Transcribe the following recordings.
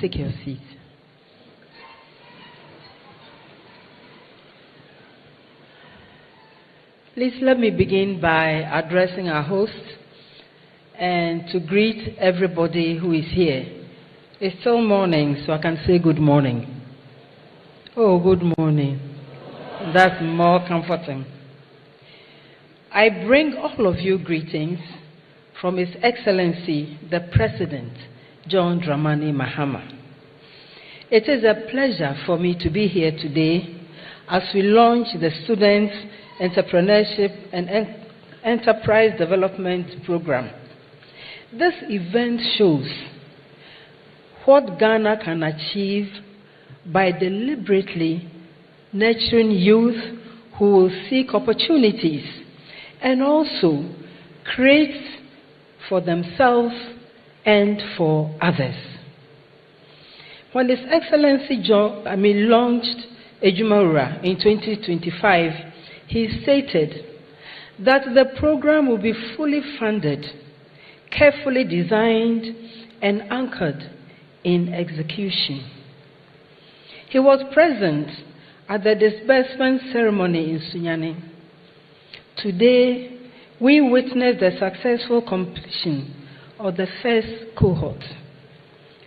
take your seat. Please let me begin by addressing our host and to greet everybody who is here. It's still morning, so I can say good morning. Oh, good morning. That's more comforting. I bring all of you greetings from His Excellency, the President, John Dramani Mahama. It is a pleasure for me to be here today as we launch the Students' Entrepreneurship and Enterprise Development Program. This event shows what Ghana can achieve by deliberately nurturing youth who will seek opportunities and also create for themselves and for others. When His Excellency launched Ejumawura in 2025, he stated that the program will be fully funded, carefully designed, and anchored in execution. He was present at the disbursement ceremony in Sunyani. Today, we witness the successful completion of the first cohort.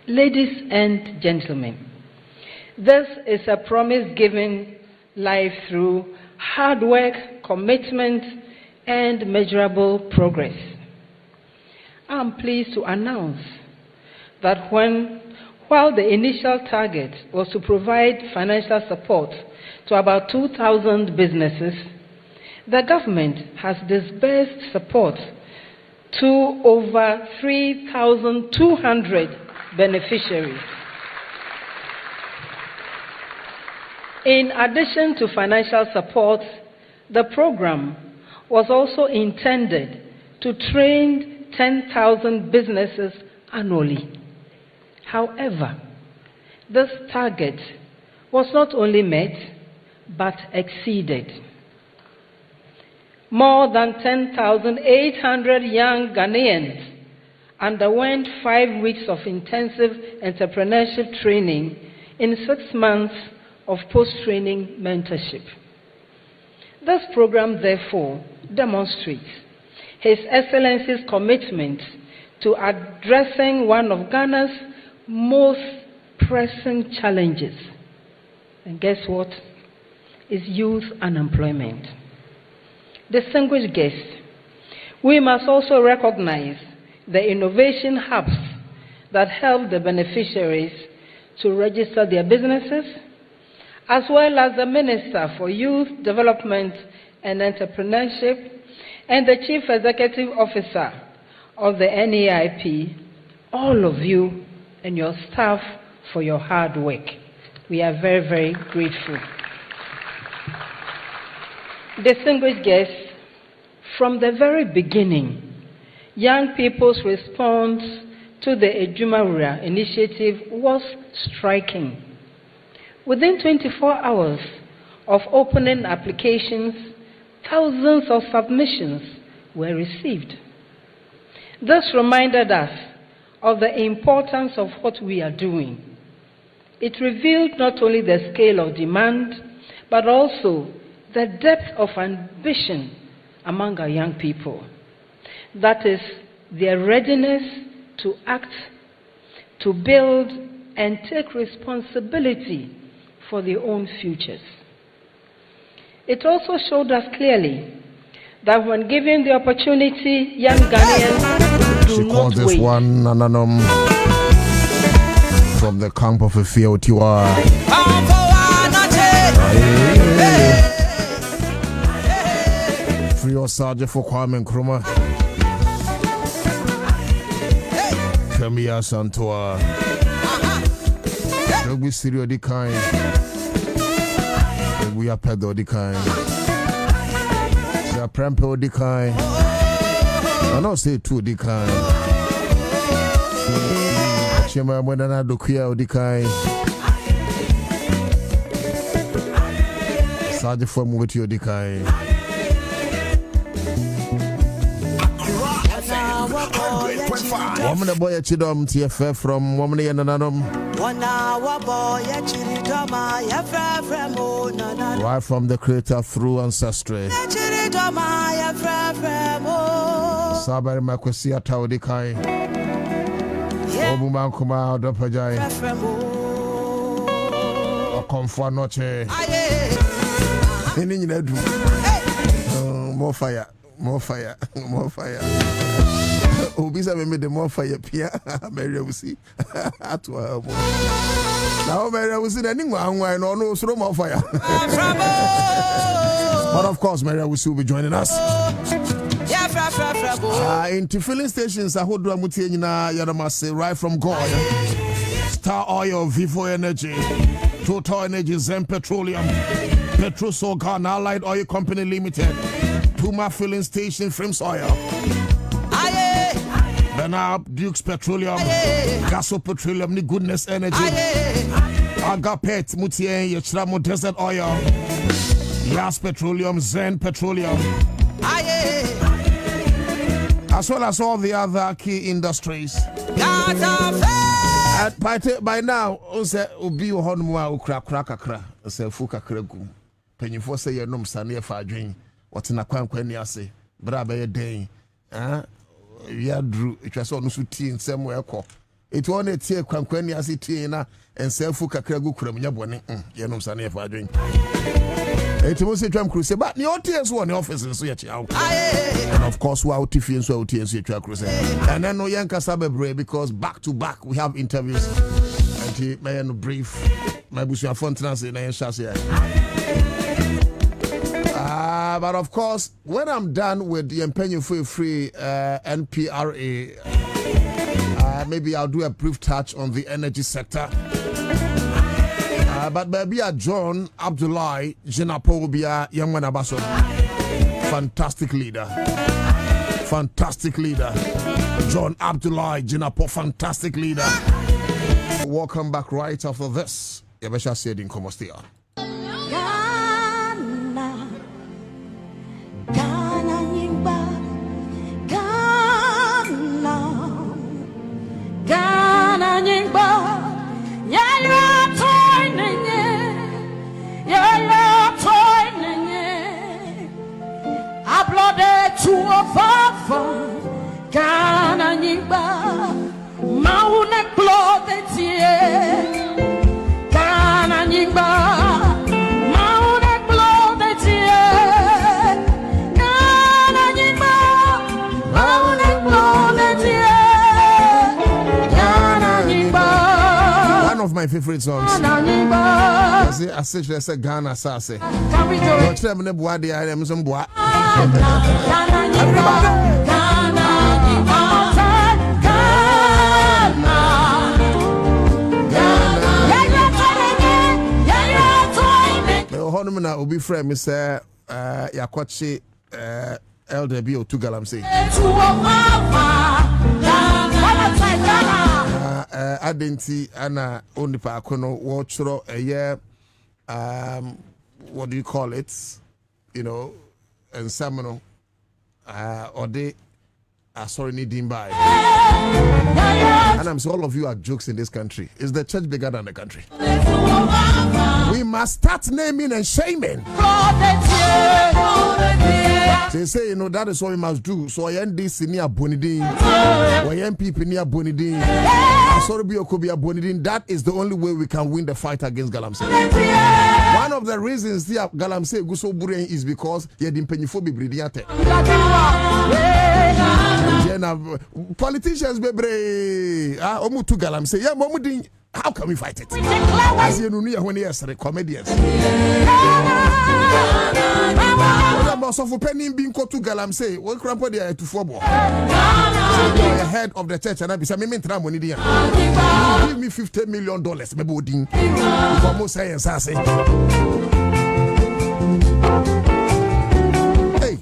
Ladies and gentlemen, this is a promise given life through hard work, commitment, and measurable progress. I'm pleased to announce that while the initial target was to provide financial support to about 2,000 businesses, the government has disbursed support to over 3,200 beneficiaries. In addition to financial support, the program was also intended to train 10,000 businesses annually. However, this target was not only met, but exceeded. More than 10,800 young Ghanaians underwent 5 weeks of intensive entrepreneurship training in 6 months of post-training mentorship. This program, therefore, demonstrates His Excellency's commitment to addressing one of Ghana's most pressing challenges. And guess what? Is youth unemployment. Distinguished guests, we must also recognize the innovation hubs that help the beneficiaries to register their businesses, as well as the Minister for Youth Development and Entrepreneurship and the Chief Executive Officer of the NEIP, all of you and your staff for your hard work. We are very, very grateful. Distinguished guests, from the very beginning, young people's response to the Ejumawura initiative was striking. Within 24 hours of opening applications, thousands of submissions were received. This reminded us of the importance of what we are doing. It revealed not only the scale of demand, but also the depth of ambition among our young people. That is, their readiness to act, to build, and take responsibility for their own futures. It also showed us clearly that when given the opportunity, young Ghanaians do not wait. This one, Nananom, from the camp of Efiotiwa. Free your sergeant for Kwame Nkrumah. Kamia Santoa. We stereo the kind. We are pedo the kind. We are prempo the kind. I don't say two the kind. Chema when I do queer the kind. Sergeant for move to the kind. Woman a boy a chidom TFF from woman and anonymous. Right from the creator through ancestry. Sabari makwesi atawdi kai. Obuman kuma dopajai. Okomfo noche. Ini nyina du. More fire. Obisa me the more fire pia. Mary will see. Atwa. Now Mary will see the ningwa no so more fire. But of course Mary will still be joining us. Into filling stations, I hold Ramuti Yadamase right from God. Star Oil, Vivo Energy, Total Energy, Zen Petroleum, Petrosogan Allied Oil Company Limited, Puma Filling Station, Frames Oil, Benab Dukes Petroleum, Gaso Petroleum, Ni Goodness Energy, Agapet Mutien, Yachramo Desert Oil, Yas Petroleum, Zen Petroleum. As well as all the other key industries. By now, Ose Ubi Honmua Ukra, say Fuka Kregu. Penny for say your num Sania Fadrin, what's in a quanqueniase, Brabe day. Ya drew it was on Sutin somewhere. It won't a tear quanqueniasi tina and say Fuka Kregu Kremia, Yanum Sania Fadrin. It was a drum cruise, but the OTS one office in Switch out. And of course, we are Tiffy and so OTS cruise. And then no Yanka Sabe because back to back we have interviews. And he may brief my bush of Fontanas in Ansah. But of course, when I'm done with the Empenyo Free NPRA, maybe I'll do a brief touch on the energy sector. But maybe John Abdullahi Jenapo will be a young man abaso. Fantastic leader. John Abdullahi Jenapo, fantastic leader. Welcome back right after this. Yabesha said in Komostia. To a papa, Ghana Nimba, Mauna Clotetie, Ghana Nimba, Mauna Clotetie, Ghana Nimba, Mauna Clotetie, Ghana Nimba. One of my favorite songs. I say Ghana Sase. Can we do it? I am some boy. Honumina will be friend, Mr. Yakwachi LDB or Tugalamse. Adenti Anna only Pacono, Watchro a year. What do you call it? You know, and Samano, or they are sorry, needing by. And I'm sure all of you are jokes in this country. Is the church bigger than the country? We must start naming and shaming. They say, you know, that is what we must do. So I end this near Bonidin, or I end people near Bonidin. Sorry, Biokobia Bonidin. That is the only way we can win the fight against Galamsey. One of the reasons the Galamsey Guso Buren is because he had impenifobi bridiate. Politicians, baby, Omutu Galamsey, yeah, Momudin. How can we fight it? As you know, when yes, the comedians. Most of penny being called to Galamsey, what grandpa they are to football. The head of the church and I be saying, give me $50 million, maybe wooding. Almost science, I say. Hey,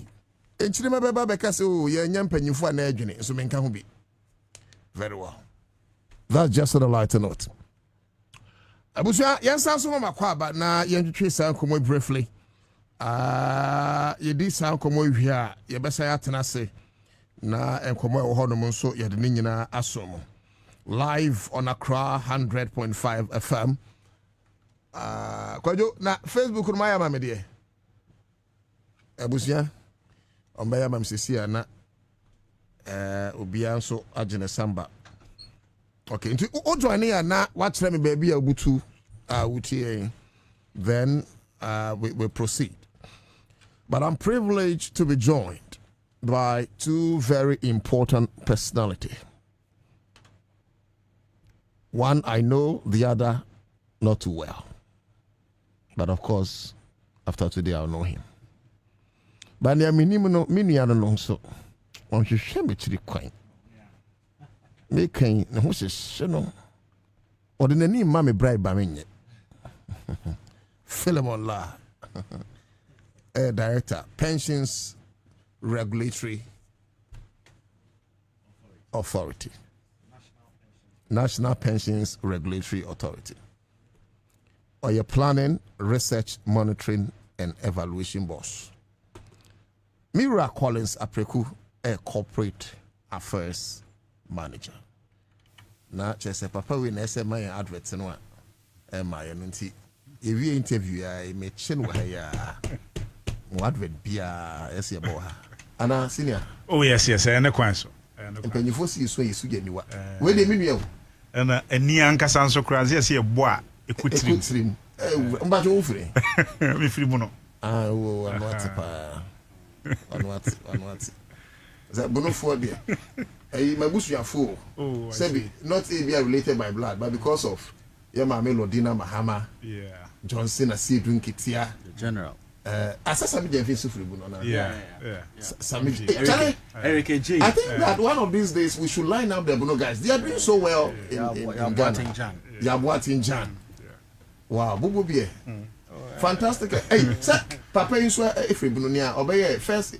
and Chima Baba because oh, you're young penny for an agent, so men can be very well. That's just on a lighter note. Abuja, yes, I'm so much, now you trace some briefly. You did sound come over here, you best say, na enkomo e wo hono mo nso ye de ne nyina asomo live on Accra 100.5 FM. Kwajo na Facebook no maya mame de abusia ombaya mam sisia na obia nso agene samba. Okay, into o join here na watch me baby abutu wutie, then we proceed. But I'm privileged to be joined by two very important personalities. One I know, the other not too well. But of course, after today I'll know him. But near minimum, many other no so. On your shame to the coin. Making no who's or the name mammy bribe by me. Philemon La, Director, Pensions Regulatory Authority. National Pensions Regulatory Authority. Or your Planning, Research, Monitoring, and Evaluation Boss. Mira Collins Apreku, a Corporate Affairs Manager. Na chese papa we na ese my advert no a my nti if you interview I me chin wa ya mo advert bia ese bo ha ana senior. Oh yes ene kwan so empanyifo si so yesu ganiwa we de menu na ani ankasa nso kra ese bo a ekutirim mba jo ofre me firi mu no wo anwati pa anwati za bonofo de mabusuafo sabi not even related by blood but because of your mama Lodina Mahama Johnson Asidun Kitia the general Ansah me dey face free no na Sami Eric J. I think that one of these days we should line up the Bono guys. They are doing so well in Ghana. Yabuatin Wow, Bobie. Fantastic. Hey, sir, Papa Insua Efre Bono nia obey first.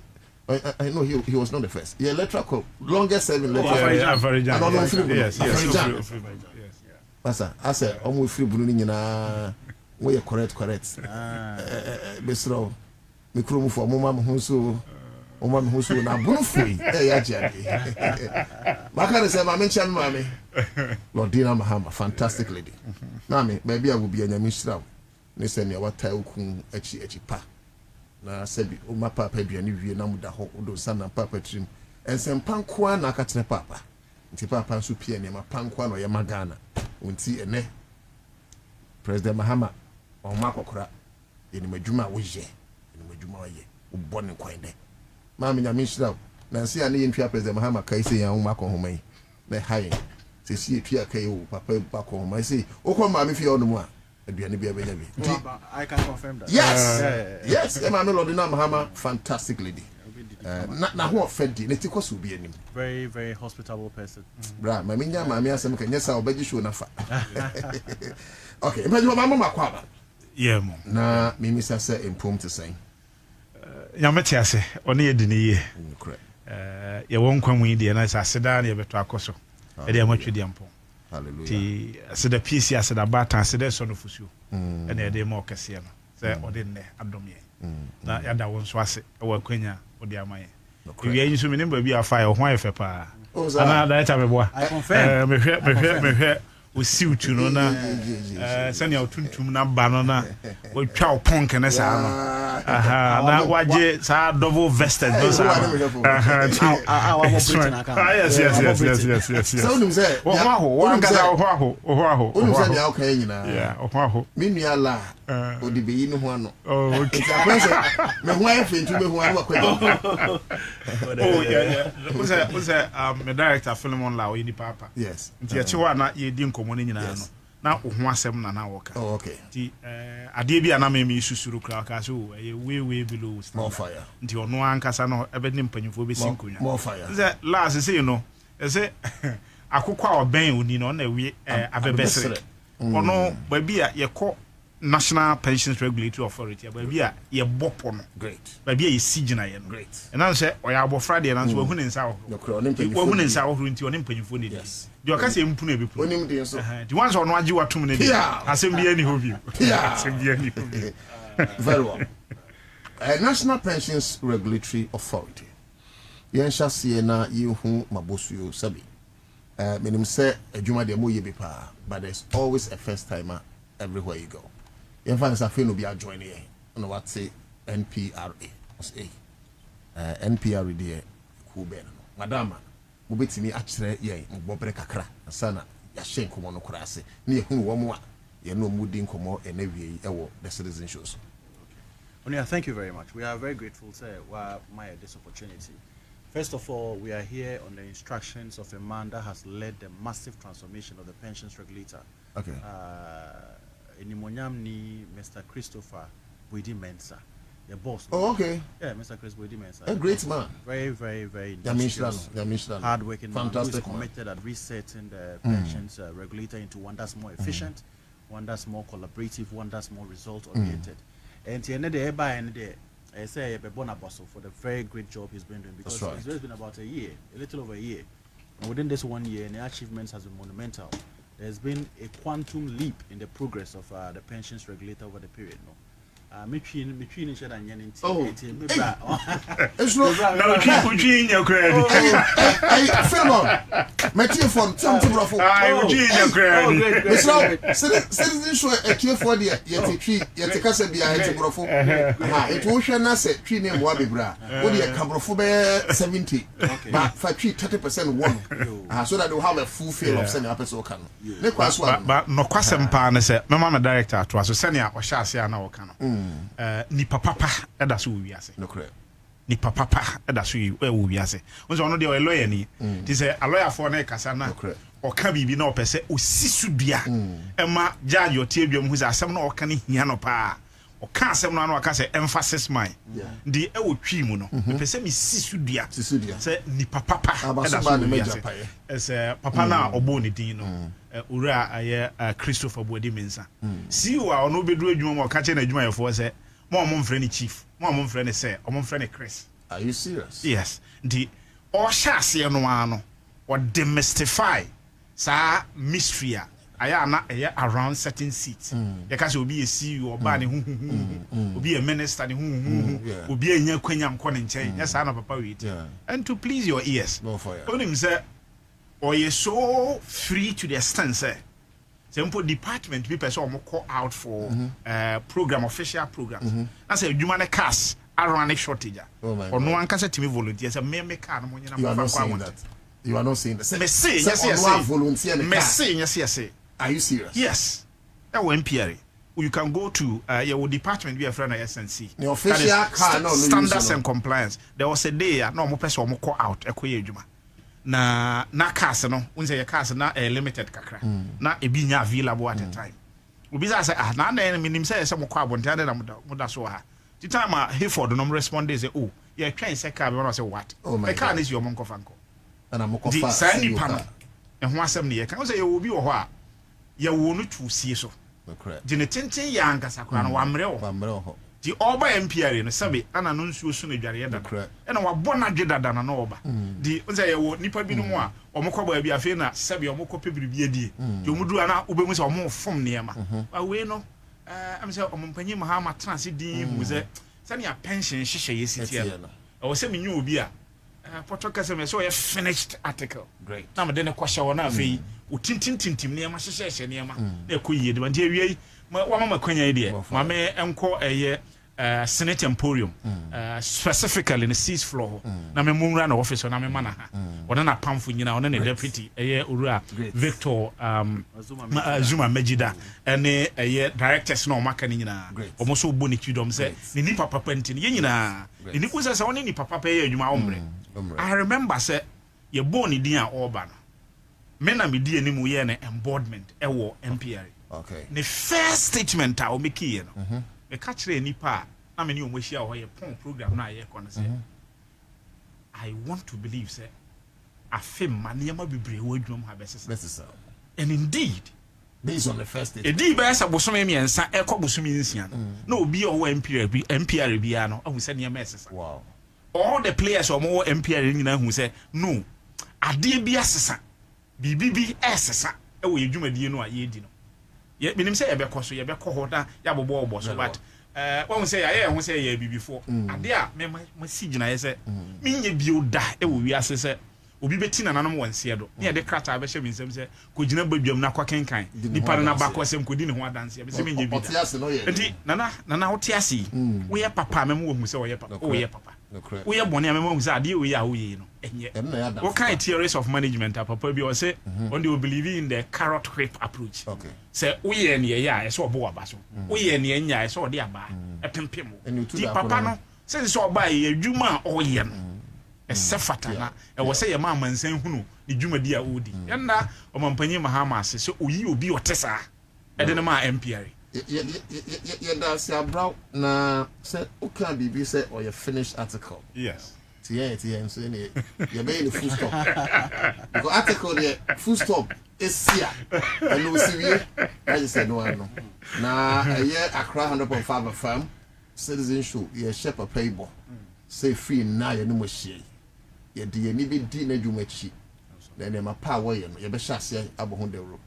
I know he was not the first. Yeah, electrical longest serving electrical. Yes. Masa, I said, almost free Bono nyina. We correct. Besro. Me krom for mama hunso na bunfui ya jade. Maka say mama ncha mama. Lordina Mahama, fantastic lady. Mami, baby I will be anya mishra. Ne se ne wata okun echi pa. Na sebi o ma papa aduane wie na muda ho odo sana papa trim. Ensem pankoa na aka tene papa. Nti papa nso pia ne ma pankoa no ye magana. Unti ene President Mahama on makokora eni madwuma wo ye. Born kwan de mama nya mishra na nsi ya ne yentwa President Mahama kai se ya homa ko homa yi na haye se si etwa kai o papa ba ko homa se o ko ma me fi onu mu a aduane bia benya bi I can confirm that. Yes mama Lordina Mahama, fantastic lady. Na ho ofedi na ti koso bi anim, very very hospitable person. Bra mama nya mama asem ka nyesa obaji show na fa. Okay, imagine mama makwaba mo na mimi sasa empom to say Yamati ase oni edini ye ye won kwamu ide na aseda na ye beto akoso e de amatwedi ampo hallelujah ti aseda PC aseda bata aseda so no fusuo e na ye de ma okese no se ode ne adomye na yada won so ase e wa kwanya ode amaye wi anyi so me nimba bi afa ye ho ayefe pa ana da eta meboa I confirm me osiw tu no na sani otuntum na ba no na watwa opon kene sa no na waje sa double vested no sa yes. So nim say wa ngada oho nim say ya okay nyina yeah oho me nua la odi be yi no ho ano okay me ho ayefe ntu be ho ano akwa was me director Philemon La oyini papa yes nti ya chiwa na ye di nkomo ni nyina no na ho asem na woka okay nti ade bi ana me susuru kra ka so we below more fire nti ono ankasa no ebe ni mpanyifo be sinkonya more fire ze last say no ese akokwa oben oni no na wi abebesere ono ba bi a ye ko National Pensions Regulatory Authority ba bi a ye bopo no great ba bi a ye sigina ye no great and na say oya abofra de na so wahu ne nsa wo wahu ne nsa wo nti oni mpanyifo ne yes di o ka se mpu na ebepu onim de so di once ono agi watum ne di asem bi ani hobi asem bi ani hobi very well. National Pensions Regulatory Authority. yen shasi na yehu mabosuo sabi menim say adwuma de mo ye bepa but there's always a first timer everywhere you go yen fa nsa fe no be join here no what say NPRA say NPRA de ku be no madama mo betimi a kire yen mo bere kakra sana ya hyen komo no kura ase na yehu wo mo a ye no mu din komo enawie ewo the citizen shows. Onia, thank you very much. We are very grateful, sir, for this opportunity. First of all, we are here on the instructions of a man that has led the massive transformation of the pensions regulator. Okay. Inimonyamni Mr. Christopher Boidi Mensah, the boss. Oh, okay. Yeah, Mr. Chris Boidi Mensah. A great man. Very, very, very hardworking man. Fantastic Who is committed at resetting the pensions regulator into one that's more efficient, one that's more collaborative, one that's more result-oriented. And the end of the day, I say Bonabosso for the very great job he's been doing, because it's just been about a year, a little over a year. And within this 1 year, the achievements has been monumental. There's been a quantum leap in the progress of the pensions regulator over the period. No, between each other and it's no between your credit. Hey, Philmon, Matthew from Bravo. Citizen show a clear for the yet casa behind Bravo. It was not said 3 name Wabibra. Only a Cabrofo 70, but for 30% one. So that they have a full field of sending episode. But no question, Pan, said, Mamma director to us, Senia or Shasia now. Ni papa eda so wi ase no correct ni papa eda so wi ase won no de o lawyer ni ti say a lawyer for na kasa na o ka bibi na o pese o sisudua e ma judge o tie biam hu say asem na o ka ni hia no pa o ka asem na o ka say emphasis mine di e wo twi mu no pese mi sisudua say ni papa eda so wi ase say papa na obo ni din no ura aye Christopher Boidi Mensah see wa ono bedu adwuma mo ka che na adwuma yefo say mo mfrɛ chief mo mfrɛ say o mfrɛ Chris. Are you serious? Yes, the o hyase no ano o demystify sa mystery aya na around certain seats ye ka say obi e CEO oba ne obi e minister ne obi enya kwanya nko ne nkyɛn ya sa na papa wait and to please your ears onim say or you so free to the extent say simple department people so call out for program official programs I say human cast around a shortage or no one can say to me volunteer say me car no nyina you are not saying that yes are you serious? Yes that will NPRA you can go to your department be a friend of SNC the official car no standards and compliance there was a day no mo person call out ekoye adwuma na cars no unse your cars na limited kakra na ebi nya available at the time obi say na minim say mo kwa abonta na mo da so ha the time Hayford no respond say oh yeah try say car be say what the car is your monko fanko na mo ko fa say ni pa e ho asem ne ye kan say obi wo ho a ye wo no tu sie so di ne tenten ya ankasa kra no wa mre wo di oba NPRA no sabe ana no nsuo so no dware da e na wa bona dwedada na no oba di unse ye wo nipa bi no mu a omukọ ba bi afi na sabe omukọ pebiribi adie di omudu ana obemu se omufom niema ba we no am se omumpanyi mahama trans din hu ze sani a pension hyehyɛ yesitia no o se menyu obi a Portugal se me so ye finished article great na me de ne kwahye wo na afi o tintintintim niema hyehyɛ niema na ekoyie de ba de awie wa mama kwanya ide ma me enko eye Senate Emporium specifically in the 6th floor na me munra na office na me mana ha ona na pamfo nyina ona na deputy eye owura Victor Zuma Megida ene eye directors na o maka ni nyina omo so bo ni kidom se ni nipa papa nti ni nyina ni ko se oni nipa papa ye adwuma ombre I remember say ye bo ni din a oba no me na me di animu ye na embodiment e wo NPRA okay the first statement I o make here no me catch nipa na me ni omohia ho ye pon program na ye kono say I want to believe say afem maniama bebre wo adwum ha besesa and indeed based on the first statement edi ba esa bosome miensa e ko bosome nsia no na obi o NPRA bia no ahu se niam esesa wow all the players o mo NPRA nyina hu se no ade bia sesa bibibi esesa e wo adwumadie no a ye di no ye minim say ye be koso ye be ko ho da ya bobo obo so but One say I won't say yeah before. Adia me sigina ye say me nye bio da e wo wiase say obi betina nanom wanse do. Ne de krata be hye me nsem say ko gina badwam na kwa kenkan. Nipa na ba ko sem ko di ne ho adanse be say me nye bi da. Enti nana wo te ase. Wo ye papa me mo wo say wo ye papa. Wo ye papa. Wo ye bone me mo say ade wo ye a wo ye no. Enye. What kind of theories of management papa bi o say on they will believe in the carrot whip approach. Okay. Say wo ye ne ye a so obo aba so. Wo ye ne nya so de aba. Epempem. Di papa no say so oba ye adwuma o ye no. Ese fatana e wo say ye ma mansan hunu ni dwumadi a odi. Yenda o mampanyi mahama ase so oyi obi otesa. E de ma MPR. Yeah, that's your brow. Now, say, okay, BB say, or your finished article. Yes. I'm saying you're making full stop. Because article there, full stop is here. And no see I just said no, I know. Now, a year Accra 100.5 FM, citizen show, you're shepherd payable. Say free now, you know, she. You're the dinner you make cheap. Then I'm a power, you're be say about the road.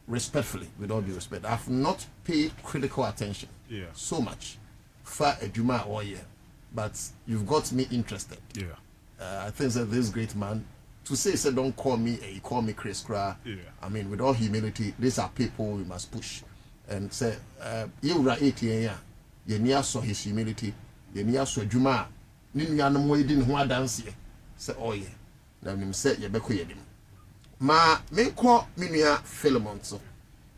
Respectfully, with all due respect, I've not paid critical attention so much for a Juma or year, but you've got me interested. Yeah, I think that this great man to say don't call me you call me Chris Kra. Yeah. I mean, with all humility, these are people we must push and say you are 8 years. You near saw his humility. You near saw Juma. Nini anamo didn't want dance here. Say oh yeah. Now him say you be yedim. Ma me call Minia Philemon so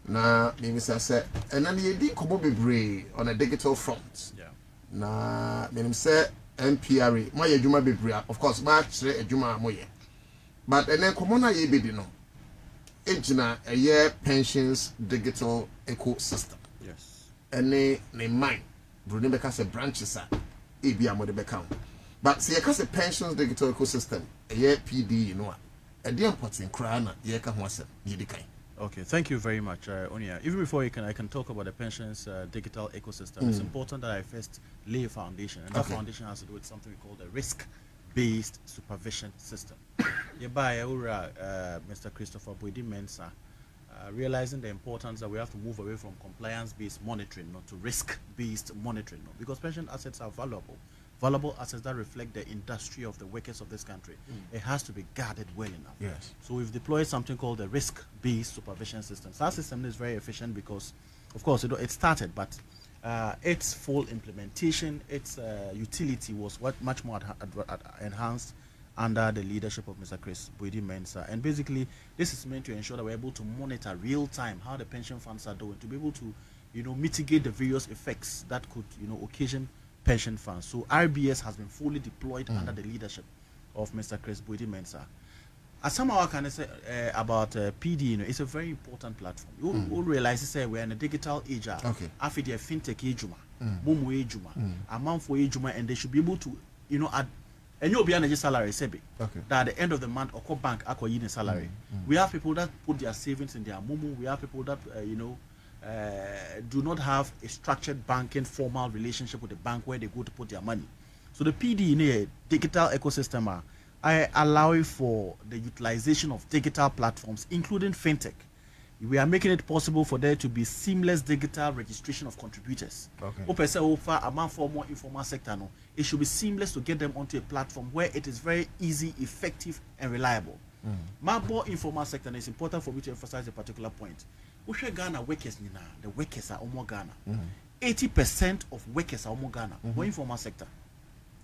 na me say and then ye di kobo bebre on a digital front. Yeah. Na me say MPRA my adwuma bebre of course ma kire adwuma moye. But and then komo na ye be di no. Ejina a year pensions digital ecosystem. Yes. Any ne mine Bruni beka say branches are e bia mo de beka. But see a pensions digital ecosystem a year PD you know. Okay, thank you very much, Onia. Even before I can talk about the pensions digital ecosystem, it's important that I first lay a foundation, and that foundation has to do with something we call the risk-based supervision system. Hereby, Mr. Christopher Bobie Mensah, realizing the importance that we have to move away from compliance-based monitoring, not to risk-based monitoring, because pension assets are valuable assets that reflect the industry of the workers of this country. It has to be guarded well enough. Yes. So we've deployed something called the risk-based supervision system. So our system is very efficient because, of course, it started, but its full implementation, its utility was much more enhanced under the leadership of Mr. Chris Bobie Mensah. And basically, this is meant to ensure that we're able to monitor real time how the pension funds are doing, to be able to, mitigate the various effects that could, occasion pension funds. So RBS has been fully deployed under the leadership of Mr. Chris Bobie Mensah. As somehow can I say about PD, it's a very important platform. You realize we're in a digital age. After the fintech ejuma, momo ejuma, amount for ejuma, and they should be able to, add. And you'll be on a salary, that at the end of the month, or bank, a salary. We have people that put their savings in their momo. We have people that, do not have a structured banking formal relationship with the bank where they go to put their money. So the PD in a digital ecosystem I allow for the utilization of digital platforms, including fintech. We are making it possible for there to be seamless digital registration of contributors. Among formal informal sector, it should be seamless to get them onto a platform where it is very easy, effective, and reliable. More informal sector, and it's important for me to emphasize a particular point. Ghana workers, the workers are almost Ghana. 80% of workers are almost Ghana. One informal sector.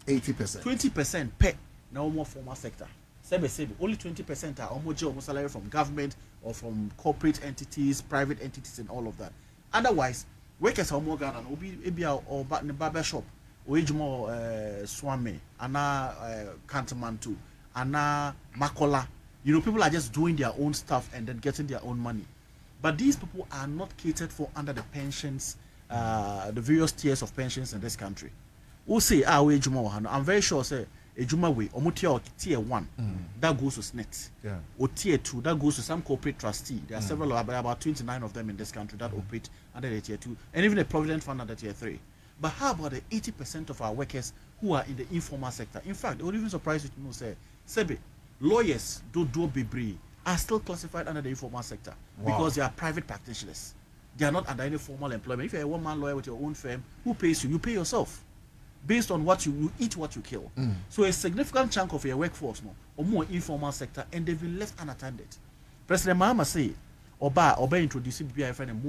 80%. 20% pay now more formal sector. Only 20% are almost salary from government or from corporate entities, private entities, and all of that. Otherwise, workers are almost Ghana. Obi or barber shop, or Swami, Anna Kantamantu, Anna Makola. People are just doing their own stuff and then getting their own money. But these people are not catered for under the pensions, the various tiers of pensions in this country. Who say, I'm very sure, say, Ejuma way, tier 1, that goes to SNET. Or tier 2, that goes to some corporate trustee. There are several, about 29 of them in this country that operate under the tier 2, and even a provident fund under tier 3. But how about the 80% of our workers who are in the informal sector? In fact, it would even surprise you to know, say, Sebe, lawyers are still classified under the informal sector because they are private practitioners. They are not under any formal employment. If you're a one-man lawyer with your own firm, who pays you? You pay yourself. Based on what you eat, what you kill. So a significant chunk of your workforce, or more informal sector, and they've been left unattended. President Mahama say, Oba introduced BIF and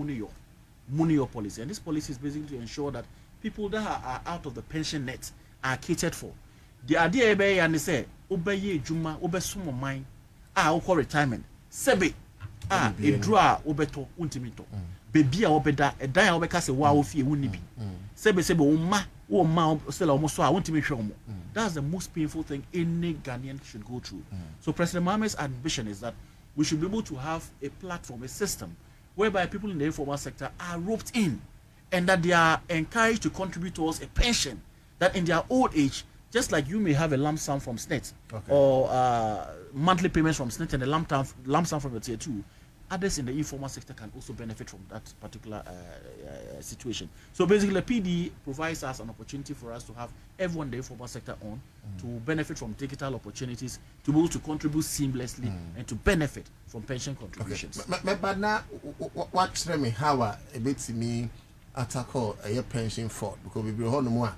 money policy, and this policy is basically to ensure that people that are out of the pension net are catered for. The idea is, and they say, Obey Juma, Obey Sumo Mine, Oko retirement, Sebe, a draw, Obeto, Untimito, Baby, Obeda, a dia Obeka, a wow, fee, Unibi, Sebe, Uma, still almost so I want to make sure. That's the most painful thing any Ghanaian should go through. So President Mahama's ambition is that we should be able to have a platform, a system, whereby people in the informal sector are roped in and that they are encouraged to contribute towards a pension, that in their old age, just like you may have a lump sum from SNET or monthly payments from SNET and a lump sum from the tier 2, others in the informal sector can also benefit from that particular situation. So basically, PD provides us an opportunity for us to have everyone in the informal sector on to benefit from digital opportunities, to be able to contribute seamlessly and to benefit from pension contributions. But now, what tell me how a bit to me tackle a pension fund because we will hold more.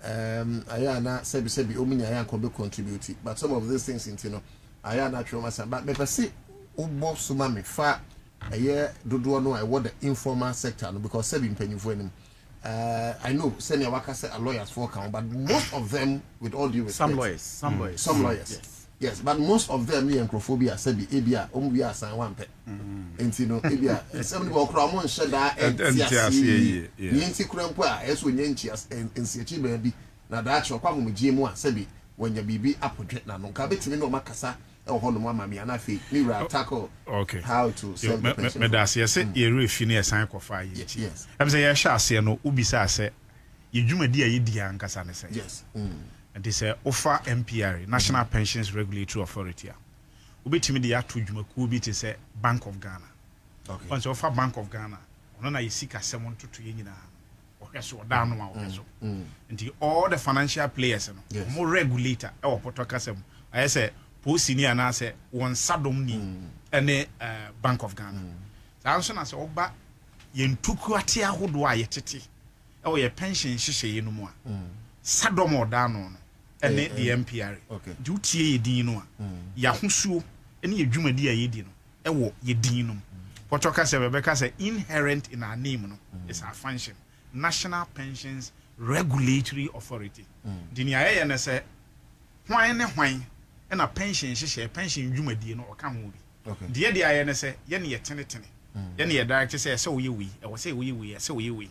I na sebi omunya ya ko be contribute, but some of these things into no I are natural myself. But me see ubo suma me fa dodo no I want the informal sector no because sebi mpanyifo anim. I know senior workers say lawyers for account, but most of them, with all due respect, some lawyers, yes, but most of them me encrophobia sebi ebia omubia san one pe. Enti no ebia sebi wo kra mo nche da entiasi yenti kura mpo a eso nyanchi ensiachi ba bi na da acho kwa mo gye mu a sebi wanya bibi apodwe na no ka betimi no makasa e ho no mama me na fe me ra tackle how to serve the patient. Me da se ye refi ne esan kofa ye chi am say ye sha ase no ubisa se ye dwumadi a ye di ankasa ne se yes and they say offer MPR National Pensions Regulatory Authority ubetimi de ato dwumaku bi te say Bank of Ghana once offer Bank of Ghana ono na yesika semon toto ye nyina ohweso da no ma ohweso nti all the financial players no more regulator e wopoto kasem aye say posini ana say won sadom ni ene Bank of Ghana so na say oba yentuku ate ahodo a yetete e wo ye pension hihye no mu a sadom oda no ene the MPR dutie ye din no a ya hosuo ene ye dwumadi a ye di no e wo ye din no potoka say bebeka say inherent in our name no is our function National Pensions Regulatory Authority dini aye ne say hwan ne hwan and a pension share pension dwumadi no oka ho bi de de aye ne say ye ne ye tenetene ye ne ye director say so ye wi e wo say we say we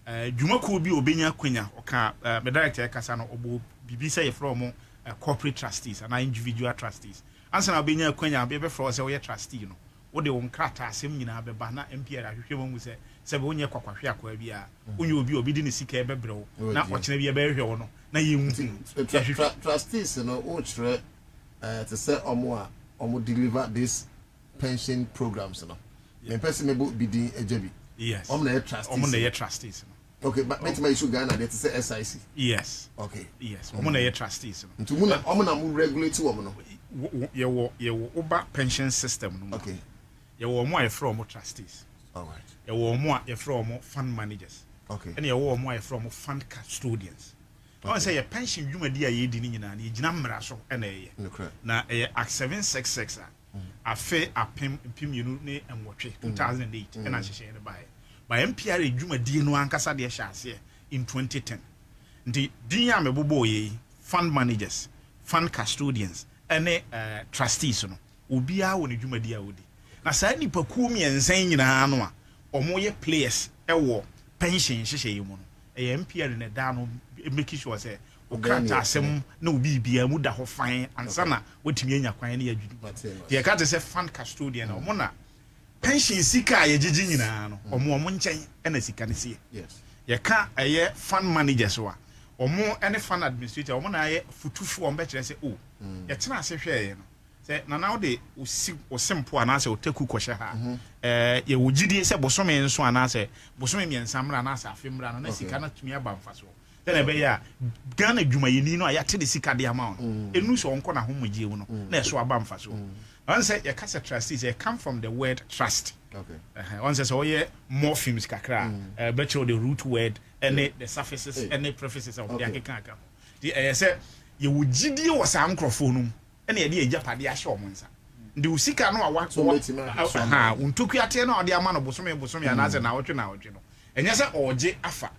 dwumaku bi obenya kwanya oka me director kasa no obo bibi say from corporate trustees and individual trustees Ansah na obenya kwanya be from say we trustee no wo de won krata asem nyina be ba na MPR ahwehwe mo say se be onye kwakwahwe akwa bia onye obi di ne sika e bebrewo na okene bia be hwe wo no na ye trustees no o chere to say omo deliver this pension programs no me person me be di ejebi yes omo na trustees okay but me issue Ghana that is SIC yes okay yes omo na trustees no ntu omo na mu regulate omo no ye wo oba pension system no okay ye wo omo aye from trustees all right ye wo omo aye from fund managers okay and ye wo omo aye from fund custodians I say your pension dwumadi a ye di ni nyina na ye gina mmara so na ye na Act 766 a fe apem yenu ne enwotwe 2008 na hyehye ne by MPR dwumadi no ankasa de hye ase in 2010 ndi din a mebobo ye fund managers fund custodians ene trustees no obi a woni dwumadi a wodi na saa nipa ku miensan nyina no a omo ye players ewo pension hyehye yi mu no MPR ne da no make sure say o krata asem na obi bia mu da ho fan ansa na wotimi anya kwan na yadwudu de ka te say fund custodian omo na pension sika ye gigi nyina no omo nchen na sika ne sie yes ye ka fund managers wa omo ene fund administrator omo na ye futufu o be kire say o ye tena ase hwe ye no say na now de o simple ana say o taku kwhye ha ye wo gidi say bosome nso ana say bosome miensa mra na say afemra no na sika na tumi aba mfaso then be ya Ghana dwumayeni no ayate de sika de amount enu so onko na homagye wu no na eso aba mfaso One say your casa trustees they come from the word trust. Okay. One says oh yeah morphemes kakra. Bet you the root word and the suffixes and the prefixes of the akeka. The say you would gidi was a microphone and the idea japade asho monsa. The usika no awak untoku ate na ode ama no bosome anaze na wotwe no. And yes oje afa.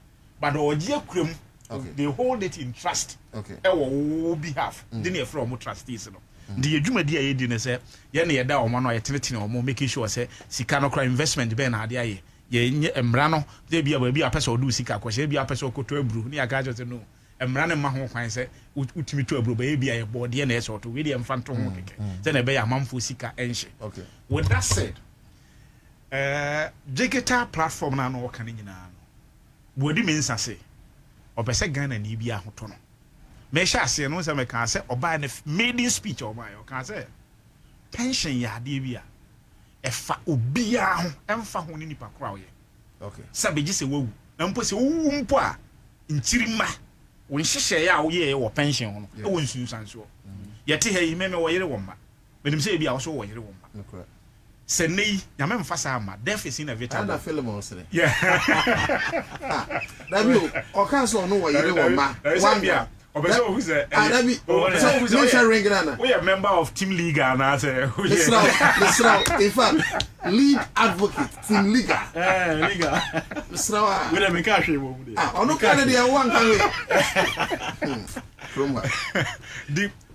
But oje akrem they hold it in trust. Okay. Ewo behalf. Then you from trustees no. The adwumadi a yedi ne say ye na yeda omo no yetenetene omo making sure say sika no kra investment be na ade aye ye emra no de bia ba bia pese odu sika kwose bia pese okoto abru ne aga jo no emra ne ma ho kwan say utimi to abru ba ye bia ye bode na eso to we de emfa nto ho keke say na be ya mamfo sika enhye. Okay. With that said, digital platform na no kan nyina no bodi me nsase opese Ghana ni bia hoto no me sha ase no se me kan se oba na maiden speech o my o kan se pension ya de bia efa obia ho emfa ho ni nipa kora oye. Okay. Sabeji se wawu na mpo se wu mpo a nchirima won hihye ya wo ye wo pension ho no e won sunsanso yete he meme wo yere wo ma menim se bia wo so wo yere wo ma. Okay. Se nei nyame mfa sa ma death is inevitable. Ana film on say. Yeah. Na bi o kan so no wo yere wo ma. One bia obeso who say so so ring na. We are member of Team Liga and I say listen out. In fact, lead advocate Team Liga. Liga. Listen out. We dey make cash wo mu dey. Ono kan dey one kan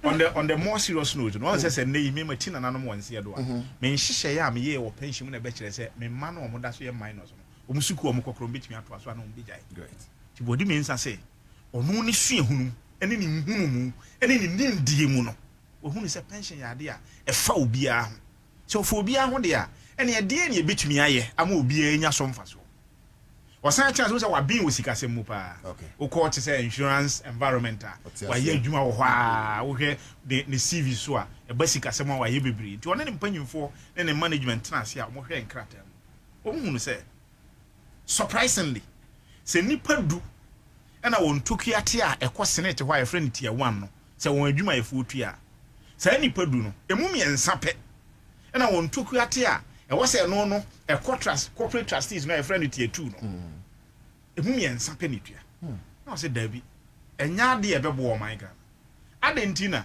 from the on the more serious note no one say nei me mati na nanom won se do a me nhihye ya me ye wo pension na be kire say me ma no omo da so ye minus no omo suku omo kokoro betimi ato aso na omo bejai. Great. Ti bodi me nsa say ono ni sue hunu ene ni hunu mu ene ni ndie mu no ohunu se pension ya de a e fa obi a ho so for obi a ho de a ene e de ne e betimi aye ama obi a nya so mfa so wasan chance wo say wa bin wo sikasem mu pa wo ko te say insurance environmental wa ye adwuma wo ha wo hwe ne CV so a e ba sikasem wa ye bebiri nti one ne mpanyimfo ne management na ase a mo hwe nkrata mu wo hunu say surprisingly se nipa du ena won tokiate a ekọ senate hwa e friend tier 1 no se won adwuma e fotu a se nipa du no emu miensa pe ena won tokiate a e wo se no ekọ trust corporate trustees no e friend tier 2 no emu miensa pe ni tua na se dabi enya de e bebo o my god adentina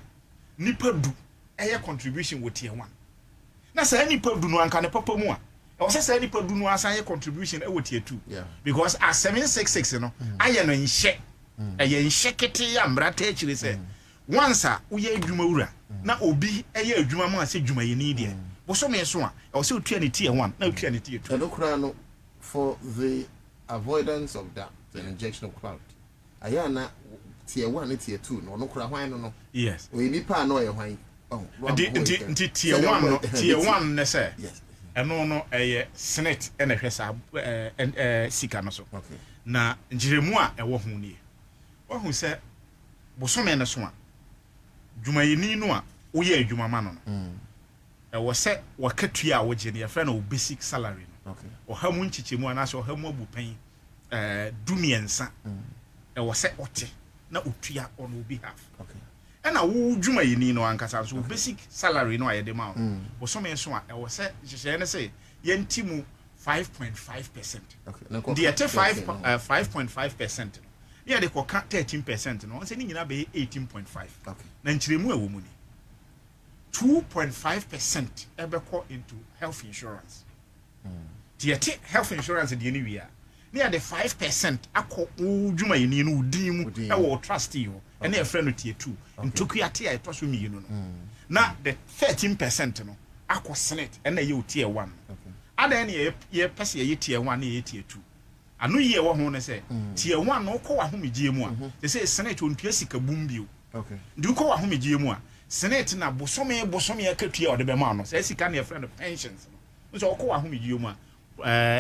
nipa du eye contribution wo tier 1 na se nipa du no anka ne papa mu a I was saying people do no assign contribution with tier 2. Yeah. Because at 766, you know, I am in check. I am sheketi ambrate actually say. Once we ye juma na obi a ye juma man say juma you need it. But so me so I also tier 1, now tier 2. And for the avoidance of that, the injection of cloud. Ayana tier 1 and tier 2 no kra hwan no. Yes. We nipa no ye hwan. Oh, tier 1 no tier 1 ne say. Yes. Eno no senate ena hwesa sika no so. Okay. Na njiremu a ewo hu nie. Wo hu se bosome ne so a dwumayeni no a wo ye adwuma ma no. Ewo se wakatua a wo je ne ya fra na basic salary no. Okay. O ha mu nchichemu ana so ha mu abupan dumiensa. Ewo se ote na otua on obi half. Okay. Ena wo dwumayeni no ankasa so basic salary no ayede ma wo so me so a e wo se hyehyɛ ne se yentimu 5.5%. Okay. The 5.5% no. Yeah, they ko 13% no. Onse ni nyina be 18.5. Okay. Na nkyiremu a wo mu ni 2.5% ebeko into health insurance. The health insurance de ni wi a near the 5% akọ dwumayeni no udin mu e wo trustee ho and a friend tier 2 and tokiate a to so mi no na the 13% no akọ senate and na ye tier 1 ada na ye pese ye tier 1 na ye tier 2 anu ye wo ho ne se tier 1 no ko wa ho megie mu a they say senate on tua sika bumbio okay du ko wa ho megie mu a senate na bosome akatua ode be ma no say sika na ye friend pensions no so ko wa ho megie mu a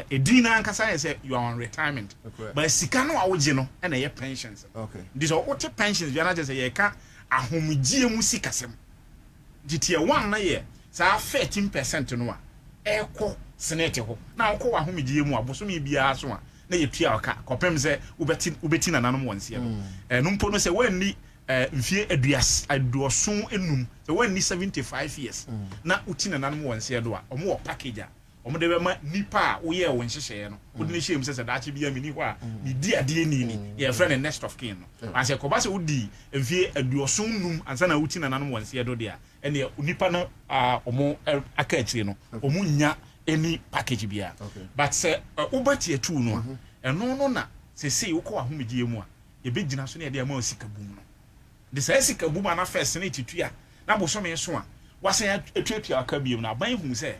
edina ankasa say you are on retirement but sika no awoje no na ye pensions okay this all what pensions you na just say ye ka ahomgie mu sikasem tier 1 na ye sa 13% no a eko senate ho na ko ahomgie mu abosome bia so a na ye tua ka kopem say ubeti na nanom wonse no no mpo no say wanni mfie aduason enum so when ni 75 years na uti na nanom wonse do a omo wo package a omo de be ma nipa a wo ye wo nhyehyɛ no wo de ne hyem sɛ daache bia mini hɔ a ni di ade ni ye friend and next of kin no anse ko ba sɛ wodi mfie aduason num ansa na uti na nanom wonse do de a ene nipa no omo aka akyire no omo nya any package bia but sɛ wobati atu no ɛno no na sɛ sei wo kɔ ahomegye mu a ye be gyina so na ye de ama sika bum no de sɛ sika bum ana first na titua na bosome so a wasan atuatua aka biem na ban hu sɛ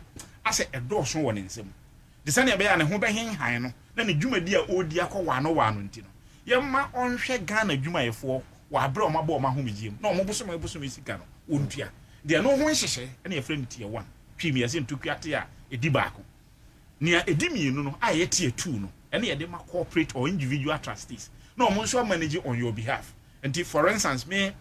asɛ ɛdɔɔso wɔ ne nsam de sɛ ne be ya ne ho bɛhenhan no na ne dwumadi a odi akɔ wano nti no yɛma ɔnhwɛ Ghana dwumayɛfoɔ wɔ abrɛ ɔma bɔ ɔma homegye mu na ɔmo bosome sika no wontua de no ho nhyehyɛ na yɛfrɛ no tie 1 twim yɛsɛ ntokuate a edi baako nia edi mienu no a yɛtie 2 no ɛne yɛde ma corporate or individual trustees na ɔmo nso manage on your behalf. And for instance, me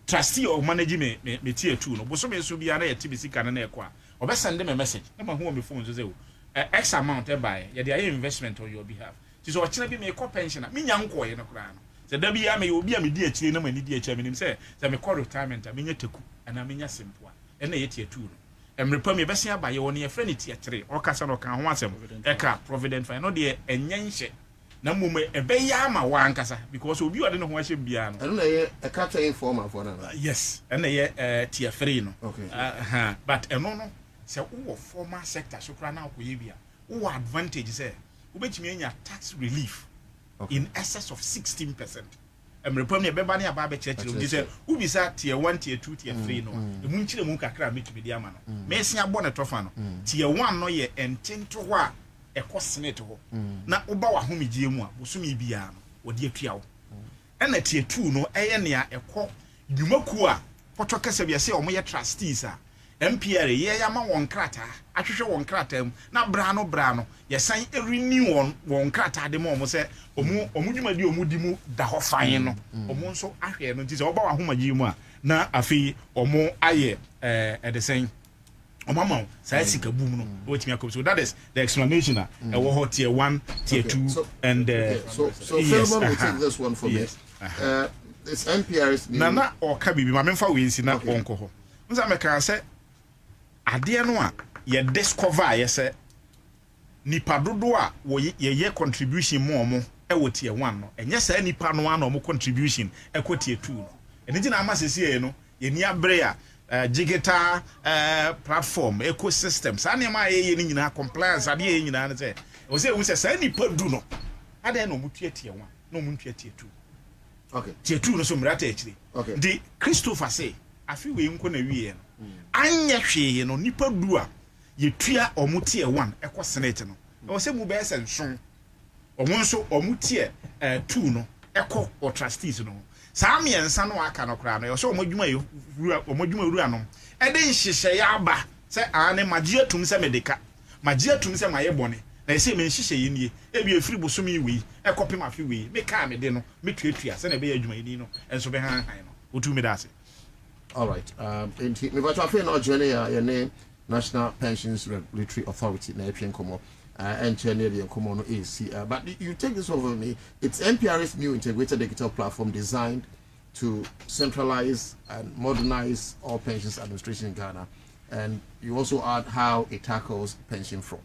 trustee or manage me tier 2 no bosome so bia na yɛ tibi sika na ekwa obe send me message na ma hu me phone so say x amount e buy ye dey investment on your behalf ti so ochina bi me call pension me nya nkoye no kra no se da bi ya me obi a me di akire na ma ni di akire me nim say me call retirement a me nya teku ana me nya simple a na ye tier 2 no emrepa me besia abaye woni ye friend tier 3 o kasa no kan ho asem e ka provident fund no de enyenhye na mume ebeya ama wankasa because obi wade no ho ahye bia no eno na ye a captain informer for na yes eno ye tier 3 no okay but eno no se wo formal sector so kra na akoye bia wo advantage say wo betimi anya tax relief in excess of 16%. Emrepam ne beba ne aba be church di say wo bisa tier 1 tier 2 tier 3 no emu nkyire mu kakra metumi di ama no me sia bo ne tofa no tier 1 no ye entento ho a ekɔ senate ho na woba wa homegye mu a bosome bia no wode atua wo ɛna tie 2 no ɛyɛ nea ɛkɔ dwumaku a pɔtɔ kasa bia sɛ ɔmo yɛ trustees a MPR ye ya ma won krata ahwehwe won krata mu na bra no yɛsan renew won krata de mo sɛ ɔmo dwumadi ɔmo di mu da hɔ fan no ɔmo nso ahwɛ no nti sɛ ɔba wa homegye mu a na afei ɔmo ayɛ ɛdesɛn Omama, say sika boom no. What me so that is the explanation. Tier 1, tier 2, and so Philemon will take this one for me. This NPR's Nana or Kabi, my memfa we see na onko ho. Nza me kan say ade no a ye discover ye say nipa dodo a wo ye contribution mo e wo tier 1 no. Enye say nipa no an mo contribution e ko tier 2 no. Eni na ama sese no ye ni abre a digital platform ecosystem sa ne ma ye ni nyina compliance ade ye nyina ne say o say wo say sa nipa du no ade no mutua tier 1 no mutua tier 2 okay tier 2 no so mrata ekire okay the Christopher say afi we nko na wiye no anya hwe no nipa du a ye tua omu tier 1 ekɔ senate no o say mu be senson omu nso omu tier 2 no ekɔ o trustees no Sami ensa no aka no kra no yo so omodwuma ru anom e de nhyehyɛ ya aba sɛ ane magye atum sɛ medeka magye atum sɛ maye bɔne na sɛ me nhyehyɛ yi nie e bi afiri bosomi wi e kɔpem afi wi me ka me de no me tuatua sɛ na be adwuma yi no enso be han no otu me dase. All right me but afei na journey ya ne National Pensions Regulatory Authority na epien komo and Chenerian Common AC. But you take this over me. It's NPR's new integrated digital platform designed to centralize and modernize all pensions administration in Ghana. And you also add how it tackles pension fraud.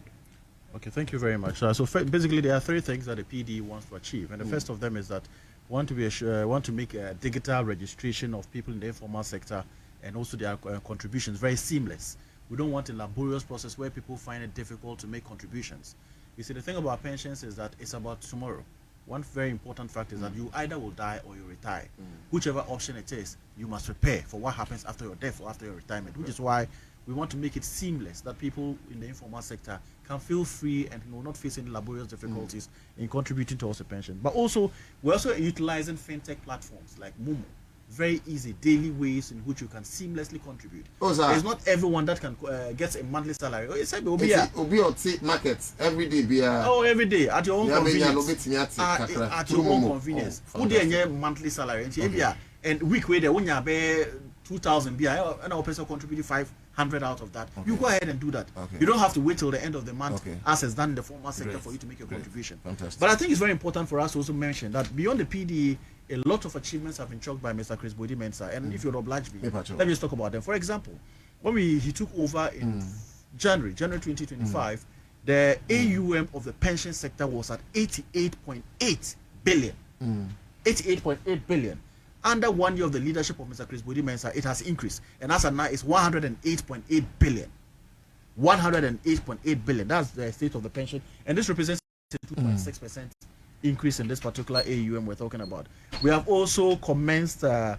Okay, thank you very much. So basically, there are 3 things that the PD wants to achieve, and the first of them is that want to make a digital registration of people in the informal sector and also their contributions very seamless. We don't want a laborious process where people find it difficult to make contributions. You see, the thing about pensions is that it's about tomorrow. One very important fact is that you either will die or you retire. Whichever option it is, you must prepare for what happens after your death or after your retirement, which is why we want to make it seamless that people in the informal sector can feel free and will not face any laborious difficulties in contributing towards a pension. But also, we're also utilizing fintech platforms like Momo. Very easy daily ways in which you can seamlessly contribute. It's not everyone that can get a monthly salary. It's like Obi on markets every day. Every day at your own convenience. At your own convenience. Who dey monthly salary? And week where they when you pay 2,000 and our person contributed 500 out of that. You go ahead and do that. You don't have to wait till the end of the month, as is done in the formal sector, for you to make your contribution. Fantastic. But I think it's very important for us to also mention that beyond the PD a lot of achievements have been chalked by Mr. Chris Bobie Mensah. And if you'll oblige me, let me just talk about them. For example, when he took over in January 2025, the AUM of the pension sector was at 88.8 billion. 88.8 billion. Under 1 year of the leadership of Mr. Chris Bobie Mensah, it has increased. And as of now, it's 108.8 billion. 108.8 billion. That's the state of the pension. And this represents a 2.6% increase in this particular AUM we're talking about. We have also commenced the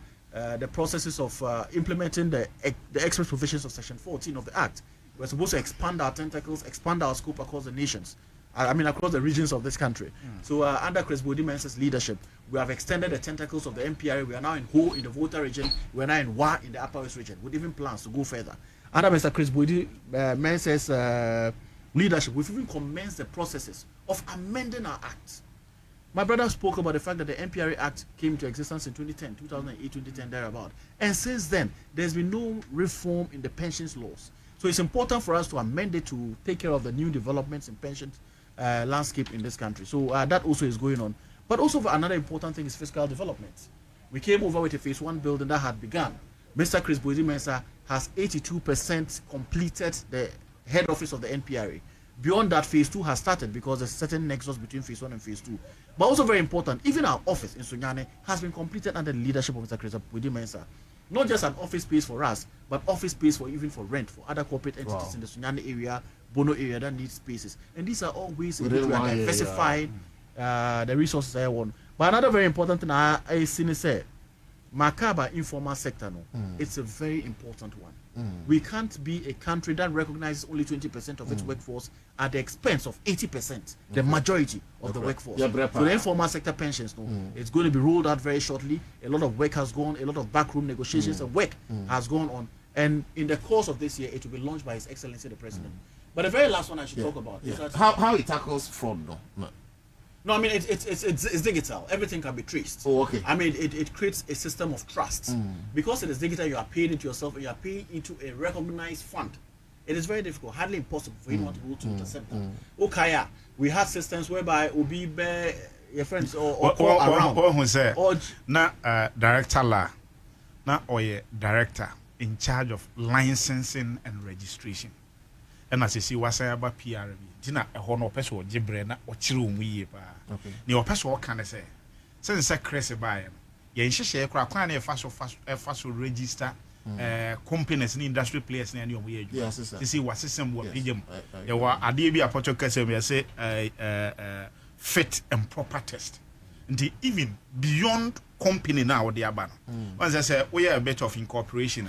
processes of implementing the express provisions of Section 14 of the Act. We're supposed to expand our tentacles, expand our scope across the nations. Across the regions of this country. So under Chris Bobie Mensah's leadership, we have extended the tentacles of the MPRA. We are now in Ho in the Volta region. We are now in Wa in the Upper West region, with even plans to go further. Under Mr. Chris Bobie Mensah's leadership, we've even commenced the processes of amending our act. My brother spoke about the fact that the MPRA Act came into existence in 2008, thereabout. And since then, there's been no reform in the pensions laws. So it's important for us to amend it to take care of the new developments in pensions landscape in this country. So that also is going on. But also another important thing is fiscal development. We came over with a phase 1 building that had begun. Mr. Chris Bobie Mensah has 82% completed the head office of the NPRA. Beyond that, phase 2 has started because there's a certain nexus between phase 1 and phase 2. But also very important, even our office in Sunyane has been completed under the leadership of Mr. Chris Bobie Mensah. Not just an office space for us, but office space for even for rent for other corporate entities in the Sunyane area, Bono area that need spaces. And these are all ways in which we are diversifying the resources I want. But another very important thing I see say, Makaba informal sector, it's a very important one. We can't be a country that recognizes only 20% of its workforce at the expense of 80%, the majority of the workforce. So the informal sector pensions, it's going to be rolled out very shortly. A lot of work has gone, a lot of backroom negotiations and work has gone on. And in the course of this year, it will be launched by His Excellency the President. But the very last one I should talk about is that how it tackles fraud, No, I mean it's digital. Everything can be traced. Oh, okay. I mean it creates a system of trust. Because it is digital, you are paying into yourself and you are paying into a recognized fund. It is very difficult, hardly impossible for anyone to be able to intercept that. Okay, we had systems whereby Obi be your friends or call around. Who say na director la na or director in charge of licensing and registration. And as you see, what's about PRB? Tina a honor person or Gibrena or Chirum pa. Your person can say, since a crazy buyer, you share crack a fast register companies and industry players in your way. Yes, to see what system will be them. There were a DB a portrait say fit and proper test. And even beyond company now, they are banned. Once I say, we are a bit of incorporation,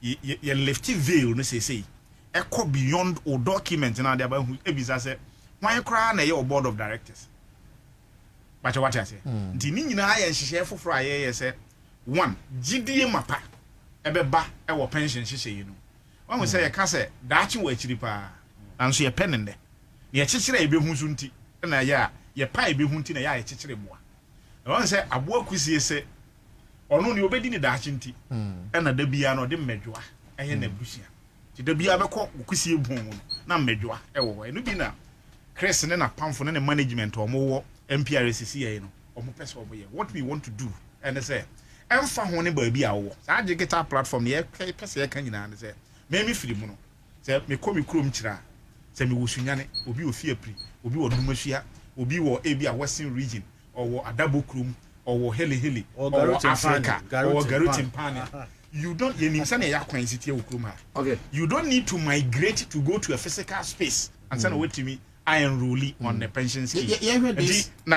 you lefty veil, no say. Echo beyond or documents and other who Ebisa said, why cry your board of directors? But what I say, Dinina and share for Friday said, one, GDA mapa, Ebeba, our pension, she say, you know. One will say a cassette, that you were chilipa, and see a pen in there. Ye chichire be hunti, and a ya, ye pie be hunting a ya chichire boa. I want to say, I work with you say, or no, you obey the dachinti, and a debiano de medua, and a bushia. The be able to see boom, na medwa, and no be now. Crescent and a pound for any management or more MPRCCA, or more person over here. What we want to do, and they say, I'm found one baby hour. I get our platform here, can you say, maybe free mono. Say, me call me chrome chira. Say, me wusunyane, will be a fear pre, will be a Numashia, will be a Western region, or a double chrome, or Hilly, or Africa, or Garutin Pani. You don't okay. You don't need to migrate to go to a physical space and send away to me. I enroll on the pension scheme.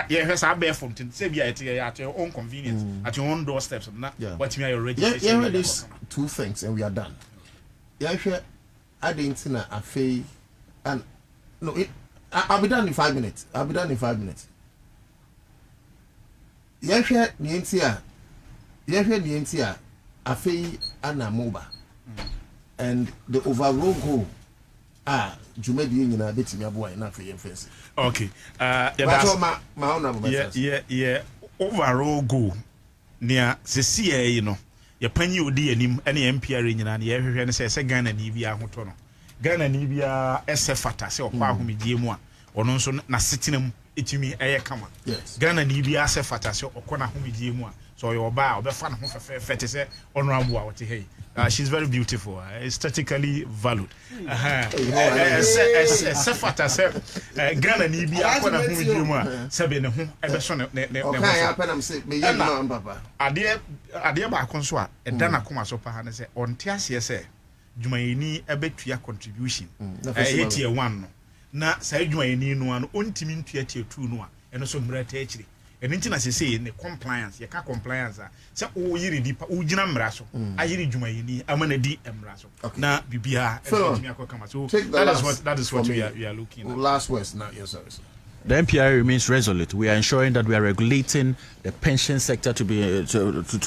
Here's our bare fountain. Say at your own convenience, at your own doorsteps. But me already. These two things, and we are done. I didn't know a fee, and no, I'll be done in 5 minutes. Afi Anamoba and the overall goal Jumedi Yina betting your boy enough for your face. Okay, overall goal near the you know, your penny would be any MPR in and the every says a Ghana Nibia Hotono. Ghana Nibia SFata, so Pahumi Dimoa, ono nso na setenam etimi eye kama Ghana ni bi ase fata se okona homidie mu a so your ba obefa na ho fete se honorable a wote hey she's very beautiful aesthetically valued se fata se Ghana ni bi akona homidie mu a se be ne ho ebe so ne okay apenam say me ye man papa ade ba akonso a eda na koma so pa ha ne se onte ase se dwumayeni ebetua contribution yetie 1 no na say dwumayeni no ano ontimi ntua tie 2 no a eno so mra ta akire eno nti na se ne compliance ye ka compliance a se o yiri dipa o gina mra so ayiri dwumayeni amana di mra so na bibia entimi akokama so that is what we are looking at. Last words now, yes sir. The MPRA remains resolute. We are ensuring that we are regulating the pension sector to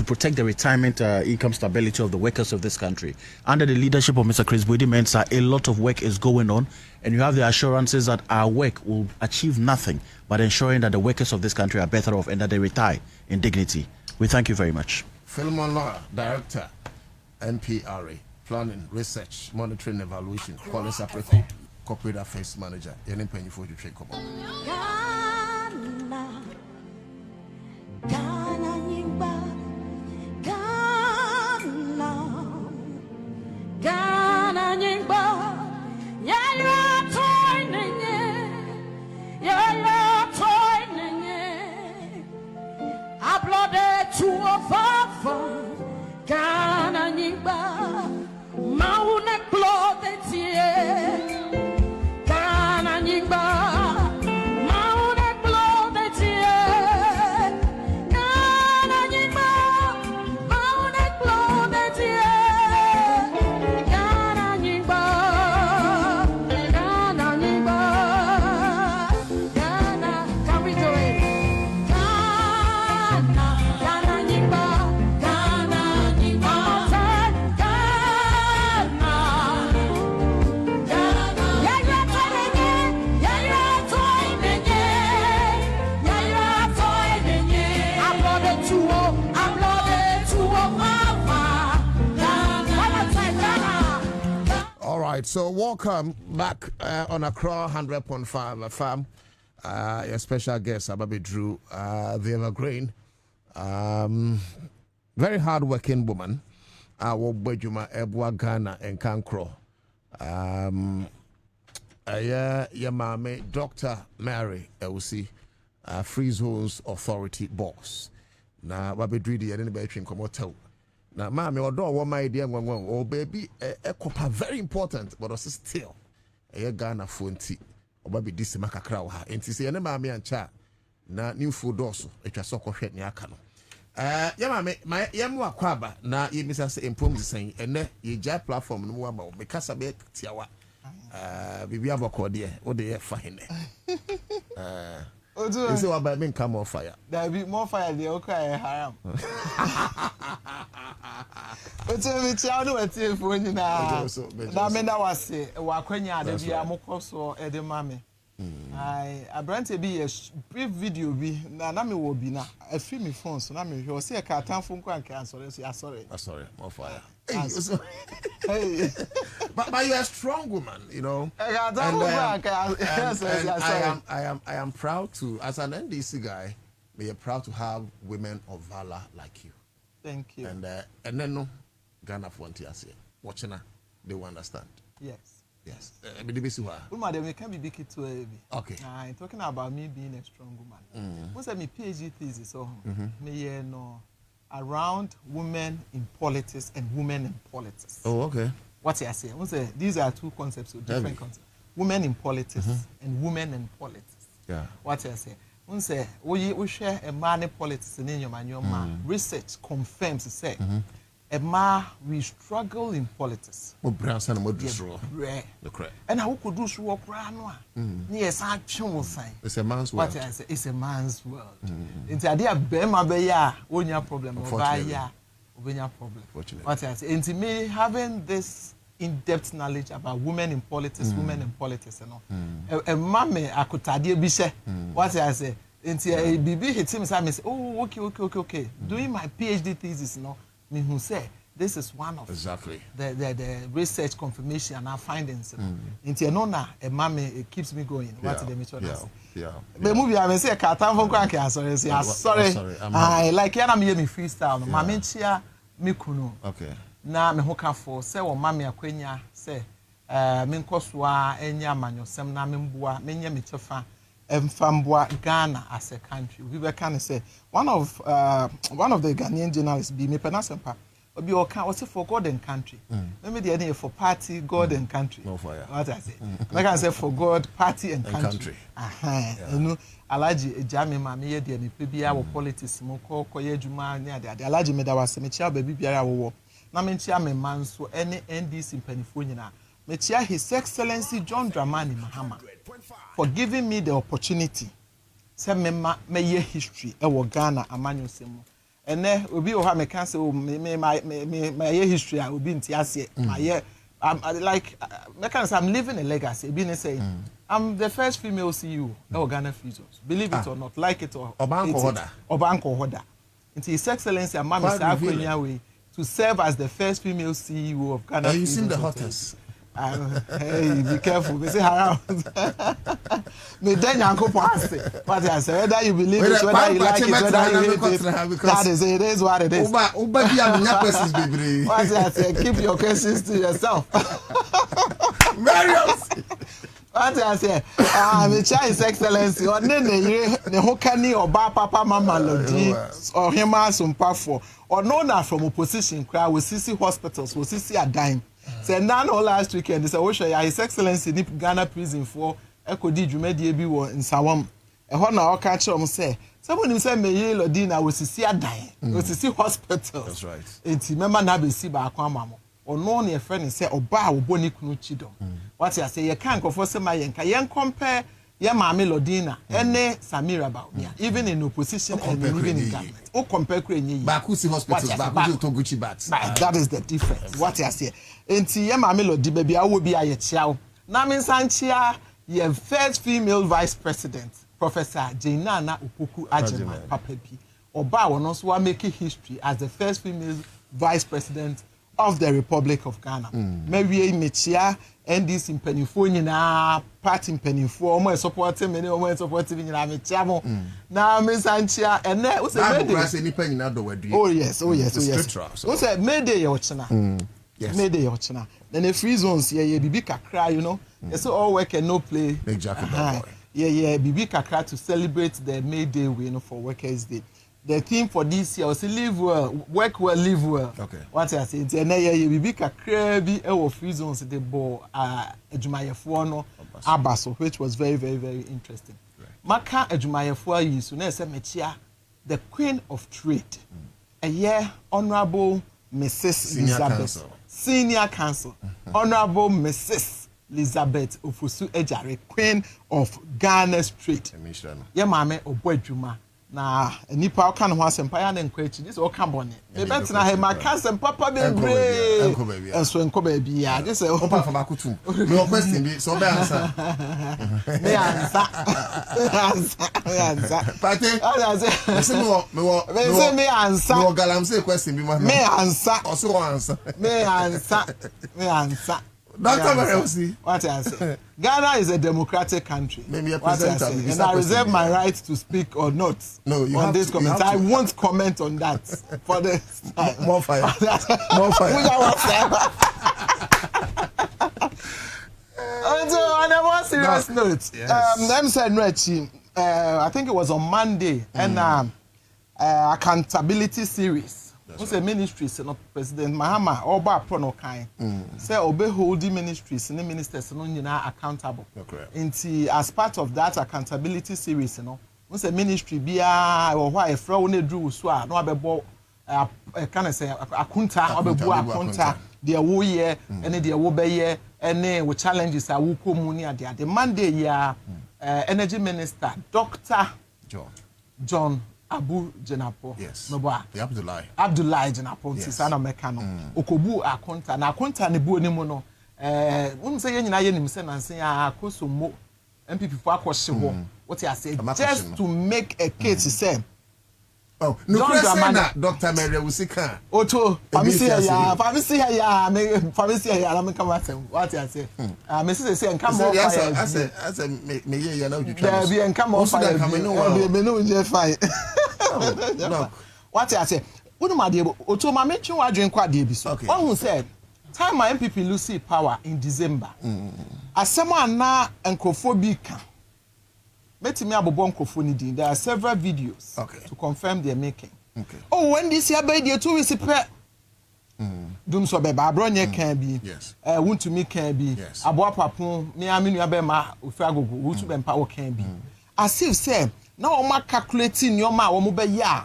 protect the retirement income stability of the workers of this country. Under the leadership of Mr. Chris Budi-Mensah, a lot of work is going on, and you have the assurances that our work will achieve nothing but ensuring that the workers of this country are better off and that they retire in dignity. We thank you very much. Philemon Law, Director, MPRA, Planning, Research, Monitoring, Evaluation, Policy Secretary, Corporate Affairs Manager. Your name penny for you trade come on. So welcome back on Accra 100.5 FM. Your special guest, Bobie Drew, the Evergreen. Very hard-working woman. Wobejuma Ebwa Ghana and Kankro. Your mama, Dr. Mary Ewusi, Free Zones Authority boss. Now, Bobie Drew, the anybody can come out. Now, mommy, although what my dear one, oh baby, a copper very important, but also still a Ghana phone tea. Or baby, this maka crowd. And to say, any mammy and chat, na new food also, it was so quiet near Cano. Yeah, mammy, my yamwa quaba, now you miss us in Pum saying, and then ye jet platform no more because I bet Tiawa. Bibi Aboko, dear, what they fine. You say what by me come on fire. There be more fire than okay haram. But me child no eti phone na. Na me that was say wa kwanya da bia mokoso e de mame. I brand be a brief video bi na me wo bi na afi me phone so na me hwe o say ka tanfo nko anka sorry. Sorry, more fire. Hey. But you're a strong woman, you know. And, I am proud to, as an NDC guy, we are proud to have women of valor like you. Thank you. And then no, Ghana Frontiers here, watching her, they will understand. Yes. Yes. Woman, they can be big too heavy. Okay. I'm talking about me being a strong woman. What's my PhD thesis? So, me no. Around women in politics and women in politics. Oh, okay. What I say? These are two concepts, different concepts. Women in politics and women in politics. Yeah. What I say? We share a man in politics and in your man. Research confirms say a man we struggle in politics. And how could do so yes, it's a man's world. What I say? It's a man's world. It's a idea bema beya when your problem or baya when your problem. What I say? And to me, having this in-depth knowledge about women in politics, and all. A mame akutadie bishe. What I say? And bibi hit him say, oh, okay. Doing my PhD thesis, no. Me who say this is one of exactly the research confirmation and our findings. Into nona a mommy it keeps me going. What the meter? Yeah. The movie I say Katam for cranky. Sorry. I like yana me freestyle. Mammy chia me kuno. Okay. Na me hoka for say o mammy akwenya say menkoswa enya manyosem na membua menye metefa emfambua Ghana as a country. We were kind of say one of the Ghanaian journalists be me penasempa obi oka what's for God and country. Maybe the idea for party God and country. No fire. What I say. Like I say for God party and country. You know alaji ejame ma me ye de me pe bia wo politics mo ko ye adwuma ne ade alaji me da wase me chia ba bibiara wo na me chia me manso ene NDC mpanifo nyina me chia His Excellency John Dramani Mahama for giving me the opportunity say me ye history e wo Ghana amanyo semu ene obi o ha me kan say my ye history a obi nti ase my ye like me can say I'm leaving a legacy be ne say I'm the first female CEO of Ghana Free Zones. Believe it or not, like it or Obanko Hoda. It's His Excellency and Mama Sakwenya to serve as the first female CEO of Ghana Free Zones. You seen the hottest? Hey, be careful. We say around. Me then yanko pase. What I say, whether you believe it, whether you like it, whether you hate it, that is it is what it is. What I say, keep your questions to yourself. Marius. What I say, me cha His Excellency, or ne hokani oba papa mama lodi or hima sumpafo or no na from opposition crowd we see hospitals we see a dime. Say none all last weekend they say we show His Excellency ni Ghana prison for ekodi dwumadi bi wo nsawam e ho na o ka kire say someone say meye lodi na we see a dime we see hospitals. That's right. Enti mema na be si ba akwa amamo ono na e friend say oba wo boni kunu chido. What you say you can't go for some yen compare ye Mame Lodina ene Samira Baumia even in opposition and even in government. O compare krenye Bakusi hospitals Bakusi Toguchi bats. That is the difference. What you say enti ye Mame Lodi baby awo bi aye chiao na me sanchia ye first female vice president Professor Jainana Opoku Agyeman papa bi oba wono so wa make history as the first female vice president of the Republic of Ghana. Maybe mechia NDC mpanifo nyina party mpanifo omo supporting me omo supporting nyina mechia mo na me sanchia ene wo say mede oh yes wo say mede ye ochina yes mede ye ochina then the free zones ye bibi kakra you know they say all work and no play exactly yeah bibi kakra to celebrate the May Day we you know for Workers' Day. The theme for this year was live well, work well, live well. Okay. What I say, and then we be kakra bi free zones the ball Ejumayefo no Abaso, which was very interesting. Maka Ejumayefo yi so na say mechia the Queen of Trade. A year Honorable Mrs. Elizabeth Senior Counsel. Honorable Mrs. Elizabeth Ofusu Ejare, Queen of Ghana's Trade. Yeah, Mame Obwejuma. Na nipa kan ho asempa ya na nkwachi this o ka bone me betina he ma ka asempa pa be bre enso enko ba bi ya just say opa fa makutum me o question bi so be answer me answer pate me say me answer me galam say question bi ma me answer o so answer me answer Dr. Marosi. What I say? Ghana is a democratic country. Maybe a what I say? And I reserve my right to speak or not on this comment. I won't comment on that for this time. More fire. More fire. On a more serious note, them said Rechi, I think it was on Monday, and accountability series. What's the ministries and President Mahama Oba Prono Kai say obey holding ministries and the ministers no nyina accountable. Okay. As part of that accountability series, you know, what's the ministry bia or why a fraud ne drew so no abebo can I say akunta obebu akunta the wo year and the wo be year and we challenges are wo komu ni ade the Monday ya energy minister Dr. John Abu Jenapo. Yes. No boy. The Abdullahi Jenapo. Yes. Sana mekano. Okobu akonta. Na akonta ne bu onimu no. Say ye nyina ye nim se na nsen akoso mo MPP for akwhye ho. What you say? Just to make a case say Oh, no question Dr. Mary Usika. Oto, famisi ya, na me come at what I say. Mrs. say and come on fire. I said me you know you try. There be and come on fire. Me no je fine. No. What I say? Wonu ma de oto ma me twen wadwen kwa de bi so. Who said time my MPP lose power in December. Asema na enkrofo ka. Metimi abobo nkofo ni din. There are several videos to confirm their making. Okay. Oh, when this year by the 2 weeks pe. Dum so be ba bronye kan bi. Wuntumi kan bi. Abo apapon me aminu abe ma ofi agogo wutu be mpa wo kan bi. As if say na o ma calculating your ma wo mo be ya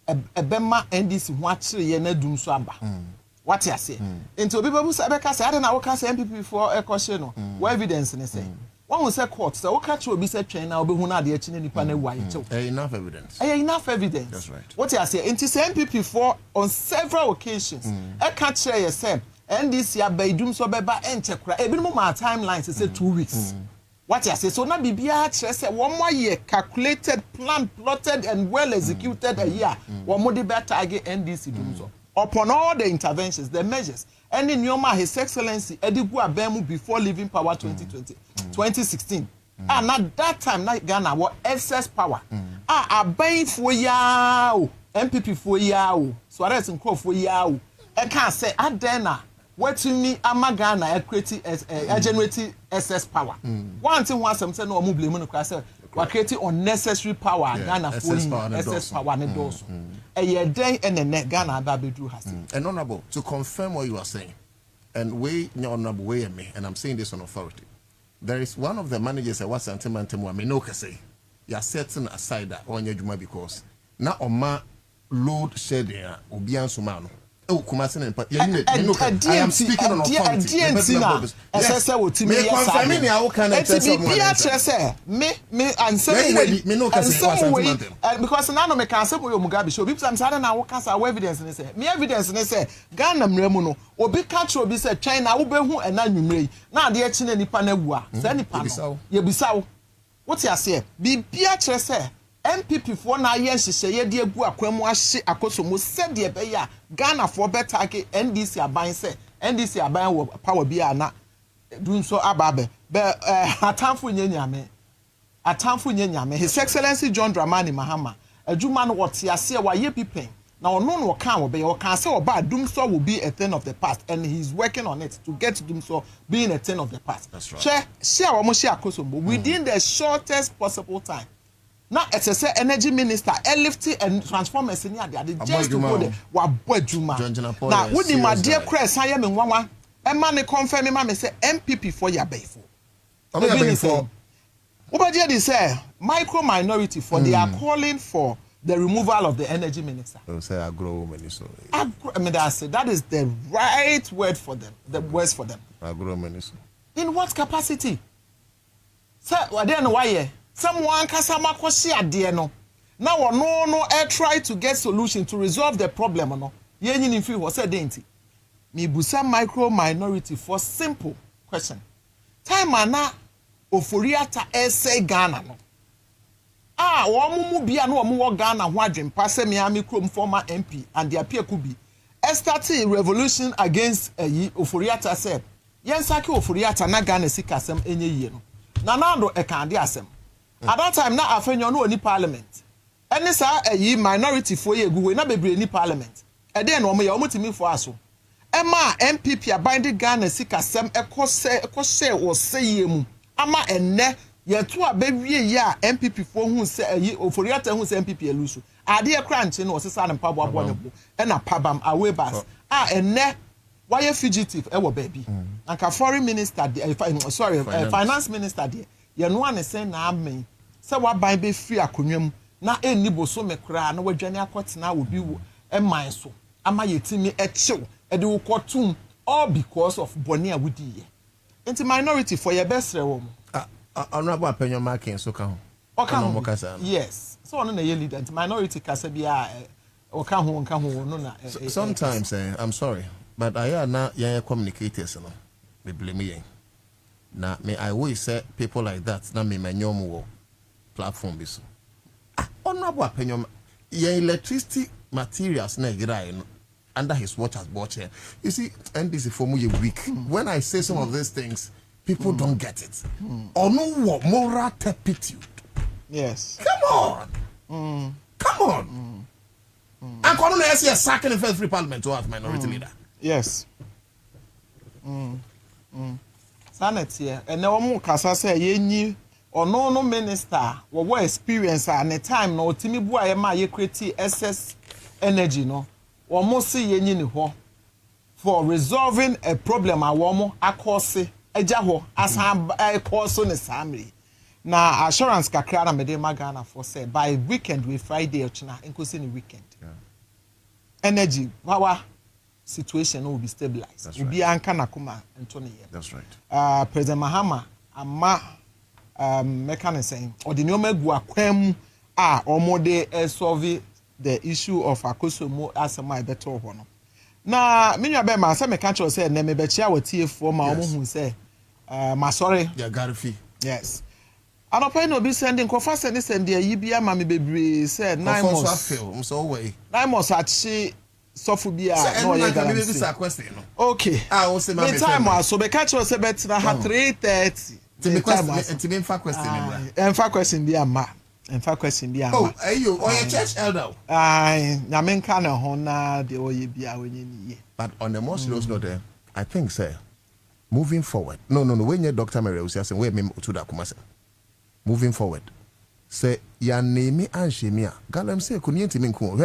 ebe ma NDC ho akire ye na dum so aba. What you say? Into people who say because I don't know what can say MPP for a question no. What evidence they say? One will say court, so what catch will be said train now be who na the chine nipa na why too. Enough evidence. Enough evidence. That's right. What you say? Into say MPP for on several occasions. I catch say say NDC abedum so beba enche kra. Ebi no ma timeline say 2 weeks. What you say? So na bibia say 1 more year calculated, planned, plotted and well executed a year. One more the better target NDC dum so. Upon all the interventions, the measures, and in Yoma, His Excellency, Edigu Abemu before leaving power 2016. And at that time, not Ghana, was excess power. Abaying for yao, MPP for yao, Suarez and Crow for yao. I can't say, Adena, what to me, Amagana, generating excess power. One thing was some say no mobile monocracy, we're creating unnecessary power, Ghana for excess power and those. A year day and the net Ghana Babidu has. And honorable, to confirm what you are saying, and way honorable way me, and I'm saying this on authority. There is one of the managers at what sentiment me no say. You are setting aside that on your juma because now on my load shedding Obian Sumano. Oh, Kumasin and I am speaking on authority. Me and some way because now me can say Mugabe show because I'm saying now can say evidence and say me evidence and say Ghana mremu no obi catch obi say China wo be hu ena nwumre na ade akine nipa na wu a say nipa no ye bisawo what you say bibia kire say MPP for na ye nhihye ye de agu akwamu ahye akosomo said de be ya Ghana for better ke NDC aban say NDC aban wo power bia na dun so ababe be atamfo nyanyame His Excellency John Dramani Mahama adwuma no wote ase wa ye pipen na ono no kan wo be ye kan say oba dum so will be a thing of the past and he's working on it to get dum so being a thing of the past. That's right. Share wo mo share akosomo within the shortest possible time. Now it's a energy minister, lifting and transformers in here. They just to go there. Wa boadjuma. Now, with my dear Chris, I am in one. A man confirm me say MPP for your bayful. What they say micro minority for they are calling for the removal of the energy minister. They say agro minister. I mean that is the right word for them. The words for them. Agro minister. In what capacity? Sir, I don't know why. Someone kasama kwasi ade no now no try to get solution to resolve the problem no ye nyin fi ho say denti me busa micro minority for simple question time ana oforiata essay Ghana no wo mumu bia no wo Ghana ho adwempa se me amikrom former MP and their peer could be starting revolution against oforiata said yensaki oforiata na Ghana sikasem enye yie no na nando e kan de asem. At that time, now Afenyo no any parliament. Any sa minority for ye go na bebre ni parliament. E den no me ya omotimi for aso. Emma MPP abinding Ghana sikasem ekose wo seye mu. Ama enne ye to abewie ye a MPP for hu se oforiata hu se MPP elusu. Ade e kra nche no sesa ne mpaboa bo ne bo. E na pabam away bus. Enne why fugitive e wo baby. Anka foreign minister finance minister there. Ye no ane say na amen say wa ban be free akonwam na enni boso me kra na wadwane akotena obi wo eman so ama yetimi echew e de wo kotum all because of boni a wudi ye enti minority for your best rewo honorable apenyo marking so ka ho yes so ono na ye leader enti minority kasa bia o ka ho no na sometimes I'm sorry but I are na ye communicators no me blame ye. Now, I always say people like that. Now, me nyom wo platform biso. Honorable opinion. your electricity materials under his watch has bought here. You see, and this is for me weak. When I say some of these things, people don't get it. Or no what moral turpitude. Yes. Come on. Come on. And Kwame is here sacking the first free parliament to have minority leader. Yes. Sanity. And now more kasa say ye or no minister what experience and the time no timi bua e ma ye create excess energy no. Almost see ye ni ho for resolving a problem a womo akose eja ho as a cause on the family. Na assurance kakra na mede magana for say by weekend we Friday ochina including the weekend. Energy power situation will be stabilized. Will be anka nakuma Anthony. That's right. President Mahama ama mechanism or the nyoma gu akwam a omode solve the issue of akosomo as my better one. Na me nwa be ma say me catch you say na me be chia watie for ma omo hu say ma sorry. Yeah, Garfi. Yes. Anopa no be sending kofa send there yi bia ma me bebre say 9 months. I'm so way. 9 months achi sofu bia no ye question no. Okay. I say my time so be catch you say bet na 3:30. Ti question question. Emfa question bia ma. Emfa question bia ma. Oh, ayo, or your church elder. Nyame nka na ho na de oye bia wenye ni ye. But on the most serious note, I think sir, moving forward. No, when you Dr. Mary was saying we me to da kuma say. Moving forward. Say ya name anshemia. Galam say kunye me nko.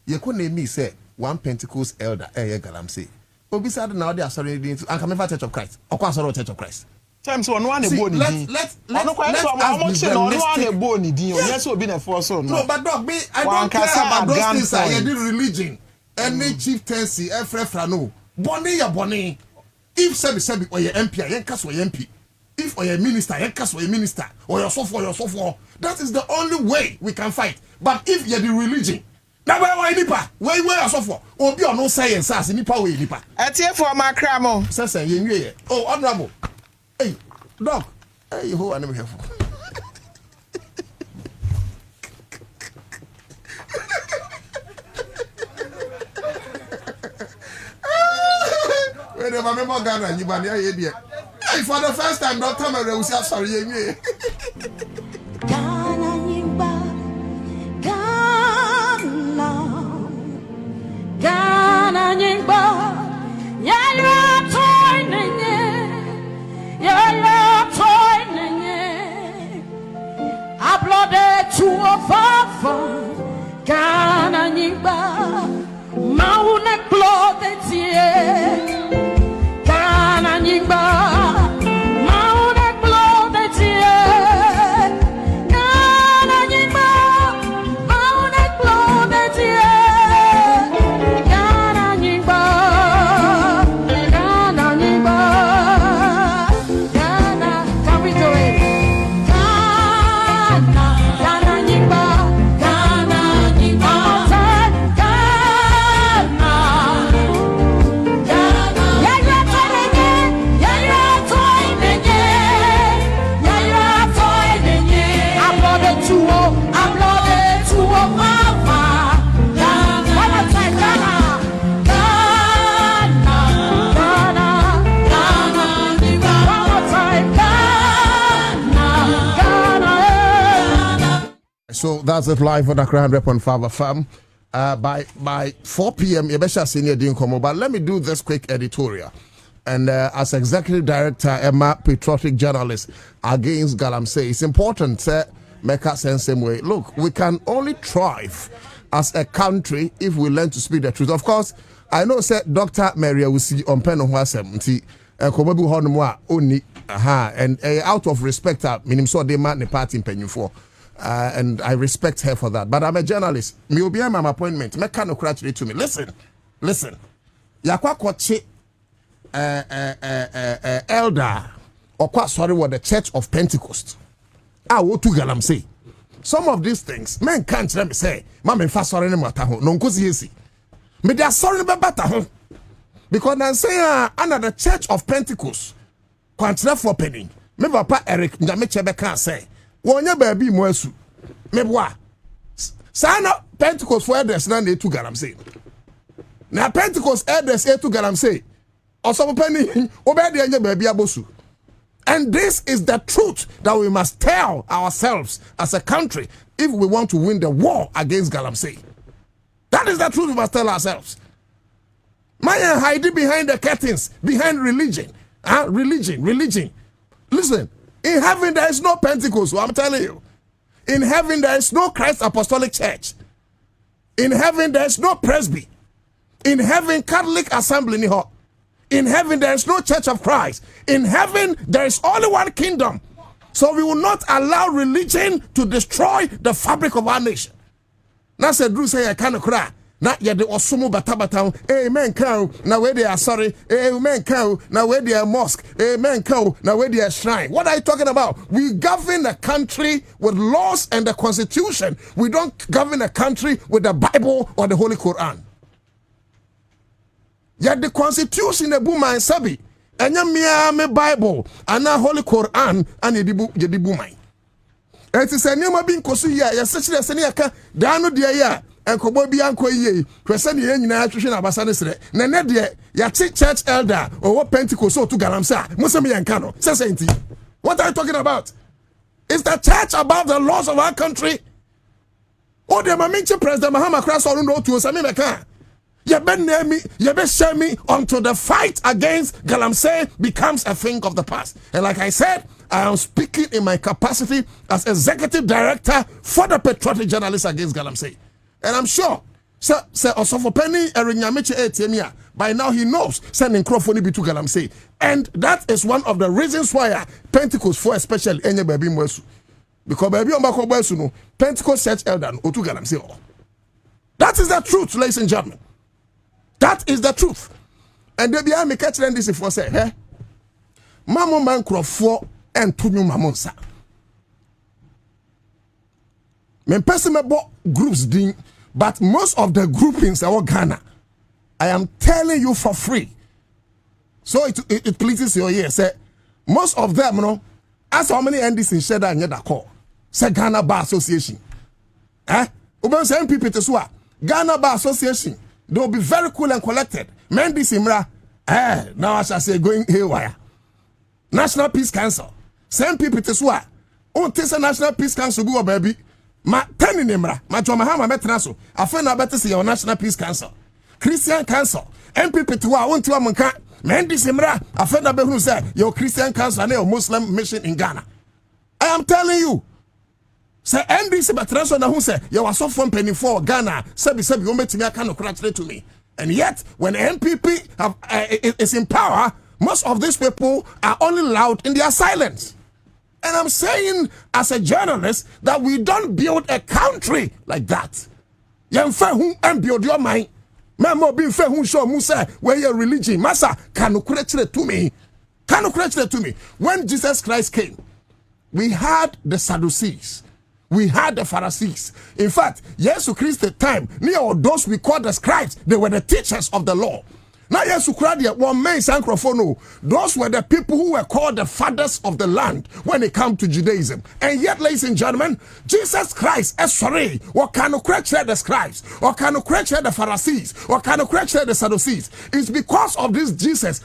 He ye ko name say one Pentecost elder galam say. Obi said now they are sorry and come Church of Christ. Okwa sorry Church of Christ. Times one ni boni din. Let's boni din. Yes obi na for so no. No, but dog me I don't care about those things I did religion. Any chieftaincy efrefra no. Boni ya boni. If sebi or your MP yen kas or MP. If or your minister yen kas or your minister or your so that is the only way we can fight. But if you the religion na why nipa where so for obi on no science as nipa we nipa. Etie for makra mo. Say yen wie. Oh honorable. Hey, dog. Hey, who are you here for? Wait, if I remember Ghana, you ban here. Hey, for the first time, Dr. Mary will say sorry. Ghana, to a father, Ghana, Mauna clothes, Ghana, Mauna clothes, Ghana, Mauna clothes, Ghana, can we do it? So that's it live on Accra 100.5 FM. By 4 p.m. Yebesha Senior Dean Komo. But let me do this quick editorial. And as Executive Director, Emma, patriotic journalist against Galamsey, it's important to make us sense same way. Look, we can only thrive as a country if we learn to speak the truth. Of course, I know said Dr. Maria will see on pen on and out of respect, meaning so they man the party in penny for. And I respect her for that. But I'm a journalist. Me will be my appointment. Me can't congratulate to me. Listen. Yakwa kwache elder or quite sorry what the Church of Pentecost. I will to Galam say. Some of these things, men can't let me say, Mamma fast sorry no matter who, no cause easy. Me they are sorry about home. Because I'm saying under the Church of Pentecost, can't for penny. Me papa Eric Njamechebe can't say. Wonya baby moesu mebwa sana Pentecost for elders na to galamsey. Na Pentecost elders to galamsey. Osopo penny obedi anya baby abosu. And this is the truth that we must tell ourselves as a country if we want to win the war against galamsey. That is the truth we must tell ourselves. Maya hiding behind the curtains, behind religion. Religion. Listen, in heaven there is no Pentecost, so I'm telling you. In heaven there is no Christ Apostolic Church. In heaven there is no Presby. In heaven, Catholic Assembly. In heaven there is no Church of Christ. In heaven there is only one kingdom. So we will not allow religion to destroy the fabric of our nation. Now said Drew say I can't cry. Not yet the osumu batabata. Amen cow. Now where they are sorry. Amen cow. Now where they are mosque. Amen cow. Now where they are shrine. What are you talking about? We govern a country with laws and the constitution. We don't govern a country with the Bible or the Holy Quran. Yet the constitution the boom and sabi. Enya me Bible and a Holy Quran and the boom. And it's a name of being Kosuya. You're such a seniaka. Dano dia. And Kobobi Anko ye, Crescent Yen Nutrition Abasanisre, Nanedia, Yati Church Elder, or what Pentecost to Galamsa, Musami and Kano, Sainti. What are you talking about? Is the church about the laws of our country? Oh, the Maminchi President Mahama Cross or no to Samimaka. You been near me, you been share me until the fight against Galamsey becomes a thing of the past. And like I said, I am speaking in my capacity as executive director for the Patriotic Journalists Against Galamsey. And I'm sure, sir, Osofo Penny Erinyamiche Etemia, by now he knows sending Crawford be to Galamsey. And that is one of the reasons why Pentecost for especially any baby mwesu. Because baby Ombako Mwesu no Pentecost Church Elder or to Galamsey. That is the truth, ladies and gentlemen. That is the truth. And they be me catch them this if I say, eh? Mamo man Crawford and Tunyu Mamonsa. Men person me bo groups ding, but most of the groupings are all Ghana. I am telling you for free. So it pleases your ear. Say most of them, you know, as how many NDs in Sheda and Yeda call. Say Ghana Bar Association. Uben say MPP to swa. Ghana Bar Association. They will be very cool and collected. Mendi Simra. Now I shall say going haywire. National Peace Council. Same people to swa. Tesa National Peace Council go baby. Ma teni nemra, ma joma hama metraso. Afen na bete se your National Peace Council, Christian Council, MPP tuwa wonti wa munka. Mendi semra, afen na behunu say your Christian Council and your Muslim mission in Ghana. I am telling you. Say NDC betraso na hu say you was so from penny for Ghana. Sebi o metimi aka no congratulate to me. And yet when the MPP is in power, most of these people are only loud in their silence. And I'm saying as a journalist that we don't build a country like that. And build your mind. Where your religion, Massa, can you correct it to me? Can you correct it to me? When Jesus Christ came, we had the Sadducees. We had the Pharisees. In fact, Jesus Christ the time, near those we call the scribes, they were the teachers of the law. Now, yes, one man Sancrofono, those were the people who were called the fathers of the land when it comes to Judaism. And yet, ladies and gentlemen, Jesus Christ, sorry, what can you correct the scribes, or can you correct the Pharisees, or can you correct the Sadducees? It's because of this Jesus.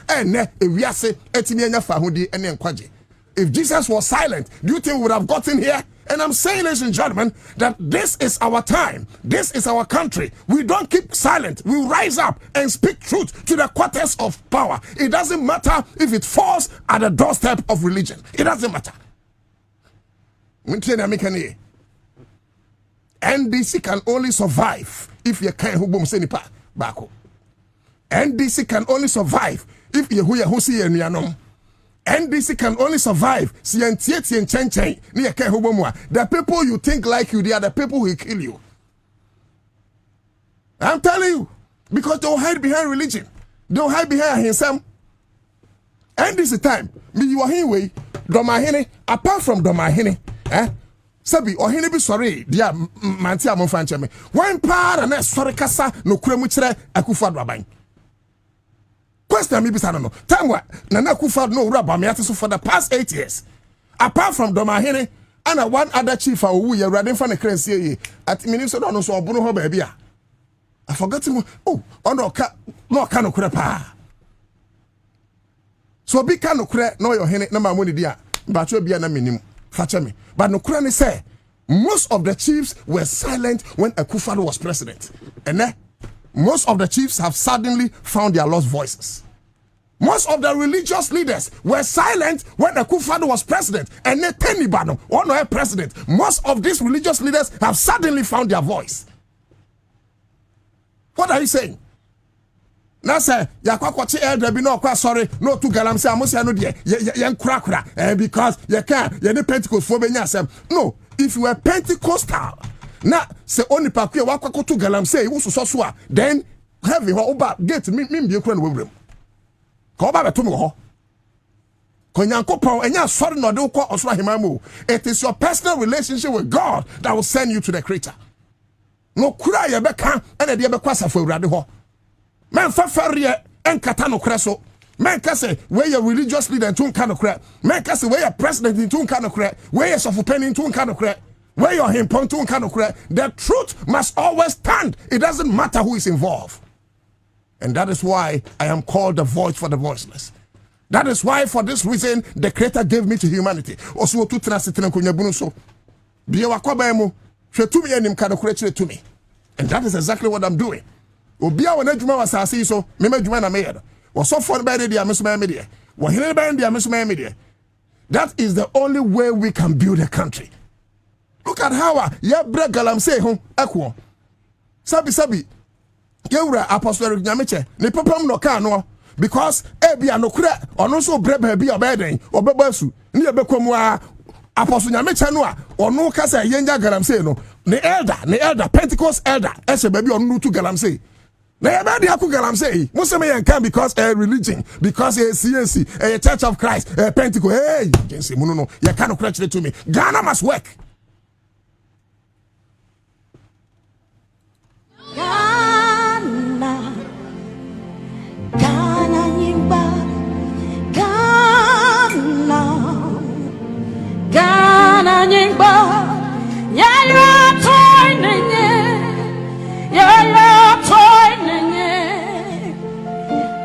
If Jesus was silent, do you think we would have gotten here? And I'm saying, ladies and gentlemen, that this is our time. This is our country. We don't keep silent. We rise up and speak truth to the quarters of power. It doesn't matter if it falls at the doorstep of religion. It doesn't matter. NDC can only survive if you can't hubum senipa bako. NDC can only survive if you husi and NDC can only survive. The people you think like you, they are the people who will kill you. I'm telling you. Because they'll hide behind religion. They'll hide behind himself. NDC time. Me you are here Domahene. Apart from Domahene, Sabi or Hene be sorry, dear Mantia Monfanchame. One part and a sorry cassa no cremuchere Akufa Rabine. Question me bisano. Time what? Nana Kufa no rubber me for the past 8 years. Apart from Domahene, And one other chief who you riding for the currency at Minister Donald so Bruno baby. I forgot him. Oh, no can of crepa. So be can of cre no your henny number money dear, but you'll be an minimum. Fatch me. But no cranny say most of the chiefs were silent when Akufo-Addo was president. And most of the chiefs have suddenly found their lost voices. Most of the religious leaders were silent when Akufo-Addo was president. And Tenibano, or no president. Most of these religious leaders have suddenly found their voice. What are you saying? Now say, Yakwakochi elder be no kwa sorry, no to galamse amosia no de yen krakra because you can you Pentecost for benya sem. No, if you were Pentecostal, na say only pakwe wakwa to galamse wo so a then heavy ho oba gate me be kura no wewrem. Ko oba beto me ho. Ko Nyankopon enya sorry no de ko osoro hemamu. It is your personal relationship with God that will send you to the creator. No kura ye beka ene de bekwasa for urade ho. Men fafarie enkata no kreso. Men kase where your religious leader in tun kano kre. Men kase where your president in tun kano kre. Where your sofupen in tun kano kre. Where your himpon tun kano kre. The truth must always stand. It doesn't matter who is involved. And that is why I am called the voice for the voiceless. That is why for this reason the creator gave me to humanity. Oso tu transitina kunya bunu so. Biye wakoba emu. Hwe tumi enim kano kre chire tumi. And that is exactly what I'm doing. Obia wona djuma wasase so me madjuma na me yedo wo so for be dey amesoma me dey wo hene be dey amesoma me dey. That is the only way we can build a country. Look at how ya bre galamse ho akwo sabi yewura apostle nyameche ne papam no ka no because ebia no kura ono so bre ba bia obeden obebasu ne yebekomu a apostle nyameche no a ono ka say yenja galamse no ne elder Pentecost elder ese ba bia ono tu galamse. Now, because a religion, because a CNC, a Church of Christ, a Pentecost, hey, you can say, no, you cannot crash it to me. Ghana must work. Ghana, Ghana, Nyimba, Ghana, Ghana, Nyimba, yeah, toy, yeah, toy.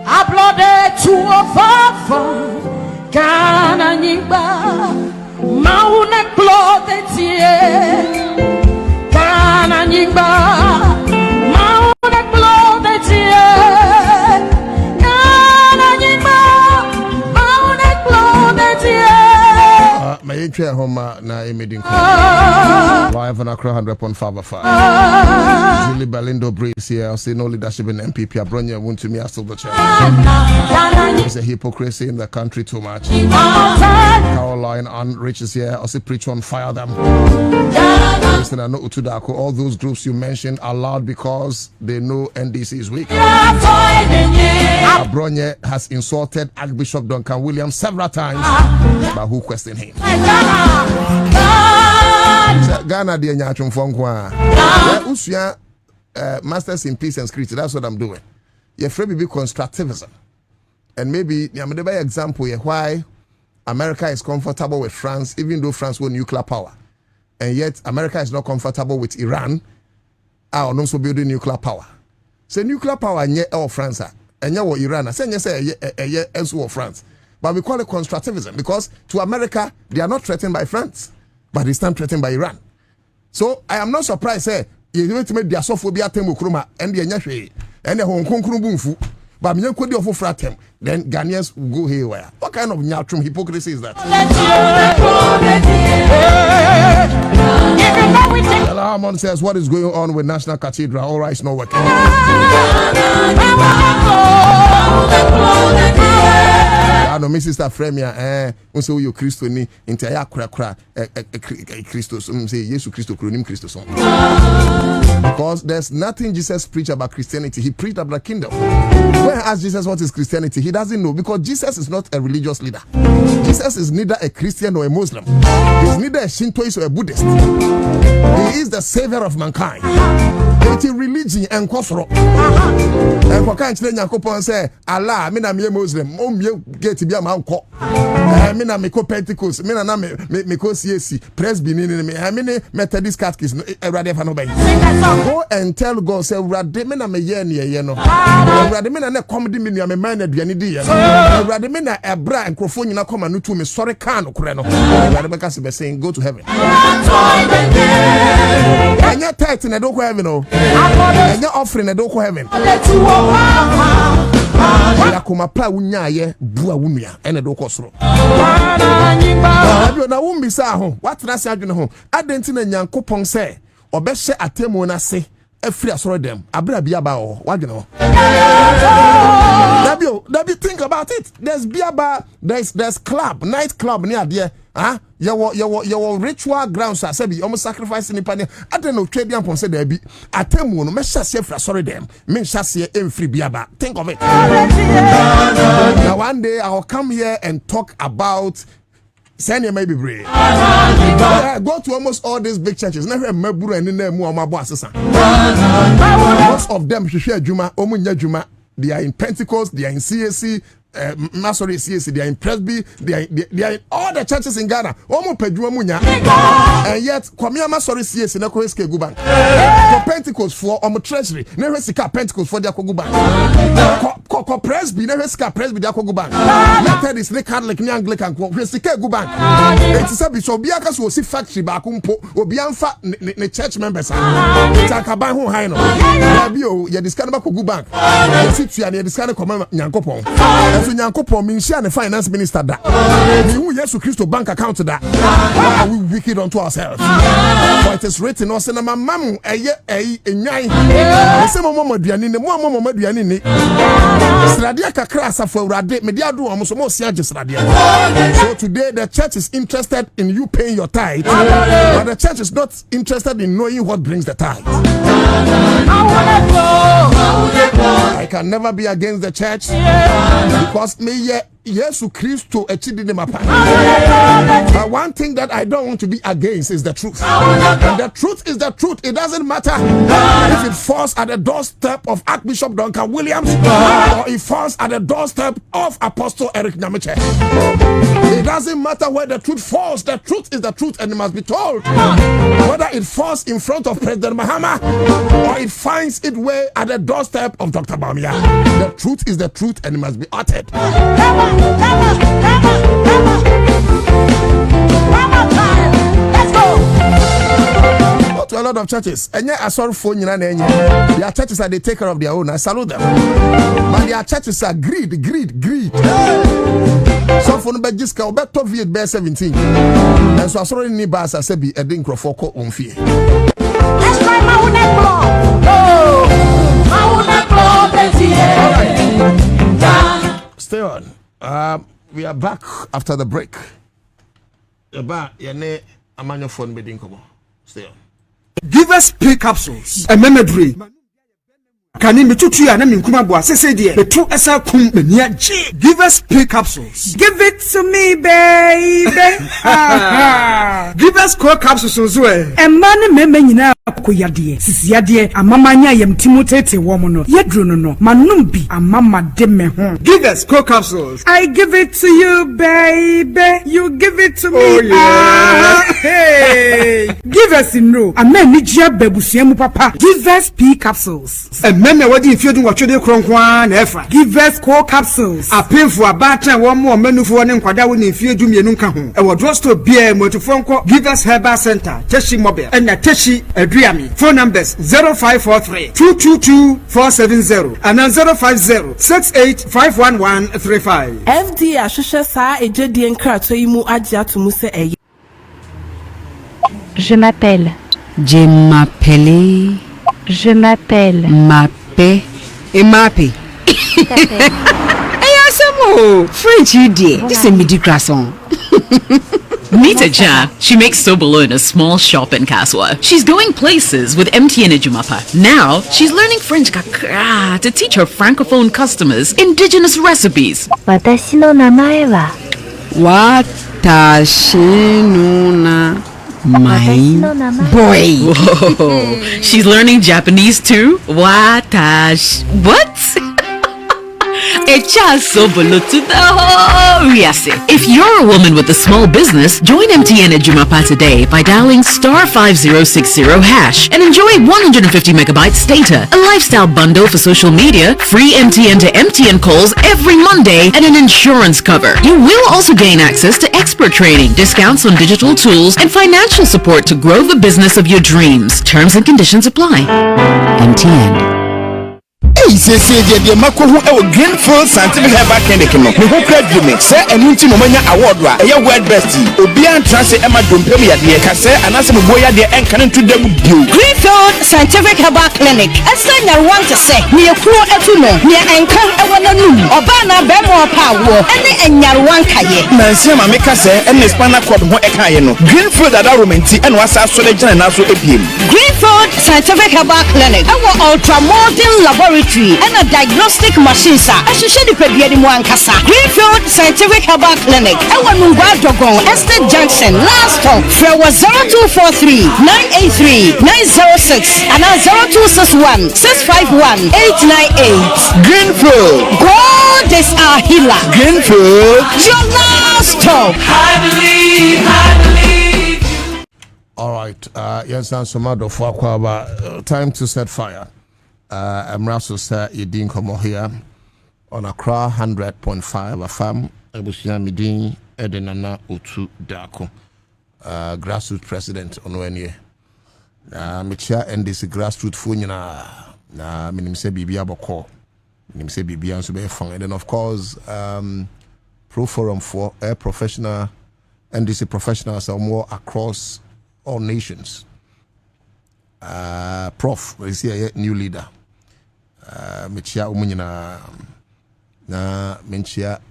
Uploaded to a father, Ghana Nyimba, Mount Uploaded here, Ghana Nyimba, Mount Uploaded here, Ghana Nyimba, Mount Uploaded here. My entry home na imedin live on Accra 100.55. Julie Balindo Breeze here. I'll say no leadership in MPP. Abronya won't to me. I still the chair. There's a hypocrisy in the country too much. Caroline and Rich is here. I'll say preach on fire them. Listen, I know Utudako. All those groups you mentioned are loud because they know NDC is weak. Abronya has insulted Archbishop Duncan Williams several times, but who questioned him? Ghana de nyachum fonkwa. Usia masters in peace and security. That's what I'm doing. You free be constructivism. And maybe the example why America is comfortable with France, even though France won nuclear power. And yet America is not comfortable with Iran are also building nuclear power. So nuclear power nye or France and nye Iran. Say also France. But we call it constructivism because to America they are not threatened by France, but they stand threatened by Iran. So I am not surprised. Say you need to make their sophobia temukruma and the nyahwe and the Hong Kong krumbu. But me yanko di ofo fratem, then Ghanaians will go haywire. What kind of nyatrum hypocrisy is that? Alamon says, what is going on with National Cathedral? All right, it's not working. I know, my sister Fremia, say you Christo ni entire kra Christos, say Jesus Christo kronim Christos. Because there's nothing Jesus preached about Christianity. He preached about the kingdom. When I ask Jesus what is Christianity, he doesn't know because Jesus is not a religious leader. Jesus is neither a Christian nor a Muslim. He is neither a Shintoist or a Buddhist. He is the savior of mankind. It's religion and kosoro. And for can't say Allah, me na me Muslim, get bi am anko me na me ko Pentecost me na me ko CAC Presby ni me me Methodist Catechism Ewurade fa no bay go and tell God say Ewurade me na me ye ne ye no Ewurade me na come di me nua me man na duane di ye no Ewurade me na ebra enkrofo nyina koma no tu me sorry kan no kore no Ewurade be ka se be saying go to heaven anya tithe na do ko heaven no anya offering na do ko heaven ya kuma pa wunya ye bua wunua ene do ko soro na wumbisa ho watena se adwene ho adenti na Nyankopon se obehye atemu na se afiri asoro dem abra bia ba ho wadwene ho Dabi think about it. There's beer bar, there's club, night club near there. Your ritual grounds are said almost sacrificing in pani. I don't know trade them say there be atemu no me shase fra sorry them. Me shase em free beer bar. Think of it. Now one day I'll come here and talk about Senior maybe brave. Go to almost all these big churches. Never meburu and name mu amabo asesa. Most of them share juma, omunya juma. They are in Pentecost, they are in CAC, CAC, they are in Presby, they are in all the churches in Ghana. Omo pedro munya. And yet, Kwame CAC na ko eske guban. For Pentecost for omo treasury, na sika Pentecost for dia ko guban. Ko Presby na sika Presby dia ko guban. Methodist ne Catholic ne Anglican ko sika guban. It is be so bia ka so si factory ba ko mpo, obi anfa ne church members. Takaban ho high no. Abi o ye discount ba ko guban. Tuya ne discount ko Nyankopon. So Nyankopon min share ne finance minister da. We who Yesu Christo bank account da. We wicked unto ourselves. For it is written us na mamamu enyan. Ese mama aduane ne mo mama aduane ne. Sradia kakra asafo Awurade me dia do omo so mo sia je sradia. So today the church is interested in you paying your tithe, but the church is not interested in knowing what brings the tithe. I can never be against the church because me Yesu Christo echidi de mapa. But one thing that I don't want to be against is the truth. And the truth is the truth. It doesn't matter if it falls at the doorstep of Archbishop Duncan Williams or it falls at the doorstep of Apostle Eric Nyamiche. It doesn't matter where the truth falls. The truth is the truth and it must be told. Whether it falls in front of President Mahama or it finds its way at the doorstep of Dr. Bamia. The truth is the truth and it must be uttered. Let's go. To a lot of churches, and yet I saw phone in their churches are they take care of their own. I salute them, but their churches are greed. So for the just go back to Viet Bear 17, and so I saw in the bus. I said, "Be a dink for court on fear." Let's try Stay on. We are back after the break. Stay on. Give us pay capsules. A memory. Can you to you and Kumabwa? Say, dear, the two SL Kum, give us pay capsules. Give it to me, baby. Give us core capsules as well. And man, memena, Kuyadie, Sisiadie, a mamma, yam Timotete woman, Yedruno, Manumbi, a mamma demme. Give us core capsules. I give it to you, baby. You give it to me. Oh, yeah. Hey, give us in no. A man, Nijia Bebusiamu Papa. Give us pea capsules. Men what if you do what you do cronkwan efa give us core capsules a pay for a batter one more menu for one kwada won if you do me nunka ho e wo drugstore beer motofonko give us herbal center teshi mobile and teshi aduami phone numbers 0543 222 470 and 050 685135 FD ahwehwe sa ejedi nkrato yi mu agya to mu se eye Je m'appelle Je m'appelle Mappé et Mappé. Hey, French, you dear. This is midi croissant. Meet a Jan. She makes sobolo in a small shop in Kaswa. She's going places with MTN Ejumapa. Now, she's learning French kakra to teach her francophone customers indigenous recipes. Watashi no namae wa Watashi no my boy. Whoa. She's learning Japanese too? Watash. What? Echa Sobolo to the whole Riase. If you're a woman with a small business, join MTN Ejumapa today by dialing *5060# and enjoy 150 megabytes data, a lifestyle bundle for social media, free MTN to MTN calls every Monday, and an insurance cover. You will also gain access to expert training, discounts on digital tools, and financial support to grow the business of your dreams. Terms and conditions apply. MTN. Say the Makohu Greenfield Scientific Herbal Clinic. No graduate, sir, and Muntimania Award, a word bestie, Obian Transit Emma Dumpemia, the Cassa, and Asam Boya, the Encanin to them. Greenfield Scientific Herbal Clinic. As I want to say, near Pro Etuno, near Encan Ewananu, Obana Bemo Power, and the Enyaruan Kaye. Nansema Mikase, and the Spana Quad Ekayeno. Greenfield at Aromanti, and was our Solejan and also Epim. Greenfield Scientific Herbal Clinic. Our ultramodern laboratory. And a diagnostic machine, sir. I should share the Pebiani Kasa. Greenfield Scientific Herbal Clinic. Our Mumbai Dogon, Estate Junction, last stop. There was 0243 983 906 and 0261 651 898. Greenfield. God is our healer. Greenfield. Your last stop. I believe. All right. Yes, Ansah for Kwame. Time to set fire. I'm Russell Sir Edin Komo here on Accra 100.5 FM. Ebusia Midin Edenana Utu Dako, grassroots president on Wenye. Michia and this grassroots funina na minimse bibia boko, minimse bibia so be fun. And then of course, Pro Forum for professional NDC professionals are more across all nations. Prof, we see a new leader. Michia umunyina na menchia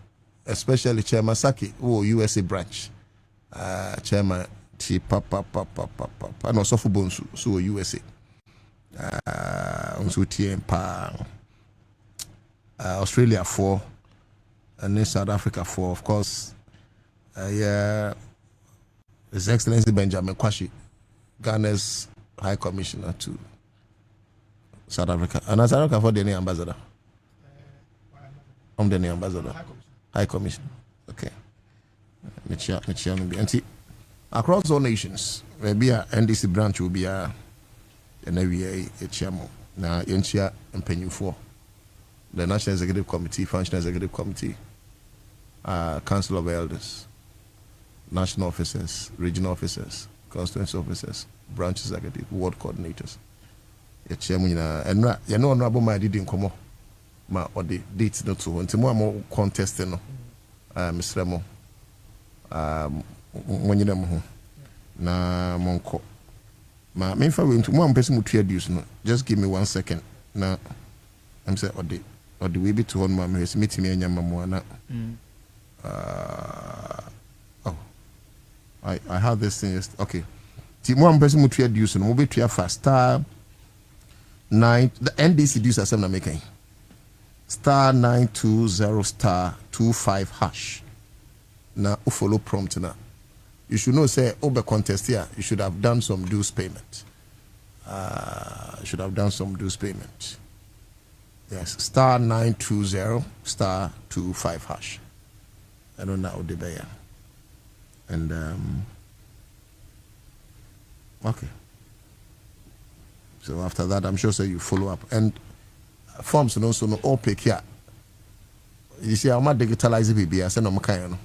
especially Chairman Saki who USA branch Chairman T papa and also for bonsu so USA also TM pa Australia 4 and then South Africa 4 of course yeah His Excellency Benjamin Kwashi, Ghana's High Commissioner to South Africa. And South Africa for the new ambassador. I'm the new ambassador. High Commissioner. Okay. And see, across all nations, maybe a NDC branch will be a chairman. Now, Yenchia and Penny for the National Executive Committee, Functional Executive Committee, Council of Elders, national officers, regional officers, constituency officers, branch executive, ward coordinators. Your chairman, and you know, honorable my didn't come ma or the dates not so until more contesting, Mr. Remo, when you know, na monko. Ma me fa we into one person who introduce no. Just give me 1 second. Na I'm say or the way be to on ma me meet me anya mamu na. I have this thing. Okay. The one person who introduce no be to fast star 9 the NDC do some na making. Star 920 star 25 hash. Na follow prompt na. You should know, say, over contest here, you should have done some dues payment. Yes, star 920 star 25 hash. I don't know how they buy. And, okay. So after that, I'm sure say you follow up. And forms and also no all pick here. You see, I'm not digitalizing baby. I said, no, I'm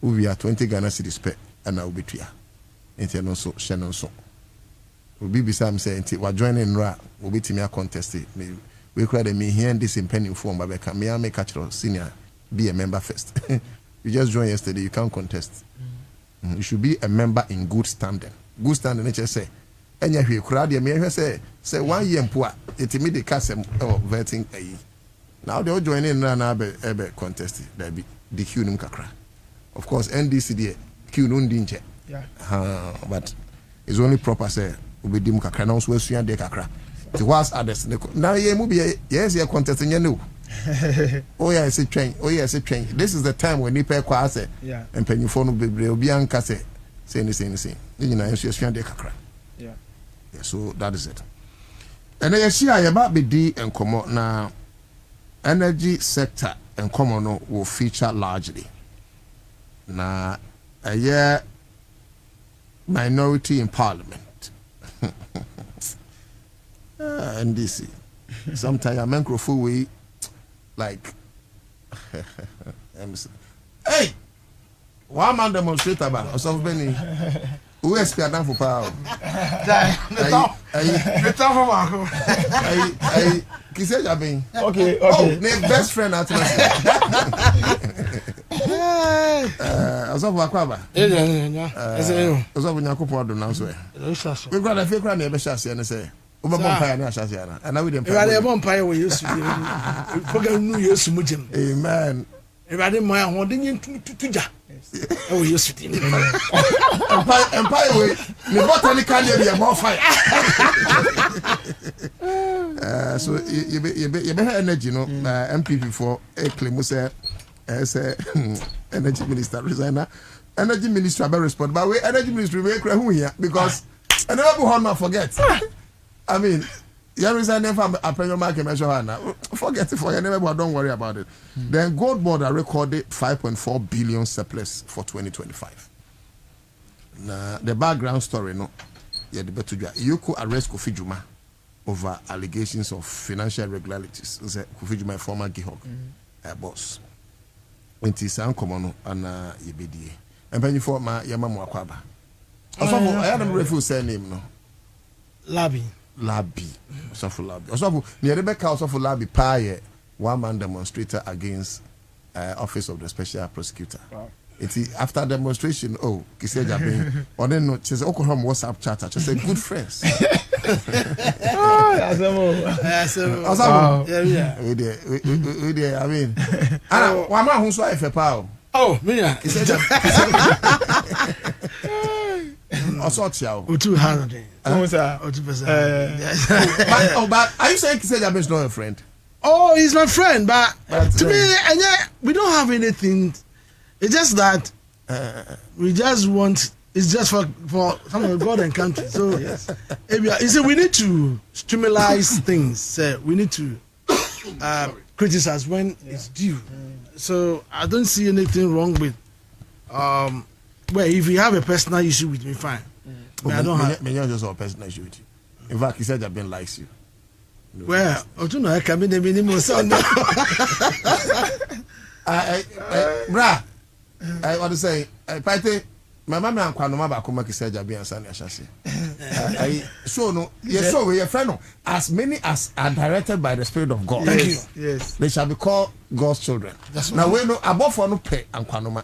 we are 20 Ghana cedis per. And I will be here. And no so Shannon so. We'll be beside saying we're joining Ra, we'll be to me a contest. We cried me here and this in penny form, but I can make a senior be a member first. You just joined yesterday, you can't contest. You should be a member in good standing. Good standing, nature say. And you crowd me say 1 year poor, it me the cast vetting a. Now they're joining Rana contest. There be the Hunum Kakra. Of course, NDCD. Yeah. But it's only proper say we dim kakra now so suya de kakra. It was others. Now ye movie yes you contesting you know. Oh yeah, it's a train. This is the time when you pay kwa say and penny phone be obi anka say anything. You know you suya de kakra. Yeah. So that is it. And then you see I about be D and come out now energy sector and common will feature largely. Now, a year minority in parliament. NDC. Sometimes a microphone like hey, one man demonstrator about or something. Who is down for power? Okay. Oh, my best friend at last. As of Wakwaba. As of Nyakupo do now so. We got a fake neighbor chassis and say, Ubapire chassis and I didn't pay. Vampire we used to New Year's Mujim. Amen. If I didn't mind holding you to oh, you sit in Empire way. The botany can be a more fire. So you be energy, you know, MPP for a claim say as a energy minister resigner. Energy minister be respond, but we energy ministry we who here because I never go home and forget. I mean, you resign from a premier market measure forget it for you never, but don't worry about it. Then Gold Board recorded 5.4 billion surplus for 2025. Now the background story, no, yeah, the better you could arrest Kofi Juma over allegations of financial irregularities. Kofi Juma, former Gihog boss. When it's uncommon and yebedi. And when you for my Yamamu Akwaba. I haven't refused say name no. Labi. Osofu Labi. Osofu near Rebecca Osofu Labi pie one man demonstrator against Office of the Special Prosecutor. Wow. After demonstration, oh, Kiseja being or then no, she said, Oklahoma WhatsApp chat. She said, good friends. We there. I mean, one man who's wife a pal. Oh, me. Also, Chow. 200. But are you saying Kiseja is not a friend? Oh, he's my friend, but to me, and yeah, we don't have anything. It's just that we just want. It's just for some of God and country. So yes, you see, we need to stimulate things. We need to criticize when it's due. So I don't see anything wrong with. Well, if you have a personal issue with me, fine. But I don't have. Many just have a personal issue with you. In fact, he said that Ben likes you. No, well, I don't know. I can be the minimum son. Bra, I want to say, my mama and Kwame back home said Jabi and Sani Ashasi. So no, yes, so we are friend. As many as are directed by the Spirit of God. Thank you. Yes, they shall be called God's children. Now we know above for no pay and Kwanoma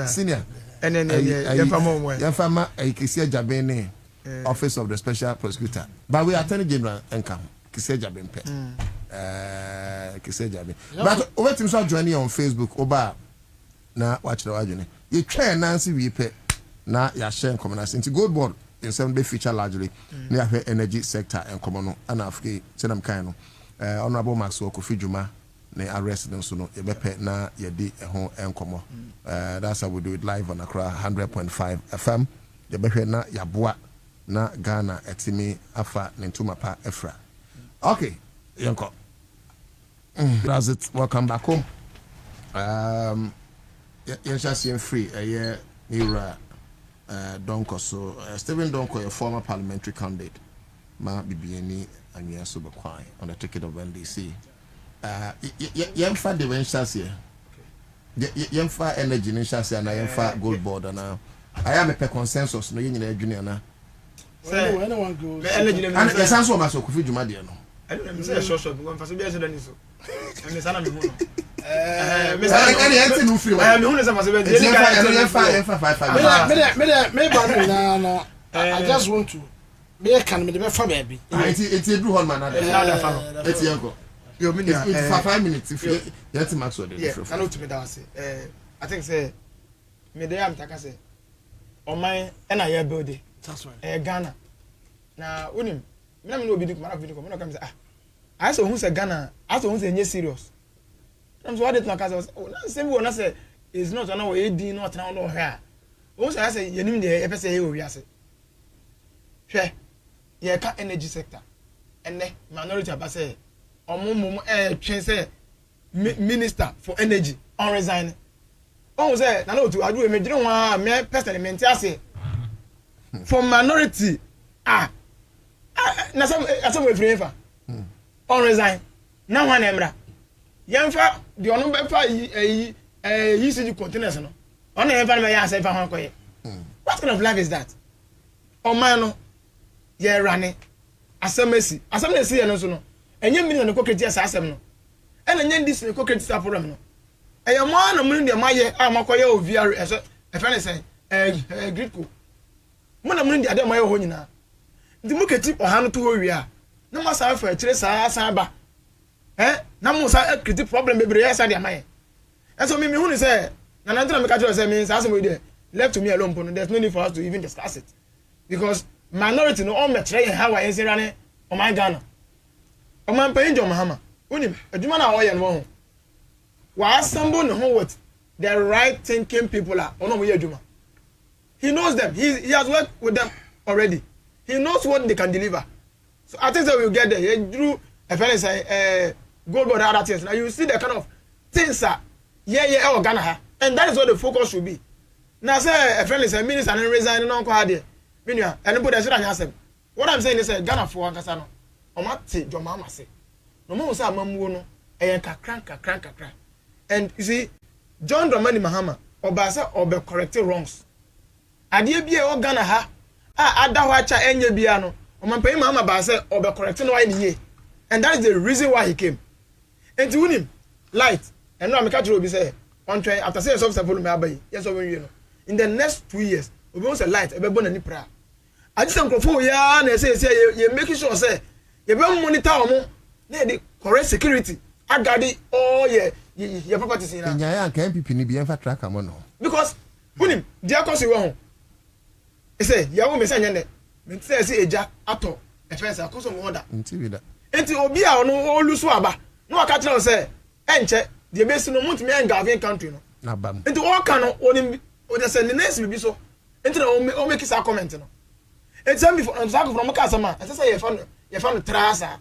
senior. And then Yafama Kisia Jabene, Office of the Special Prosecutor. But we are Attorney General Enkam. Kiseja Bempe. Kiseja Bempe. But over to joining on Facebook, Oba, na watch the audio. You try Nancy Wipe, na ya share and common. Since Gold Board in 7-day feature largely near the energy sector and common. And Africa, Senam Kaino, Honorable Maxwell Kofi Juma, ne arrest them so no, Ebepe na yedi home and common. That's how we do it live on Accra 100.5 FM. Ebepe na Yabua na Ghana etimi afa Nentuma pa Efra. Okay, Yanko. That's it. Welcome back home. You're just free. A year, Mira Donko. So, Stephen Donko, a former parliamentary candidate, Ma Bibiani and Yasuba Kwai on the ticket of NDC. Yemfa the Ventures here. Yemfa Energy Ventures and Yemfa Gold Board. And I am a consensus. No, you're junior now. Anyone goes. And the sense of myself, Kofi Jumadiano. I don't say a short because I'm better than this. And the son of me. I just want to make a minute for baby. It's a blue one, man. It's Yanko. You mean for 5 minutes if you get to Max or the I know to me that I think say me there am take say on my and I building. That's right. Ghana. Now, unim. Me na me no obi dik, me no come say I saw who say Ghana. I saw who say serious. I'm so what it not cause oh na same one say is not on we din not na no here. Who say I say yenim dey e pese e o wi ase. Hwe. Ye ka energy sector. Enne minority aba say omumum twen say minister for energy on resign. Oh, say, na no to adu e me dinu wa me personally me ase. For minority, na some we free fa. On resign. Na one emra. Yemfa the ono be fa yi UCG containers no. On emfa me ya say fa ho koye. What kind of life is that? O man no ye rane asemesi ye no so no. Enye mi no koketi asa asem no. And then this is a problem. I am one of the Maya, Amakoya, VR, as a friend say, a Greek. One of the other Maya Honina. The Mukati or Hanu to where we are. No more for a trace, Saba. No more critic problem, maybe yes, I am. And so, me who say, Nanandra Makajo means as we did, left to me alone, there's no need for us to even discuss it. Because minority no all metray how I answer on my Ghana. O man paying John Mahama. Unim, adwuma na oye no ho. Wa assemble no ho with the right thinking people are. Ono mo ye adwuma. He knows them. He has worked with them already. He knows what they can deliver. So I think that we'll get there. He drew a fellow say gold board other things. Now you see the kind of things that Ghana ha. And that is what the focus should be. Now say a fellow say minister and resign no ko ade. Minua, anybody should answer. What I'm saying is Ghana for Ankasa no. Omati Jomama say. No more say amamuo no e kakran. And you see John Dramani Mahama obasa obe correct wrongs. Ade bia o Ghana ha ada ho acha enye bia no omampai Mahama ba say obe correct no why niye. And that is the reason why he came. And to him light and no ameka tro bi say on train after say some follow me abai yes o wen no in the next 2 years obi won say light e be bo na ni pra ajisan krofo ya na say you make sure say you be monitor omo na the correct security agadi all your properties in nya kan MPP ni bi enfa track am no because unim dia cause we ho e say ya wo me say nyane me say eja ato e fence akoso mo order nti bi da enti obi a no olusu aba no aka tell say enche the base no mutimi engavin country no na bam enti o ka no onim o dey say the next bi so enti na o make sa comment no enti am before from kasama I say ye fa no trasa.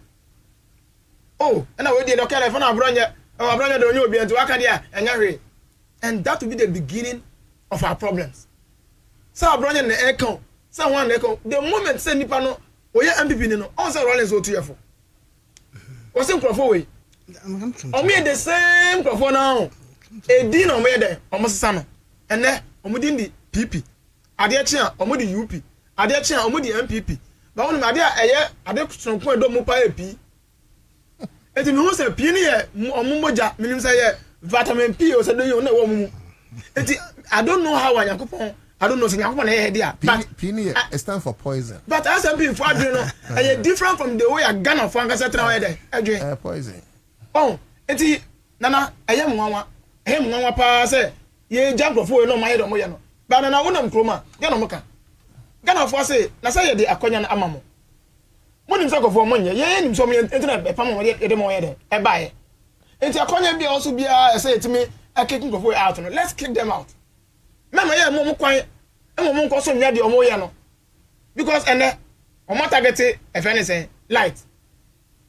Oh, and I will do okay for Abronya the only be and to Akadia and and that will be the beginning of our problems. So Abronya the echo, someone echo, the moment send Nipano, or your MPP no, also Rollins or tearful. Or some way. Or me the same crofo now. A din on there, almost summer. And there, within the PP. Adia or the UP. Adia or the MPP. But on my dear, I don't some point don't move P. And me who say P ni or Mumoja, meaning say vitamin P or say do you know woman. I don't know how I am. I don't know say yakupon idea. But P ni stand for poison. But as MP for adwene no, different from the way I Ghana for Ansah try there. Adwene. Poison. Oh, enti nana mwanwa pa say ye jump for no my do mo ye no. But nana wonam kroma, ye no moka. Ghana for say na say ye de akonya na amamo. Monim so for monye ye nim so me internet e pam mo ye de mo ye de e bae. Enti akonya bia also bia say etimi kicking for out no. Let's kick them out. Mama ye mo kwan e mo nko so nya de o mo ye no. Because ene o mo target e fe say light.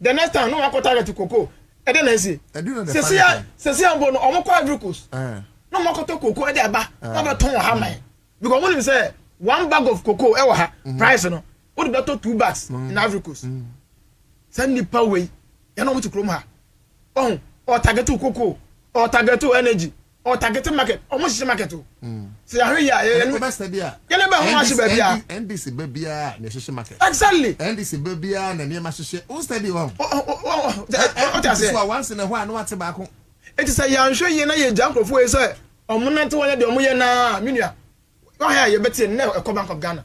The next time no akọ target koko e de na si. Se ambo no o mo kwa vehicles. No mo koto koko e de aba. Na be ton ha man. Because when you say one bag of cocoa e ha price no. What about 2 bags in Africus? Send the power way. You know what to chroma. Oh, or target to cocoa, or target to energy, or target to market, almost market to. So I hear you best idea. You never how much baby. And this baby necessary market. Exactly. And this baby and near my share. Who study one? What I say once in a while, no what's tobacco. It is a young show you know you jump of way, sir. Or Monant to one of the Moyana, Minia. Go here, you better know a Bank of Ghana.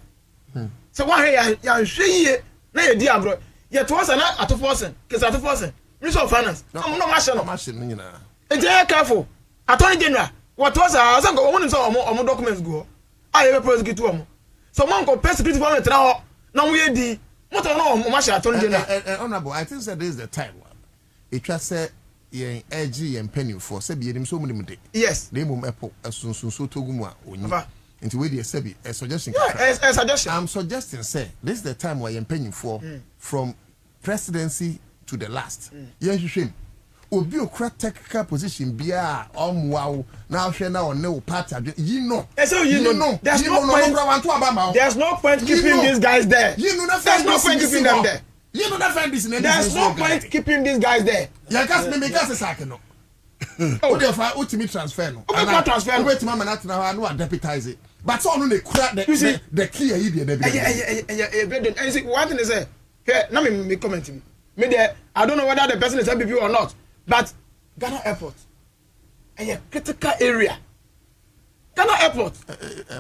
So why ya hwe na ye di agro ye to was na atoforsen kesa atoforsen minister of finance no machine nyina enti ya careful attorney general what was asan go won so omo documents go I be prosecute omo so man go persecute for me tra ho na mo ye di moto na omo machine attorney general honorable I think that this is the time it just say ye AG ye penny for say be enim so mu de yes dey mum epo asunsun so togumu a onyi. Into where they say a suggestion. Yeah, a suggestion. I'm suggesting, say, this is the time where you're paying for from presidency to the last. Yes, you should. obi okra technical position bia omwa na hwe na on no party you know there's no point keeping these guys there. There's no point keeping them there. You know that friend is in there's no point keeping these guys there. Yeah, cause me cause say no. Oh, therefore ultimate transfer no. Transfer. Wait mama na na no deputize it. But so no crack the key here dey be. And see one thing is here now me commenting. Me there I don't know whether the person is MPP or not, but Ghana Airport a critical area. Ghana Airport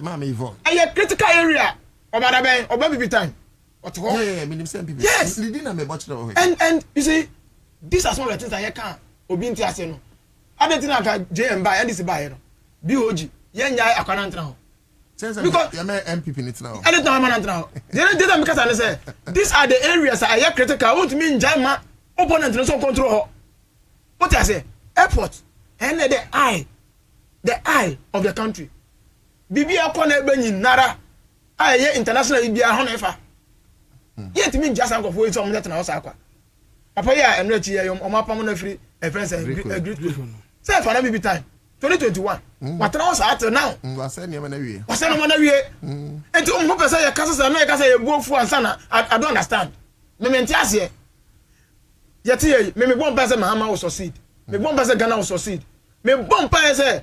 mama Yvonne a critical area. Oba BB time. Yeah, me say MPP. Yes. And you see these are some of the things I can obi nti ase no. Adentin aka JM buy and this buy no. BOG yen nya akwana ntra ho. Because you MPP nit now. I don't know man ntra ho. They because I say these are the areas I are critical. What mean jama opponent no so control ho. What I say airport and the eye of the country. Bibi akona egbe nara aye international bia ho na ifa. Yet mean just anko for some that na house akwa. Papa ya enrechi ye omapam na free a friend say great. Say for na BB time 2021. What na house at now? Was say na wie. Was say na wie. Enti mo pesa ya kasa na ya kasa ye buofu ansa na I don't understand. Me menti ase. Yet ye me bon pesa Mahama will succeed. Me bon pesa Ghana will succeed. Me bon pesa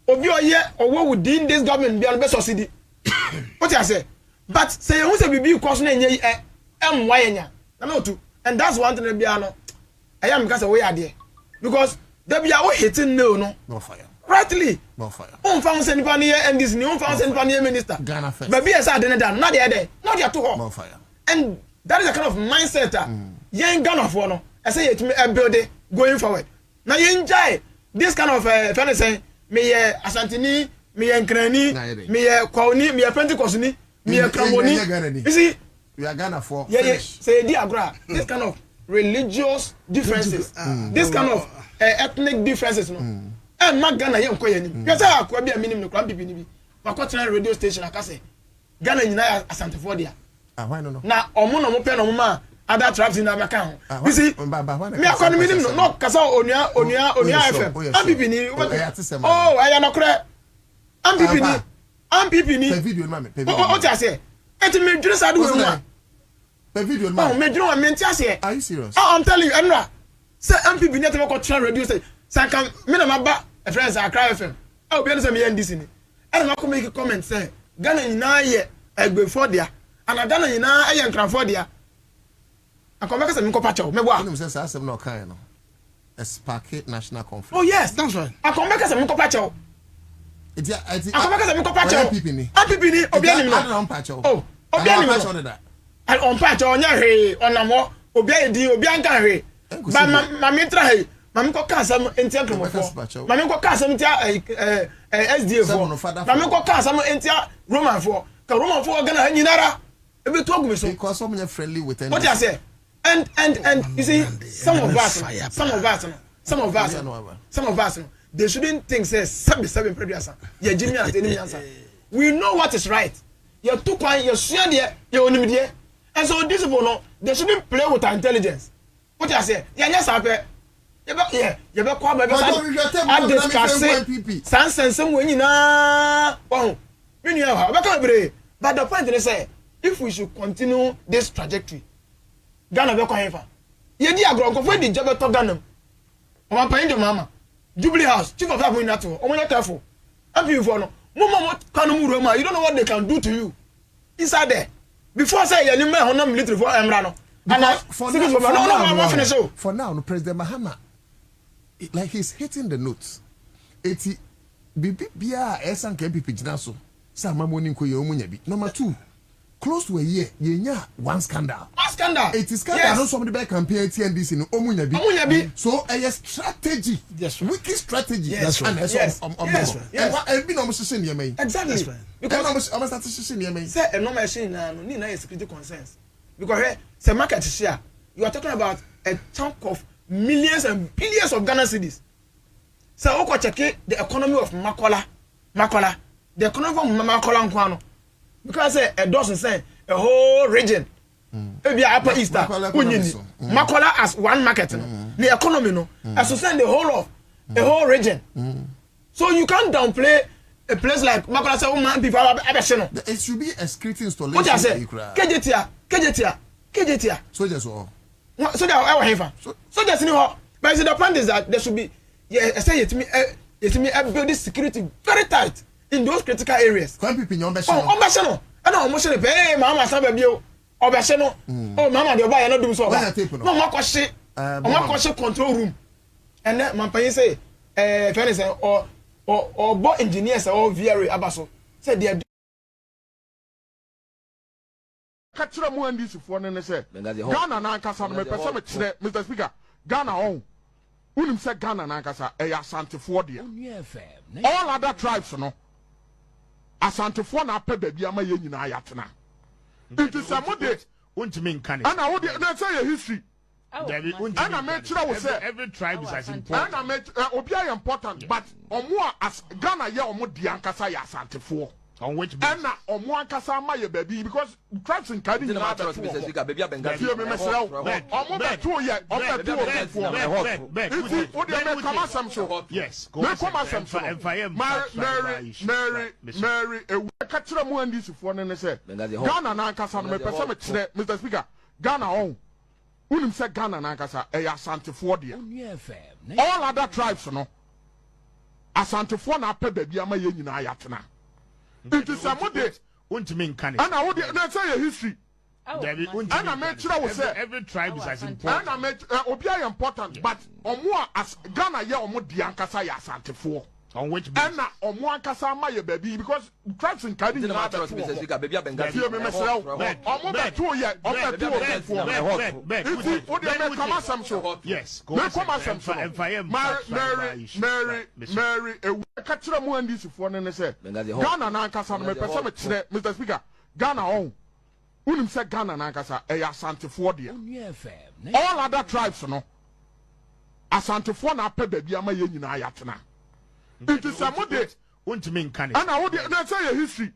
obi oye owo within this government be succeed. What I say? But say who say BB cost na enye mwayenya na no too. And that's one thing be ano I am because we are there because there be our hitting no fire rightly no fire found send pan here and this new found send pan here minister Ghana first but be as I didn't done not there not there to no fire and that is a kind of mindset yen Ghana for no I say it me build it going forward now you enjoy this kind of fan say me Asantini me Nkrani me Kwame me Pentecost ni me Kramoni you see we are Ghana for say diagram this kind of religious differences this kind of ethnic differences no and ma Ghana yen koye ni you say akwa bia minim no kram pipi ni bi makotena radio station aka say Ghana nyina asante for dia why no na omo no mo pe no mo ma other tribes in America ho you see me akwa no minim no kasa onua FM pipi ni oh aya no kre am pipi ni video ma me o ti ase eti me dwere sa do we ma the video man. Oh, me drum and mentiase. Are you serious? Oh, I'm telling you, Enra. Say MPP net ko try radio say. Say can me na maba a friends I cry FM. Oh, be say me end this ni. And I come make a comment say Ghana nyina ye egbe for dia. And Ghana nyina ye nkran for dia. I come make say me ko pacho. Me wa. You say say asem no kan no. A spark national conference. Oh yes, that's right. I come make say me ko pacho. I come make say me ko pacho. MPP ni obi anim no. Oh, obi anim no. And on patch on your hay on a more obey obi anka hay ba mami tra hay mami ko ka sam entia kromofo mami ko ka sam entia SDA for mami ko ka sam entia Roman for ka Roman for Ghana nyinara e be to agumi so because some friendly with what I say and you see some of us they shouldn't think say 77 previous ya Jimmy at any answer we know what is right you took one you share there you only. And so these people no, they shouldn't play with our intelligence. What I say? Yeah, yes, I pay. Yeah, you be Kwame be discuss sense when you na. Oh, we know how. But the point is say, if we should continue this trajectory, Ghana be kwa ye di agro nko for di job to Ghana. O ma pain de mama. Jubilee House, chief of staff we not to. O mo careful. MP for no. Mo kanu mu Roma, you don't know what they can do to you. Inside there. Before say you name on military for Emra no. And for now, no President Mahama, like he's hitting the notes. Eti bibia esan KPP jinaso. Sa mamoni nko ye omunya bi. Number 2, close to a year, yenya one scandal. One scandal. It is scandal. No somebody by campaign TNDC no omunya bi. So a strategy. Yes. Wicked strategy. Yes. And yes. And be no machine here man. Exactly. Because almost that machine here man. Say a no machine no need na security concerns. Because here say market share. You are talking about a chunk of millions and billions of Ghana cedis. So we check the economy of Makola. The economy of Makola nkwano. Because a dozen say a whole region Ebi Upper Easter. Makola as one market. The economy no. As to send the whole region. So you can't downplay a place like Makola say man people it should be a security installation. What I say? KJT. So just all. So they are our so there's no. But the point is that there should be I say it me build this security very tight in those critical areas. When people in your no. I know almost hey mama sabe bio obese no. Oh mama dey buy no do so. No makwashi control room. And then man pay say friend say or bo engineers or VRA abaso. Say they Kachira mu andi sufo ne say Ghana na ankasa no me pese me kire Mr. Speaker Ghana on unim say Ghana na ankasa e asantefo de all other tribes no asantefo na apɛ baabi ama ye nyina ayatena it is a model untimi nka ne ana wo de na say your history ana me kire wo say every tribe is as important ana me obi are important but omo as Ghana ye omo di ankasa ya asantefo on which and na omo ankasa ma ye baby because tribes in Kadi na ta to baby abenga fie me mesra omo be to ye omo be to for if you dey make come asam so yes go come asam so Mary e ka kire mu andi sufo ne say Ghana na ankasa no me pese me kire Mr. Speaker Ghana on unim say Ghana na ankasa e ya asantefo de all other tribes no asantefo na apɛ baby ama ye nyina ayatena it is a model untimi nka ne ana wo de na say your history ana me kire wo say every tribe is as important ana me obi are important but omo as Ghana ye omo di ankasa ya asantefo on which and na omo ankasa ma ye baby because tribes in Kadi na ta to baby abenga fie me mesra omo be to ye omo be to for if you dey make come asam so yes go come asam so Mary e ka kire mu andi sufo ne say Ghana na ankasa no me pese me kire Mr. Speaker Ghana on unim say Ghana na ankasa e ya asantefo de all other tribes no asantefo na apɛ baabi ama ye nyina ayatena it is a model untimi nka ne ana wo de na say your history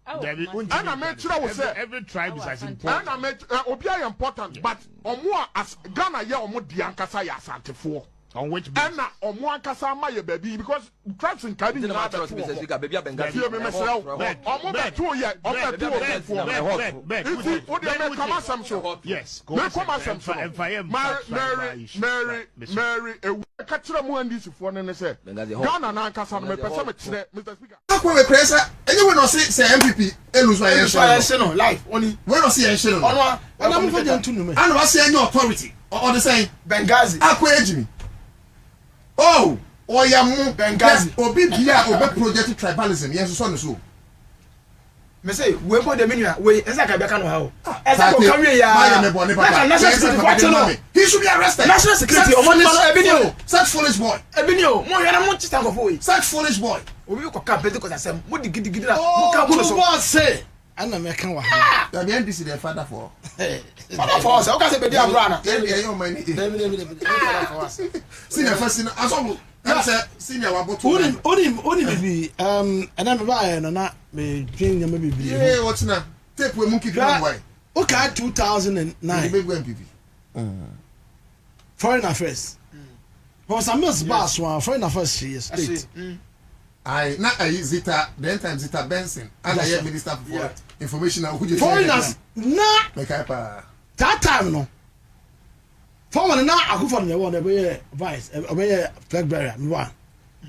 ana me kire wo say every tribe is as important ana me obi are important but omo as Ghana ye omo di ankasa ya asantefo on which and na omo ankasa ma ye baby because tribes in Kadi na ta to baby abenga fie me mesra omo be to ye omo be to for if you dey make come asam so yes go come asam so Mary e ka kire mu andi sufo ne say Ghana na ankasa no me pese me kire Mr. Speaker akwa we presa enye we no say MPP elu so ayen no life oni we no say ayen no ono ana mo faje ntunu me ana wa say any authority or the saying Benghazi akwa ejimi oh oyamu Benghazi obi bia obe project tribalism yes so no so me say we go the menu we esa ka be ka no ha o esa ko kawe ya national security no he should be arrested national security o money ebinio such foolish boy ebinio mo yara mo chita ko fo we such foolish boy obi ko ka Pentecost asem mo digidi na mo ka mo so boss say ana me kan wa ha ya be NDC the father for father for us o ka say be dia bro na e yo man e father for us senior first aso Ansah senior waboto oni bibi ana me ba no na me dream nyama bibi what's na tape we monkey come why okay 2009 big MPP foreign affairs for some months back one foreign affairs state I na Zita the time Zita Benson and I minister for information and who foreigners na make pa that time no foreign na akufo no one be vice be flag bearer one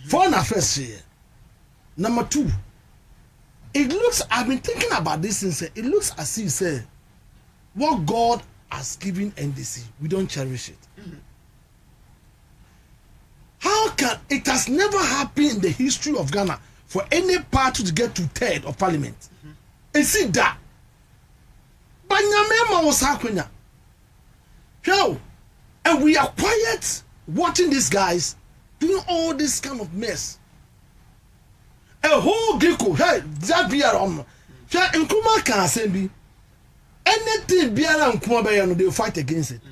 foreign affairs here number 2 it looks I've been thinking about this since it looks as if say what God has given NDC we don't cherish it. How can it has never happened in the history of Ghana for any party to get to 3rd of parliament? And see that Banyamema was happening. Yo, and we are quiet watching these guys doing all this kind of mess. A whole Greco, hey, that be around. Nkuma can say anything be around Kwame, they fight against it.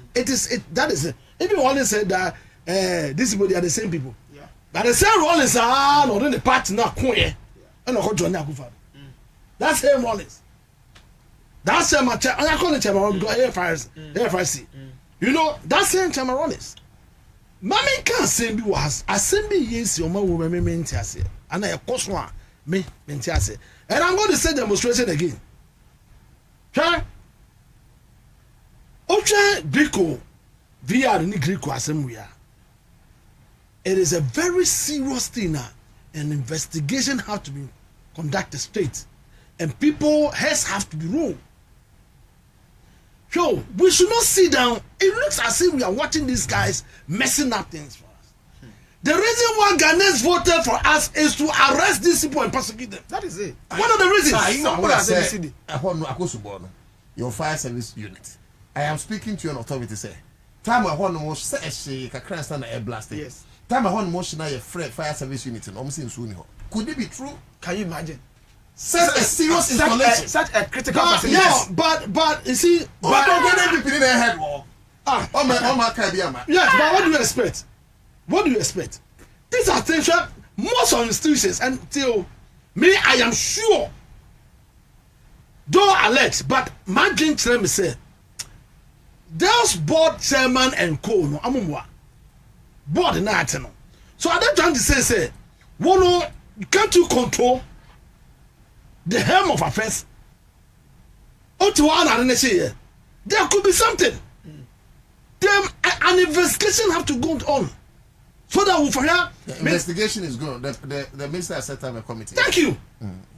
That is it. Even one said that these people they are the same people. Yeah. But the same Rollins are not in the party now. And not Johnny Akufa. That's same Rollins. That same I call it chairman because AFRC. You know, that same chairman Rollins. Mami can't say me was assembly yes your man will remain tiase. And I course one me tiase. And I'm going to say demonstration again. Okay? Ocha Greco VR ni Greco assembly. It is a very serious thing now. An investigation have to be conducted straight. And people heads have to be ruled. So we should not sit down. It looks as if we are watching these guys messing up things for us. The reason why Ghanaians voted for us is to arrest these people and prosecute them. That is it. One of the reasons. Your fire service unit. I am speaking to your authority. Say, time I want to say a crash and air blasting. Yes. Time I want motion a fire service unit and almost in soon. Could it be true? Can you imagine? Such a serious installation, such a critical facility. Yeah, but you see, but people in their head wall. Yes, but what do you expect? What do you expect? These are things that most of institutions until me, I am sure. Don't alleged, but my dream me say, those board chairman and co no amumwa board na no. So are they trying to say, one can't you control the helm of affairs? There could be something. An investigation have to go on. So that we for here. The investigation is going. The minister has set up a committee. Thank you.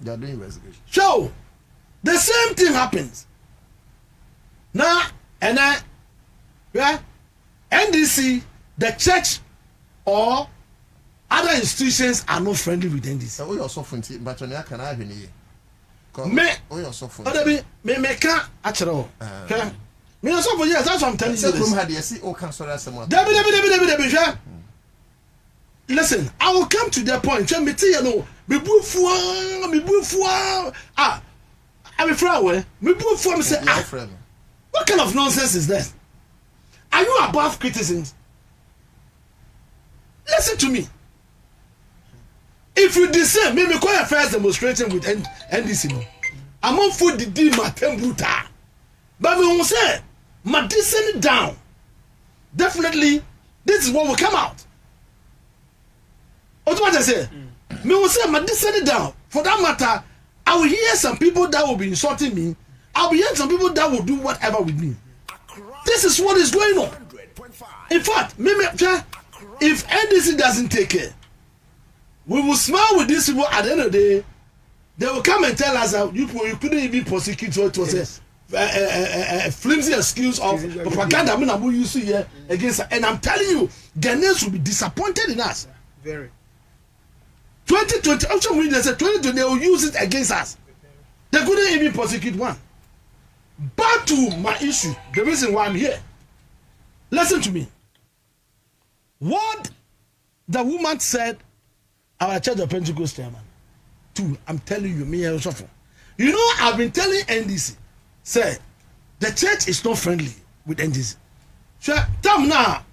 They are doing investigation. So the same thing happens. Now and NDC, the church or other institutions are not friendly with NDC. We also friendly, but on can I have any? Me can't actually. Me also for years. That's what I'm telling you. Listen, I will come to that point. I'm a flower. What kind of nonsense is that? Are you above criticism? Listen to me. If you dissent, maybe call a first demonstration with NDC. I'm on for the D Matembuta. But we won't say, my dissent down. Definitely, this is what will come out. What I say? Me will say, my dissent down. For that matter, I will hear some people that will be insulting me. I will hear some people that will do whatever with me. This is what is going on. In fact, maybe if NDC doesn't take care, we will smile with these people at the end of the day. They will come and tell us that you couldn't even prosecute what was a flimsy excuse of propaganda we used to hear against us. And I'm telling you, Ghanaians will be disappointed in us. Very. 2020, also when they said 2020, they will use it against us. They couldn't even prosecute one. Back to my issue, the reason why I'm here. Listen to me. What the woman said, our Church of Pentecost chairman. Two, I'm telling you, me and suffer. You know, I've been telling NDC, say, the church is not friendly with NDC. So, time now,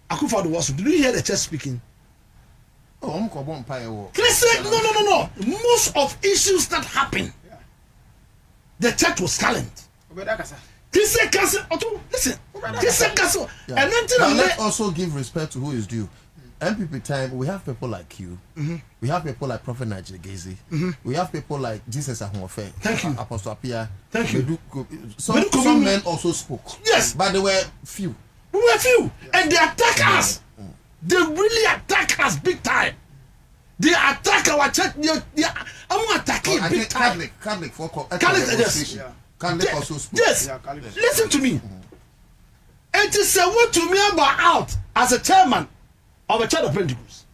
Akufa the Wasu, did you hear the church speaking? Oh, I'm going to listen, no. Most of issues that happen, the church was silent. Listen. And then let's also give respect to who is due. MPP time, we have people like you. We have people like Prophet Nigel Gezi. We have people like Jesus Ahunfe. Thank you. Apostle Apia. Thank you. Some men also spoke. Yes. But they were few. We were few. And they attack us. They really attack us big time. They attack our church. I'm attacking big time. Catholic also spoke. Yes. Listen to me. It is a word to me about out as a chairman of a Church of Pentecost.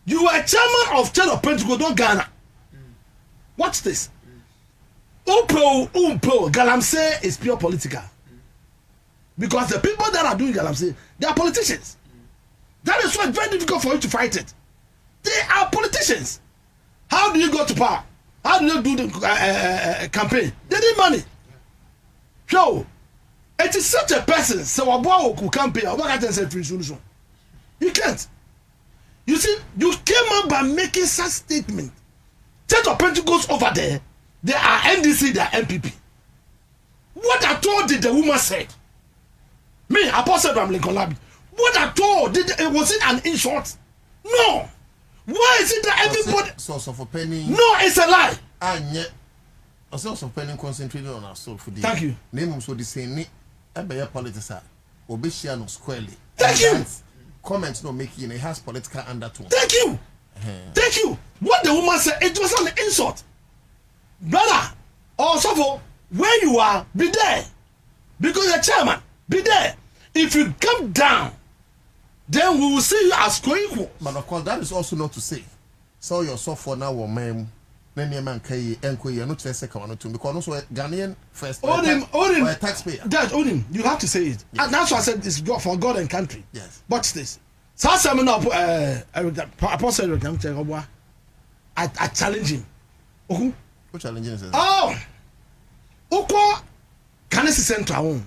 You are chairman of Church of Pentecost, not Ghana. Watch this. Umpo, Galamsey is pure political. Because the people that are doing Galamsey, they are politicians. That is why it's very difficult for you to fight it. They are politicians. How do you go to power? How do you do the campaign? They need money. So, it is such a person, so a campaign, you can't. You see, you came up by making such statement. Church of Pentecost over there, They are NDC, they are MPP. What at all did the woman say? Me, Apostle Abraham Lincoln Labi. What at all was it an insult? No. Why is it that everybody source of opinion? No, it's a lie. And yet, a source of opinion concentrated on our soul for the. Thank you. Name so the same. Ebe politics are obeshiano squarely. Thank you. Comments not making it has political undertone. Thank you. Thank you. What the woman said, it was an insult. Brother, also for where you are, be there. Because you're chairman, be there. If you come down, then we will see you as co-equal. But of course, that is also not to say. So you're so for now, or ma'am, many man can you're not the second one to because also Ghanaian first. Own him. A taxpayer. Dad, own him. You have to say it. Yes. And that's why I said it's God for God and country. Yes. Watch this. So I Apostle I challenge him. Who challenging is Oh, Oko Canesi Central.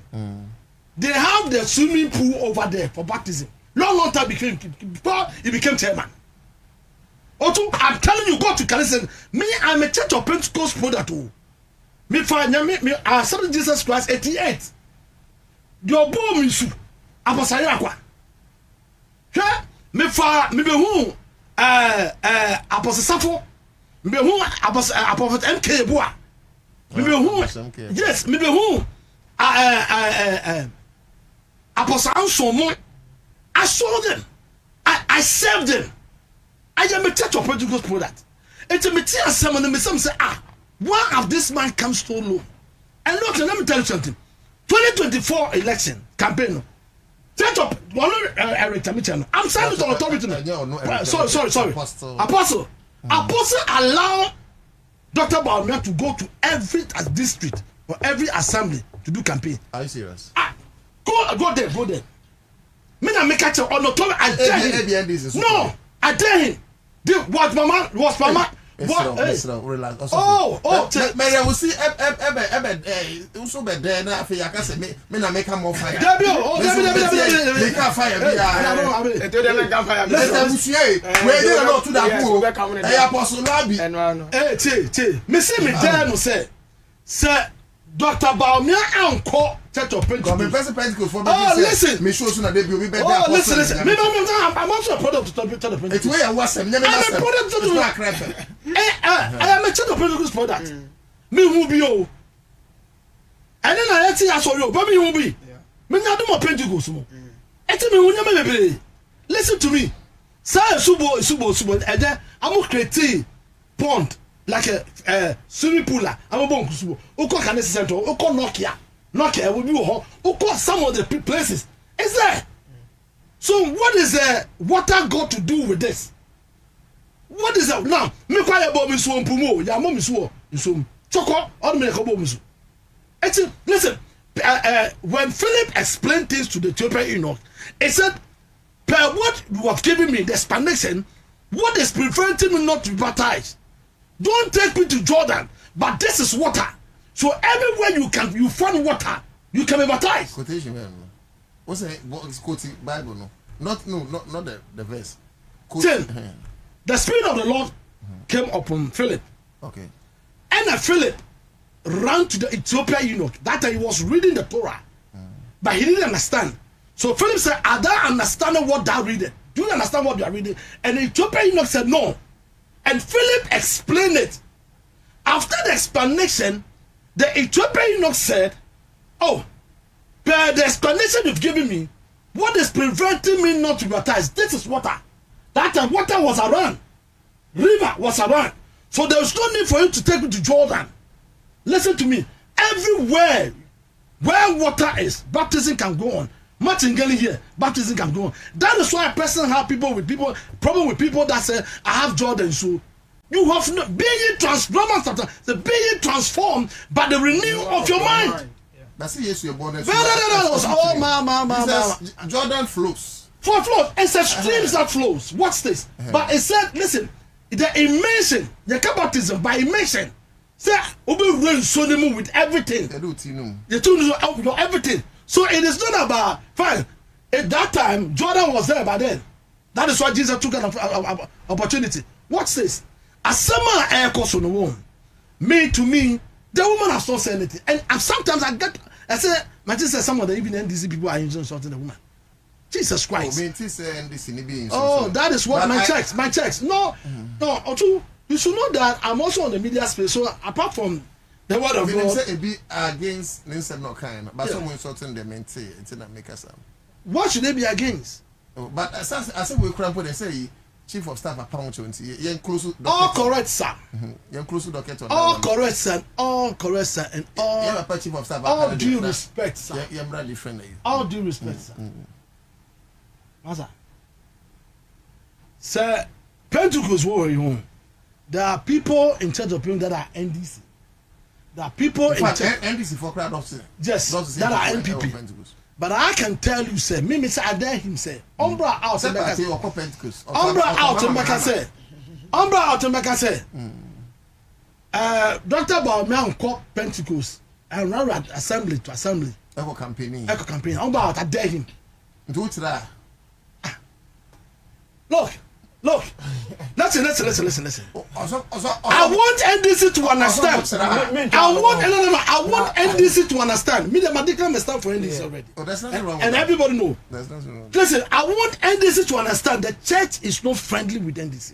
They have the swimming pool over there for baptism. Long time before he became chairman. Oto, I'm telling you, go to Canesi. Me, I'm a Church of Pentecost product. Me I accepted Jesus Christ 88. Your boy me su. Apostle Akwa. Me be who Apostle Safo. Me be who Apostle MK Boa. Me be who yes, me be who Apostle Ansah. I saw them. I served them. I am a Church of Pentecost product. It's a material someone and some say why have this man come so low? And look, let me tell you something. 2024 election campaign. Church of I'm saying to authority. Sorry. Apostle allow Dr. Bobie to go to every district or every assembly to do campaign. Are you serious? Go there. Me na make catch on authority. I dare him. No, I dare him. What mama? Relax. Mary, we see also be there na afi yaka say me na make am more fire. Make fire. Let's we dey not to that go. Apostle Labi. Me say me there no say Dr. Bobie anko Church of Pentecost. Listen. Me show so na dey be obi be there. Listen. I'm also a product of Church of Pentecost. It's where you was I'm a product of I am a Church of Pentecost product. Me who be o. And then I see aso yo, but me who be. Me na do more Pentecost mo. Eti me who nya me bebre. Listen to me. Say subo. And then I'm create pond like a swimming pool. I'm a bon subo. Uko Canesi Central, uko Nokia will be uko some of the places. Is there? So what is the water got to do with this? What is that now? Me kwaya bo mi so mpumo, ya mo mi so nso. Choko, on me ko bo mi so. Listen, when Philip explained things to the Ethiopian eunuch, he said, per what you have given me, the explanation, what is preventing me not to be baptized? Don't take me to Jordan, but this is water. So everywhere you find water, you can be baptized. Quotation, man. What's quoting Bible? No, not the verse. The Spirit of the Lord came upon Philip. Okay. And Philip ran to the Ethiopian eunuch. That time he was reading the Torah, but he didn't understand. So Philip said, "Are thou understanding what thou reading? Do you understand what you are reading?" And the Ethiopian eunuch said, "No." And Philip explained it. After the explanation, the Ethiopian eunuch said, "Oh, by the explanation you've given me, what is preventing me not to be baptized? This is water. That time water was around. River was around. So there was no need for you to take me to Jordan." Listen to me. Everywhere where water is, baptism can go on. Martingale here, baptism can go on. That is why a person have problem with people that say, "I have Jordan." So you have no being transformed by the renewal of your mind. That's yes, your body. Jordan flows. It's a streams that flows. What's this? But it said, listen, the immersion, the baptism by immersion. Say, with everything. You do everything. So it is not about fine. At that time, Jordan was there by then. That is why Jesus took an opportunity. What's this? A summer air course on the womb. to me, the woman has not said anything. And sometimes I say, my sister, some of the even NDC people are insulting the woman. Jesus Christ. Oh, that is what my checks. No, Otu, you should know that I'm also on the media space. So apart from the word of God, say be against Ninsa no kind, but someone insulting them and say it's not make us. What should they be against? But as I said, we cramp when they say chief of staff at Pound 20. All correct, sir. All correct, sir. All correct, sir. And all chief of staff. All due respect, sir. All due respect, sir. Ansah. Sir, Pentecost, what are you home? There are people in charge of people that are NDC. There are people in charge. NDC for crowd of yes, that are NPP. But I can tell you, sir, me say I dare him say, Umbra out and make us. Umbra out and make us say. Umbra out and make us say. Dr. Bobie called Pentecost and run assembly to assembly. Echo campaigning. Umbra out, I dare him. Do it that. Look. Listen. I want NDC to understand. I want NDC to understand. Me, the medical may stand for NDC already. Oh, there's nothing wrong with and that. Everybody know. There's nothing wrong. Listen, I want NDC to understand the church is not friendly with NDC.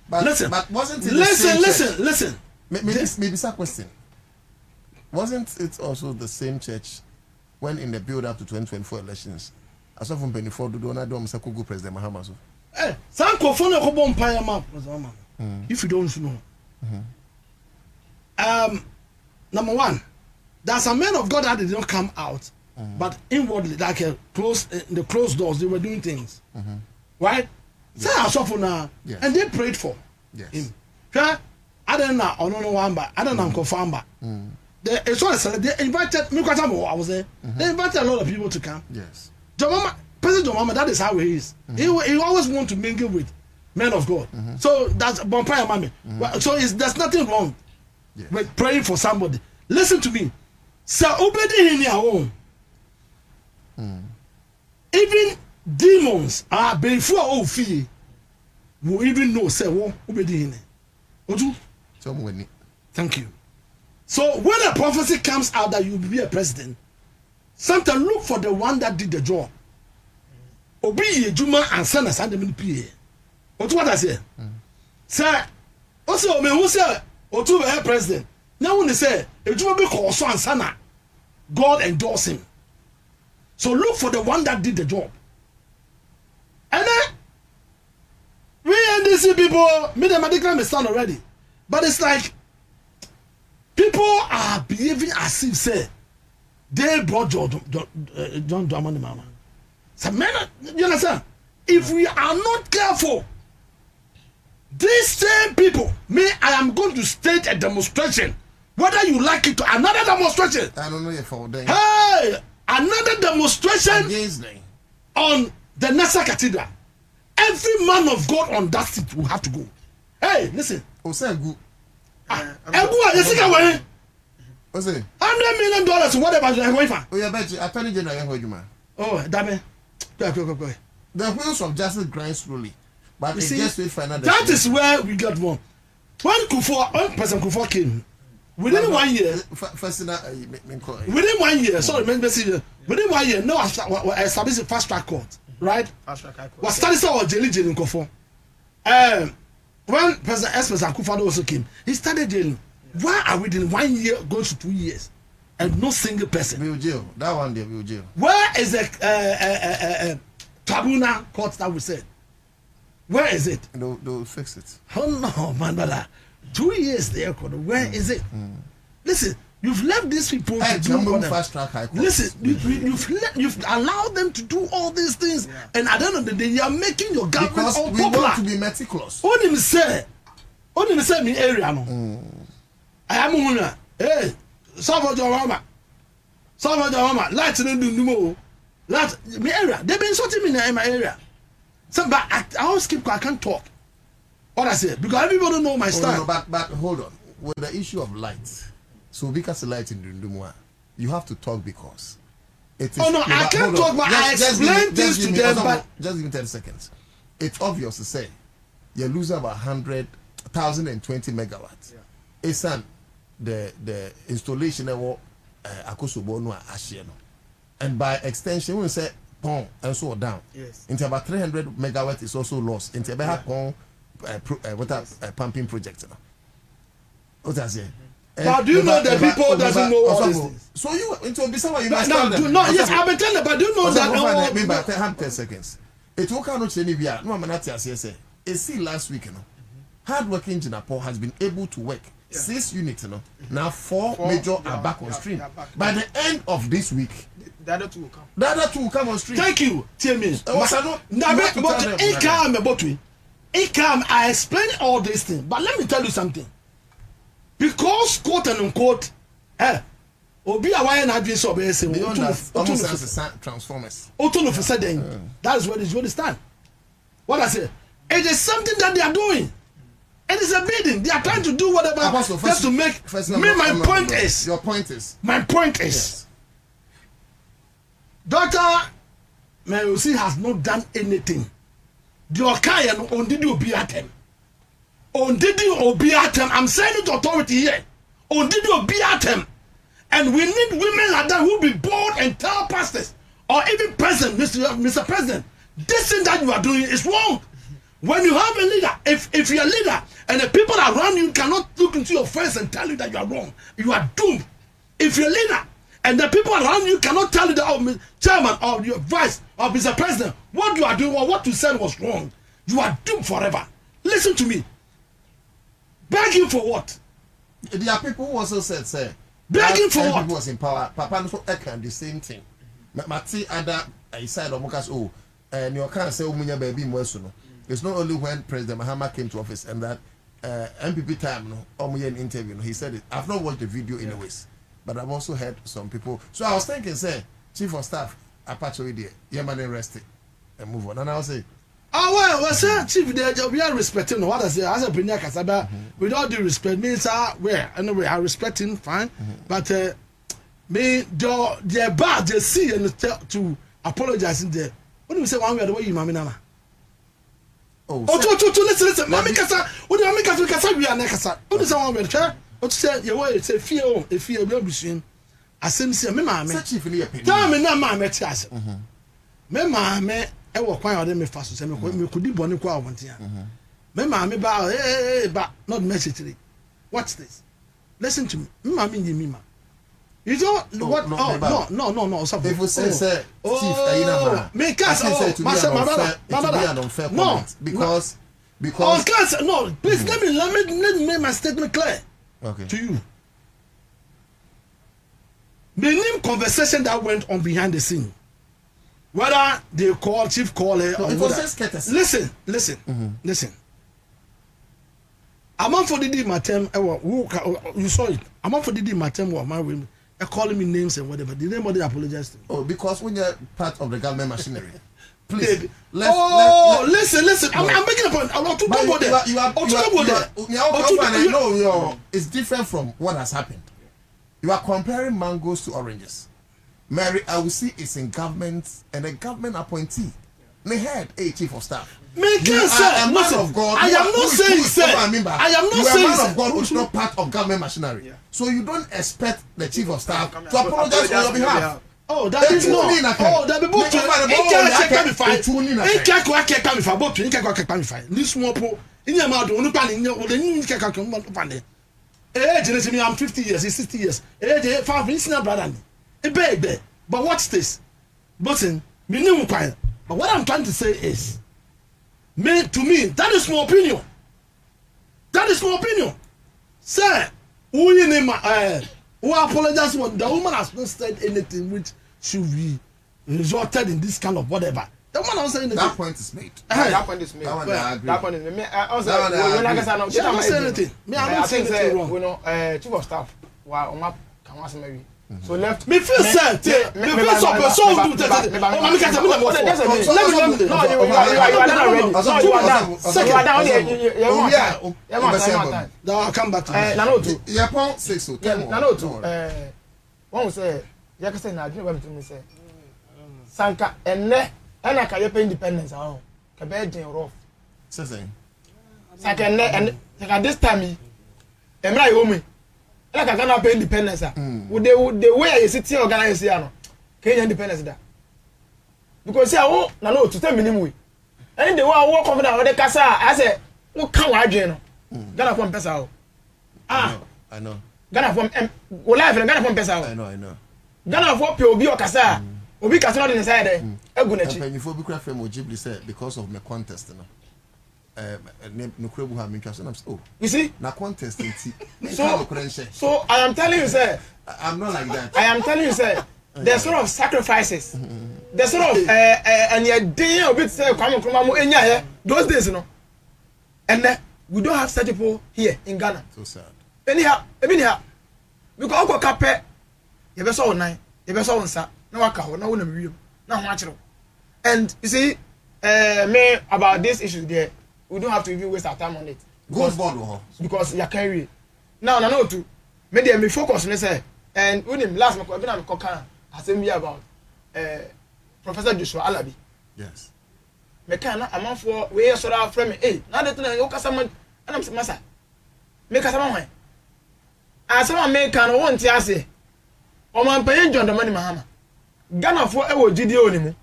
But wasn't it the same listen. Maybe some question. Wasn't it also the same church when in the build up to 2024 elections? As of 2024, do Donald Trump say Kugu President Mahama so? If you don't know. Number one, there's a man of God that did not come out, but inwardly, like in the closed doors, they were doing things. Right? Yes. Yes. And they prayed for him. I don't know, I don't know, confirm. They invited me, I was there. They invited a lot of people to come. Yes. President Obama, that is how he is. He always want to mingle with men of God. So that's Bonfire Mami. So there's nothing wrong with praying for somebody. Listen to me. Sir, obedi in your home. Even demons are before all fee will even know say obedi in it. Thank you. So when a prophecy comes out that you will be a president, sometimes look for the one that did the job. Obi Juma Ansah na send them PA. What I say? Sir, also me who say Otu be president. Now when they say Ejuma be called so Ansah na God endorse him. So look for the one that did the job. And then we NDC people, me the medical me stand already. But it's like people are behaving as if say they brought John Dramani Mama. So man, you understand? If we are not careful, these same people, I am going to stage a demonstration, whether you like it or another demonstration. I don't know if them. Hey, another demonstration on the Nasa Cathedral. Every man of God on that seat will have to go. Hey, listen. Egu. What's it? $100 million, whatever you're going for. Oh, yeah, but Attorney General. Oh, damn it. The wheels of justice grind slowly, but it gets to final. That is where we got one. When President Kufuor came, within 1 year, within 1 year, sorry, within 1 year, no, I established a fast track court, right? Was studied our jail in Kufuor. When President Kufuor also came, he started jailing. Why are we in 1 year going to 2 years? And no single person. We will jail. That one day we will jail. Where is the tribunal court that we said? Where is it? They'll fix it. Oh no, man, brother. 2 years there, where is it? Listen, you've left these people to do fast track high court. Listen, you've allowed them to do all these things, and at the end of the day, you are making your government unpopular. We want to be meticulous. What did he say? Me area no. I am one. Hey. Some your mama. Light in the more. Light me area. They've been insulting me in my area. So, but I always keep quiet. I can't talk. What I say because everybody know my style. No, but hold on. With the issue of light, so because the light in the Ndumwa, you have to talk because it is. Oh no, I can't talk, but I explain things to them. But just give me 10 seconds. It's obvious to say you lose about 120 megawatts. esan the installation ewo akosobo no ahye no, and by extension we say pon and so down. Yes. Into about 300 megawatt is also lost. Into about pon pumping project. What does it? But do you know the people doesn't know all these things? So you into you must tell them. Yes, I've been telling them, but do you know that? Maybe 10 seconds. It will come out any via no manati as say. See last week, hard-working Jinapo has been able to work 6 units, now 4 major are back on stream. By the end of this week, the other 2 will come. The other 2 will come on stream. Thank you, tell me. I explain all these things, but let me tell you something. Because quote and unquote, Obi Awaya na dream so be say transformers. That is what is you understand. What I say, it is something that they are doing. It is a bidding. They are trying to do whatever just to make me. My point is. Your point is. My point is. Dr. Merusi has not done anything. The Okayan on did you be at him? On did you be at him? I'm saying it to authority here. On did you be at him? And we need women like that who be bold and tell pastors or even president, Mr. President, this thing that you are doing is wrong. When you have a leader, if you're a leader and the people around you cannot look into your face and tell you that you are wrong, you are doomed. If you're a leader and the people around you cannot tell you that, oh, chairman or your vice or Mr. President, what you are doing or what you said was wrong, you are doomed forever. Listen to me. Begging for what? There are people who also said, sir, begging for what? People was in power. Papa also echoed the same thing. Mati other side of Mokas, oh, and you can't say, Umunya baby Mwesuno. It's not only when President Mahama came to office and that MPP time, an interview, he said it. I've not watched the video anyways, but I've also heard some people. So I was thinking, say, Chief of Staff, Apache idea, man arrested and move on. And I was say, oh well, sir, Chief, we are respecting what I say. As a Premier Kasaba, with all due respect, means where anyway, I respect him, fine, but me, the bad, they see and to apologize in there. What do you say? One way the way you, Mamma? Oh, listen. Mami kasa, what do you make kasa we are nekasa? What is one way? What say your way? Say fear, if fear will be seen. I send see me mama. Tell me now, mama, chas. Me mama, I will quite me fast. Say me could be born kwa wantia. Me mama ba but not necessarily. What's this? Listen to me. Me mama ni mima. You don't what? No. If we say, Chief, me cast no, because no. Please let me make my statement clear. Okay. To you. The name conversation that went on behind the scene, whether they call chief caller or listen. Among for the matem, you saw it. Among for the matem or my women. Calling me names and whatever. Did anybody apologize to me? Oh, because when you're part of the government machinery. Please. Listen. I'm making a point. I'm not too bad there. It's different from what has happened. You are comparing mangoes to oranges. Mary, I will see is in government and a government appointee. Me head a chief of staff. You are a man of God. I am not saying, sir. I am not saying, you are a man of God who is not part of government machinery. Yeah. So you don't expect the chief of staff to apologize on your behalf. Oh, that is not. Oh, that be both. I'm 50 years, he's 60 years. But what's this? But what I'm trying to say is, to me, that is my opinion. That is my opinion. Sir, who apologize when the woman has not said anything which should be resulted in this kind of whatever. The woman has said anything. That point is made. That point is made. That point is made. I don't say anything. I'm not saying anything wrong. You know, chief of staff, so left me feel sad. Me feel so do that. I'll come back to your point 6 so one say you can say na dream to me say sanka enne na ka yepe independence ahụ ka be den rough say sanka enne and this time emra yo me like Ghana pay independence with the way you sit here organize here no Kenya independence da because say wo na no to tell minimum we and the one wo confident we dey kasa I say wo kan wa adwen no Ghana from pesa o I know Ghana from wo life Ghana from pesa o I know Ghana for pe obi o kasa obi kasa no dey inside there egu na chi and you for be cry from Ojibli say because of my contest no no krebu ha me twa so oh you see na contest so I am telling you sir I'm not like that I am telling you sir there's sort of sacrifices there's sort of and your day a bit say Kwame Nkrumah mo enya here those days you know and we don't have such people here in Ghana so sad anyhow because oko kape you be so nine you be so nsa na waka ho na wona wiem na ho akere and you see me about this issue there we don't have to even waste our time on it because you carry now na no too me focus on say and when him last me ko na me ko kan asem about Professor Joshua Alabi yes me kan na amanfo we sort of frame na de tena yo kasa man ana me masa me kasa man hwan asema me kan won ti ase o man pan John the money mahama Ghana fo e wo gidi oni mu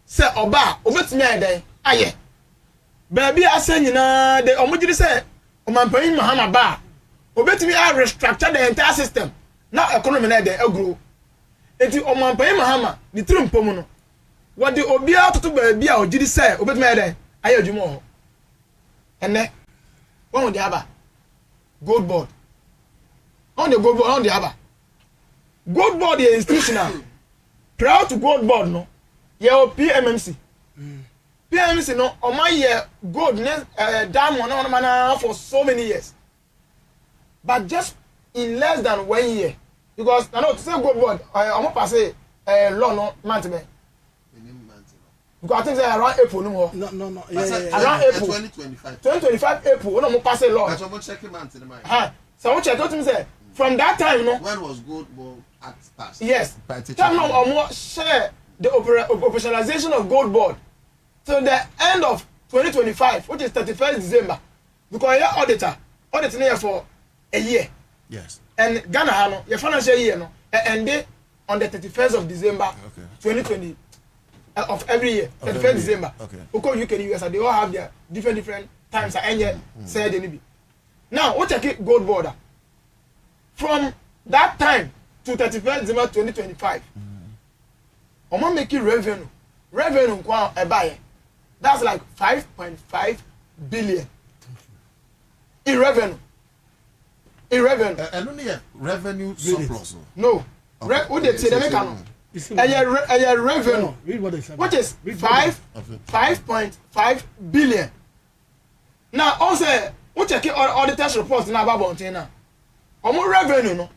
se oba obetumi ayi aye baby ase nyina de omugiri se o man pan mahama ba obetumi a restructure the entire system na economy na de agro enti o man pan mahama ni trimpom no wadi obi atoto baby a ogiri se obetumi ayi aye adwuma ho ene won de aba gold board on the gold board on the aba gold board is institutional prior to gold board no ye o PMMC PMMC no o ma ye gold diamond no man for so many years but just in less than 1 year because I know to say gold board o mo pass law no month be because I think say around April no no around April 2025 April no mo pass law that's what checking month in the mind so what check what me say from that time no when was gold board act passed yes time no more share the operationalization of gold board till the end of 2025 which is 31st December because your auditing here for a year yes and Ghana ha no your financial year no end on the 31st of December 2020 of every year 31st December because UK and US they all have their different times and say they be now what check gold border from that time to 31st December 2025 omo making revenue kwa buy that's like 5.5 billion in revenue and only revenue surplus no what they say they make am revenue which is 5.5 billion now also what check all the test reports now about now omo revenue no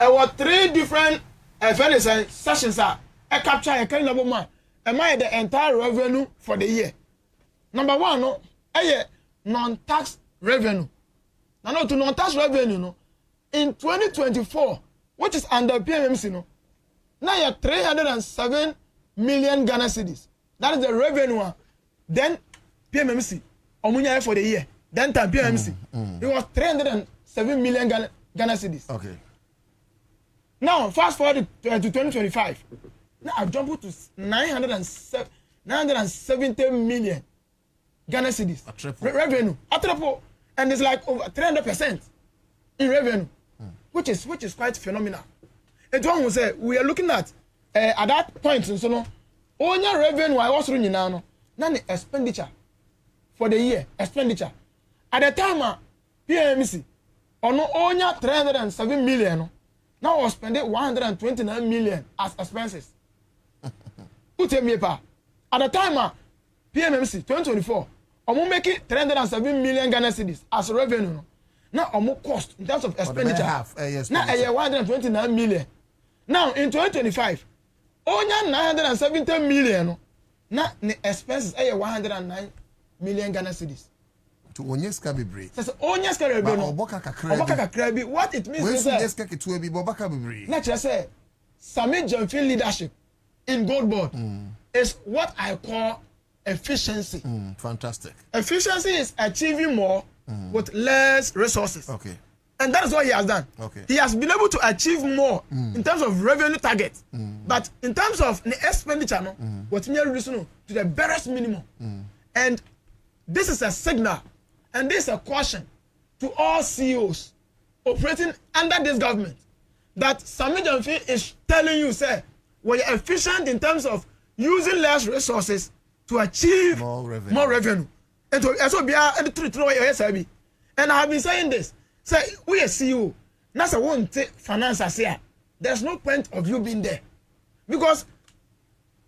was 3 different sessions capture a kind of man am I the entire revenue for the year number 1 no non-tax revenue now no to non-tax revenue no in 2024 which is under PMMC no now you 307 million Ghana cedis that is the revenue then PMMC omunya for the year then time PMMC it was 307 million Ghana cedis okay now fast forward to 2025 now I've jumped to 970 million Ghana cedis revenue a triple and it's like over 300% in revenue which is quite phenomenal and one will say we are looking at that point so no only revenue I was running now no expenditure for the year expenditure at the time PMC on only 307 million now was spending 129 million as expenses. At the time PMMC 2024 omo make it 307 million Ghana cedis as revenue now omo cost in terms of expenditure now 129 million now in 2025 only 970 million now the expenses 109 million Ghana cedis to onyeska bebre says onyeska bebre no oboka kakra bi what it means is that onyeska ketu bi oboka bebre na chere say Sami Jamfil leadership in gold board is what I call efficiency. Fantastic. Efficiency is achieving more with less resources. Okay. And that is what he has done. Okay. He has been able to achieve more in terms of revenue target. But in terms of the expenditure, no, what we are to the barest minimum. And this is a signal, and this is a caution to all CEOs operating under this government that Sammy Jamfi is telling you, say, we're efficient in terms of using less resources to achieve more revenue. And so be the truth. And I have been saying this. Say, we are CEO. That's a one finance here. There's no point of you being there. Because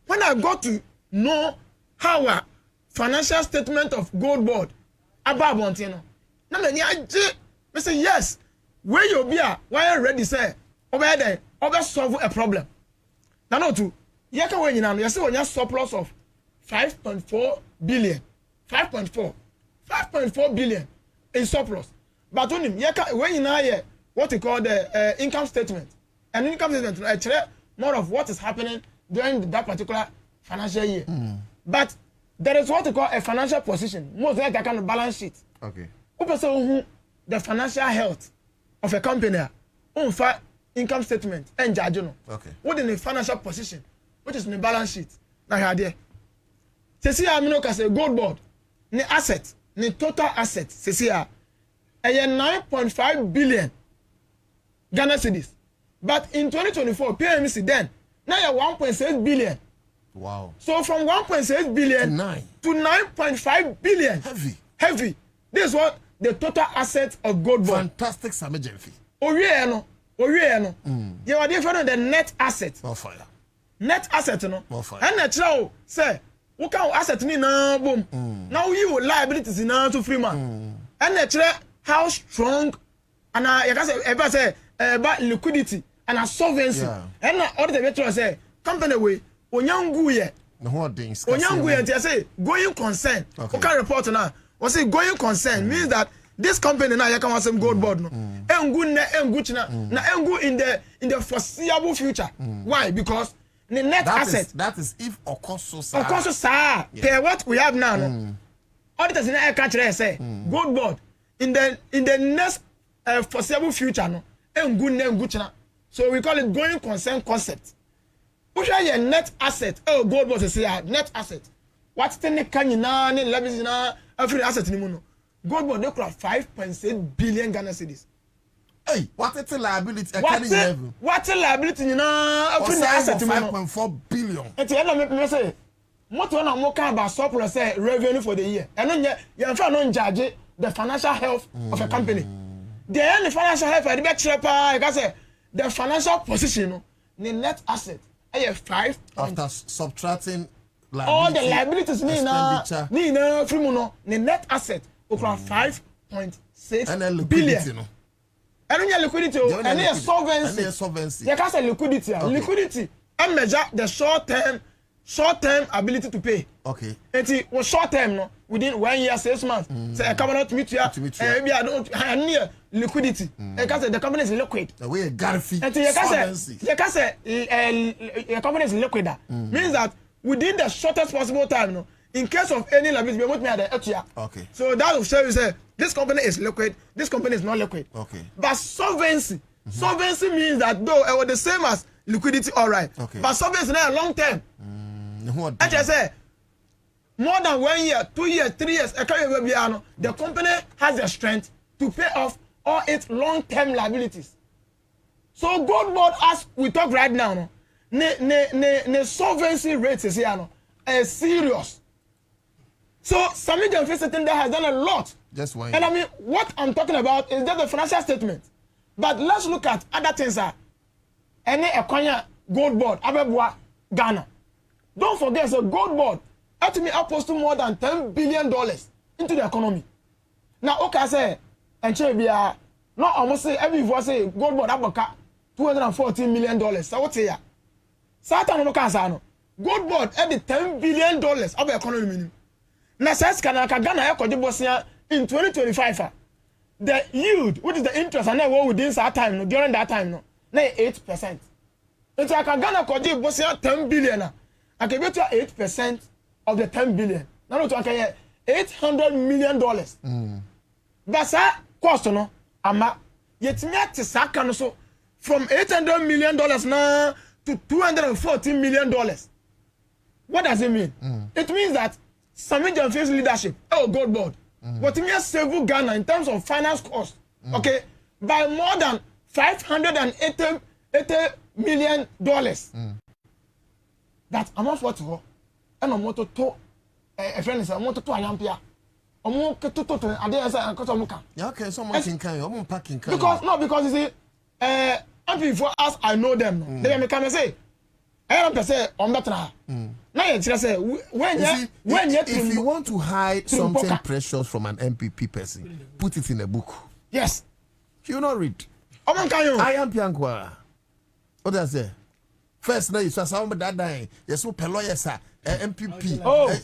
when I got to know how a financial statement of Gold Board about Montino, I say, yes, where you be, why already say, over there, over solve a problem. Now, no, too. Yaka when you know, you see when you surplus of 5.4 billion. 5.4 billion in surplus. But when you know what you call the income statement, an income statement, actually more of what is happening during that particular financial year. But there is what you call a financial position, most like a kind of balance sheet. Okay. Who the financial health of a company, income statement and judge. Okay. What in the financial position, which is in the balance sheet. Now here there. See, I'm not say Gold Board, the asset, the total asset. See, 9.5 billion Ghana cedis. But in 2024, PMC then, now you're 1.6 billion. Wow. So from 1.6 billion to 9.5 billion. Heavy. This is what the total assets of Gold Board. Fantastic Sammy fee. Oh, yeah, no. You are different the net asset. More fire. Net asset, no. More fire. And natural, say, what kind of asset ni na boom. Now you liabilities in to free man. And natural, how strong and I can say ever say about liquidity and a solvency. And all the veteran say company way onyangu ye. The whole thing. Onyangu ye say going concern. Okay, report now. Was say going concern means that this company now you can have some Gold Board no. Engu in the foreseeable future. Why? Because the net asset. That is if Okoso sir. Per what we have now no. Auditors in the country say Gold Board in the next foreseeable future no. Engu. So we call it going concern concept. Which are your net asset? Oh, Gold Board say net asset. What's the can you na ni levies na every asset ni no. Gold Board they could 5.6 billion Ghana cedis. Hey, what is the liability? What's the liability na every asset 5.4 billion. And the end of me say, what one more kind about surplus say revenue for the year. And then you don't judge the financial health of a company. The financial health I bet I say the financial position, the net asset, I have 5. After subtracting all the liabilities, Nina, Frimono, the net asset over 5.6 billion. And then liquidity, and then solvency. You can say liquidity. Liquidity, and measure the short-term ability to pay. Okay. It was short-term, no, within 1 year, 6 months. Say I cannot meet you. Maybe I don't. I need liquidity. You can say the company is liquid. The way Garfi. And you can say the company is liquid. Means that within the shortest possible time, no. In case of any liability, we won't be at the earth. Okay. So that will show you say this company is liquid, this company is not liquid. Okay. But solvency means that though it was the same as liquidity, all right. Okay. But solvency now long term. I just say more than 1 year, 2 years, 3 years. The company has the strength to pay off all its long-term liabilities. So Gold Board, as we talk right now, the solvency rate is here, serious. So Sammy Jamfi sitting there has done a lot. Just one. And I mean, what I'm talking about is just the financial statement. But let's look at other things. Any Ekwanya Gold Board, Abebua, Ghana. Don't forget, the Gold Board ultimately opposed to more than $10 billion into the economy. Now, okay, I say, and Chebia, not almost say every voice say Gold Board Aboka $214 million. So what's here? Satan Mokazano. Gold Board at the $10 billion of the economy. Now, says Kanaka Ghana Bosnia in 2025. The yield, which is the interest, and then within that time, during that time, 8%. It's like Ghana Bosnia 10 billion. I can get to 8% of the 10 billion. Now, I $800 million. That's a cost, no? yet me at Saka so from $800 million now to $214 million. What does it mean? It means that Sammy Jamfi's leadership, gold board, what means save Ghana in terms of finance cost, okay, by more than $580 million. That amount what for? And I'm to a friend is a motor to Ayampia. Yeah, okay, someone can carry on packing. Because you see, for us, I know them. They come and say, I don't say on that now. Now you say if you want to hide something precious from an MPP person, put it in a book. Yes. You not read. I am Piankwa. What does it? First, now you saw some that day. Yes, so Peloya, sir. MPP. Oh, hey,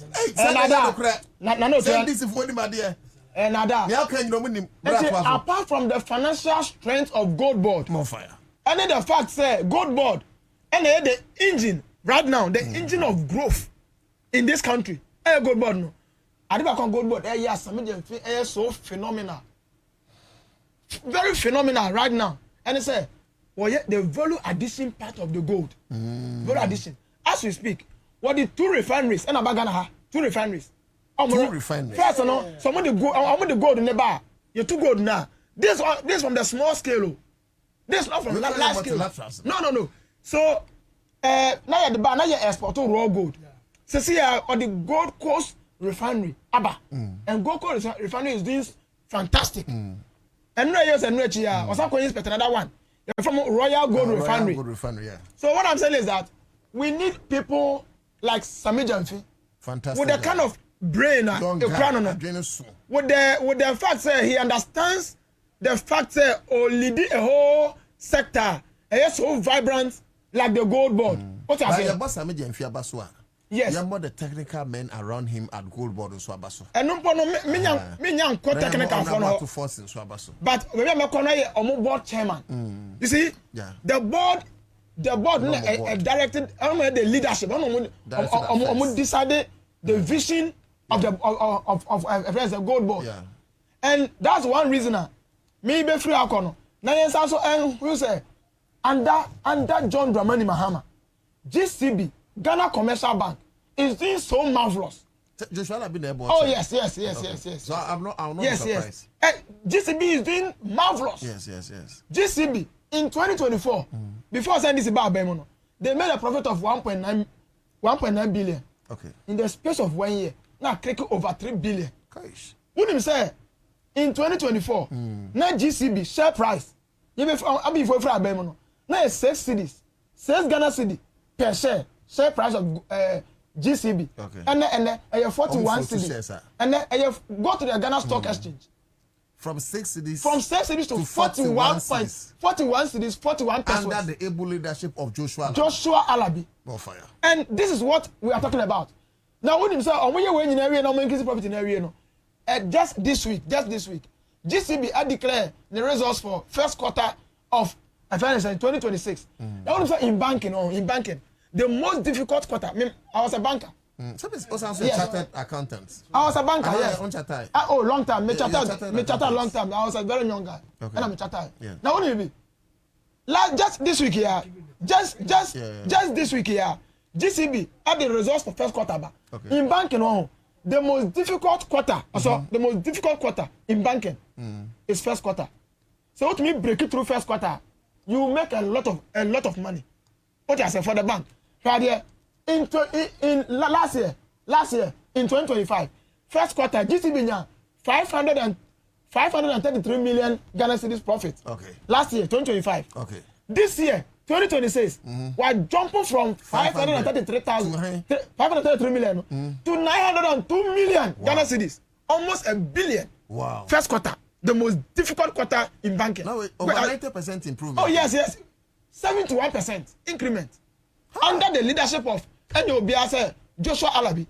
send this if one my dear. Apart from the financial strength of gold board, more fire. And then the fact say gold board, and then the engine right now, the engine of growth in this country. Gold board no. I never can gold board. Yes, I so phenomenal, very phenomenal right now. And they say, well, yeah, the value addition part of the gold, value addition. As we speak. What the 2 refineries and Abagana 2 refineries. 2 refineries. First, some of the gold. I'm the gold in the bar. You 2 gold now. This from the small scale. This not from large scale. No. So now you the bar. Now you export to raw gold. So see on the Gold Coast refinery, Abba, and Gold Coast refinery is doing fantastic. And no years and no year. Was going to inspect another one. You're from Royal Gold Refinery. Gold Refinery, yeah. So what I'm saying is that we need people like Sammy Jamfi, fantastic, with the kind of brain with the fact that he understands the fact that lead a whole sector is so vibrant like the gold board. What I say? Yes. You have more the technical men around him at gold board in Swabaso. And no, technical for but we have a board chairman. You see, the board directed the leadership. Decided the vision of the gold board. Yeah. And that's one reason. Me be free akono. Now yes also who say under John Dramani Mahama, GCB Ghana Commercial Bank is doing so marvelous. Joshua have been there. Oh yes. So I'm not surprised. GCB is doing marvelous. Yes. GCB in 2024, before sending this about Bemono, they made a profit of 1.9 billion. Okay. In the space of 1 year, now clicking over 3 billion. Gosh. What do you say? In 2024, now GCB share price, now it's 6 cities, 6 Ghana city per share price of GCB. Okay. And then 41 cities. And then go to the Ghana Stock Exchange. From 6 cities to 41 cities, 41 pesos. Under the able leadership of Joshua Alabi. More fire. And this is what we are talking about. Now, when you say, when you're in area, no increase profit in area, no. Just this week, GCB had declared the results for first quarter of finance in 2026. Now, when you say in banking, the most difficult quarter. I was a banker. So this also a chartered accountant. I was a banker, yes. Long time. Me chartered long time. I was a very young guy. Okay. And I'm a chartered. Yeah. Now what do you mean? Just this week here, just this week here, GCB had the results for first quarter. Okay. In banking, the most difficult quarter, the most difficult quarter in banking is first quarter. So what me break it through first quarter, you make a lot of money. What I say for the bank, right here. In last year, in 2025, first quarter, GCB 533 million Ghana cedis profit. Okay. Last year, 2025. Okay. This year, 2026, we're jumping from 533 million to 902 million Ghana cedis. Almost $1 billion. Wow. First quarter, the most difficult quarter in banking. Now, over 90% improvement. Oh, yes. 71% increment. Under the leadership of Joshua Alabi.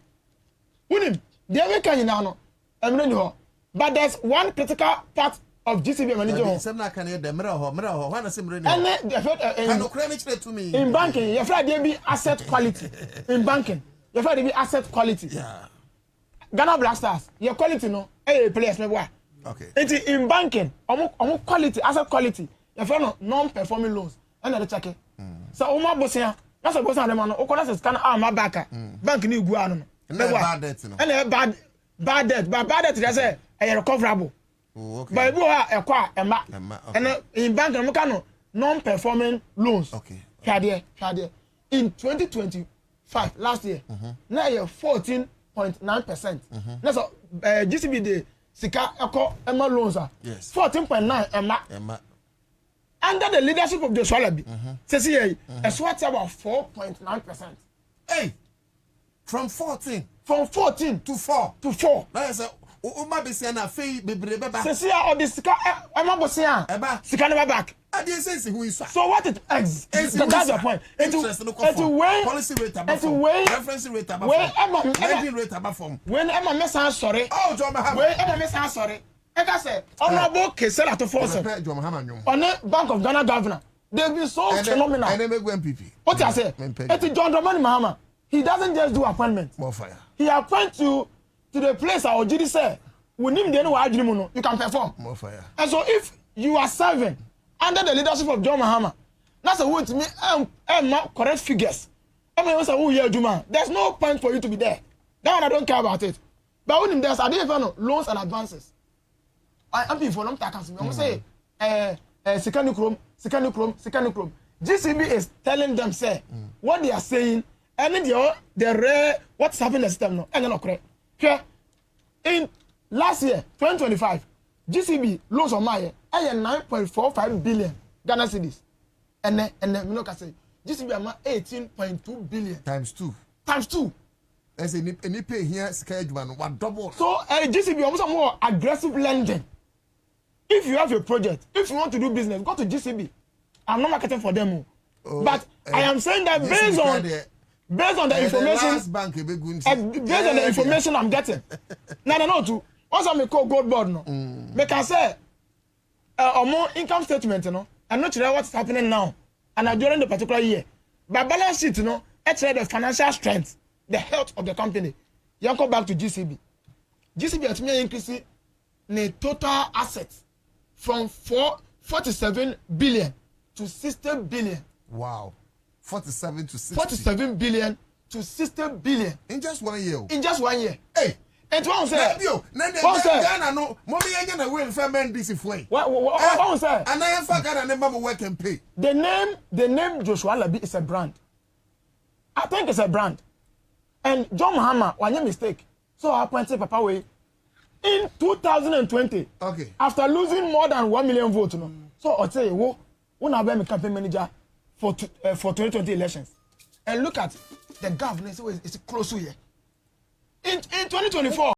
But there's one critical part of GCB manager. In banking, you have to be asset quality. In banking, you have to be asset quality. Yeah. Ghana Black Stars, your quality no. Hey, players, me boy. Okay. It's in banking, quality, asset quality. If you know non-performing loans, and they check it. So Oma Bosia, that's a bossa man. Okona says can my backer. Bank ni guano. And bad debt, no. And bad debt, but bad debt that's a recoverable. Okay. But you are a and in bank no non-performing loans. Okay. Shade. In 2025 last year, now you're 14.9%. That's GCB the Sika Eco Emma loans are 14.9 Emma. Under the leadership of the Swalabi, says here, a swat about 4.9%. Hey, from 14 to 4. That's a Uma Bessiana Fay Beba. Says here, or the Sika Emma Bossian, Sika never back. I didn't say who is so what it is. That's the point. It's a way policy rate it's a way reference rate about lending rate about form. When Emma Messan sorry. Oh, John Mahama. When Emma Messan sorry. Like I said, honorable Kesela to force it. On the Bank of Ghana governor, they've been so phenomenal. And they make MPP. What I say? It's John Dramani Mahama. He doesn't just do appointments. More fire. He appoints you to the place our GD say. We need the you can perform. More fire. And so if you are serving under the leadership of John Mahama, that's a word to me. Correct figures. I mean, there's no point for you to be there. That one I don't care about it. But when there's I didn't know loans and advances. I'm people for long time. I'm say, second chrome. GCB is telling them say what they are saying, and the rare what's happening in the system no, and not correct. Okay, in last year 2025, GCB loans on my 9.45 billion Ghana cedis, and then you know can say GCB am 18.2 billion times 2. There's any pay here schedule one double. So GCB almost more aggressive lending. If you have a project, if you want to do business, go to GCB. I'm not marketing for them, but I am saying that based on the information, based on the information I'm getting. No. Too. Also, I call gold board no. Make I say, more income statement, I'm not sure what's happening now, and during the particular year. But balance sheet, actually the financial strength, the health of the company. You come back to GCB. GCB has me increasing the total assets from 47 billion to 60 billion. Wow. 47 to 60. 47 billion to 60 billion. In just 1 year. Hey. And one say. Ghana no. Mommy ain't gonna win for men this way. What say? And I am for Ghana never work and pay. The name Joshua Labi is a brand. I think it's a brand. And John Mahama, one mistake. So I appointed Papa Way. In 2020, after losing more than 1 million votes, so I'll tell you, when I became campaign manager for 2020 elections, and look at the governance, it's close to here. In 2024.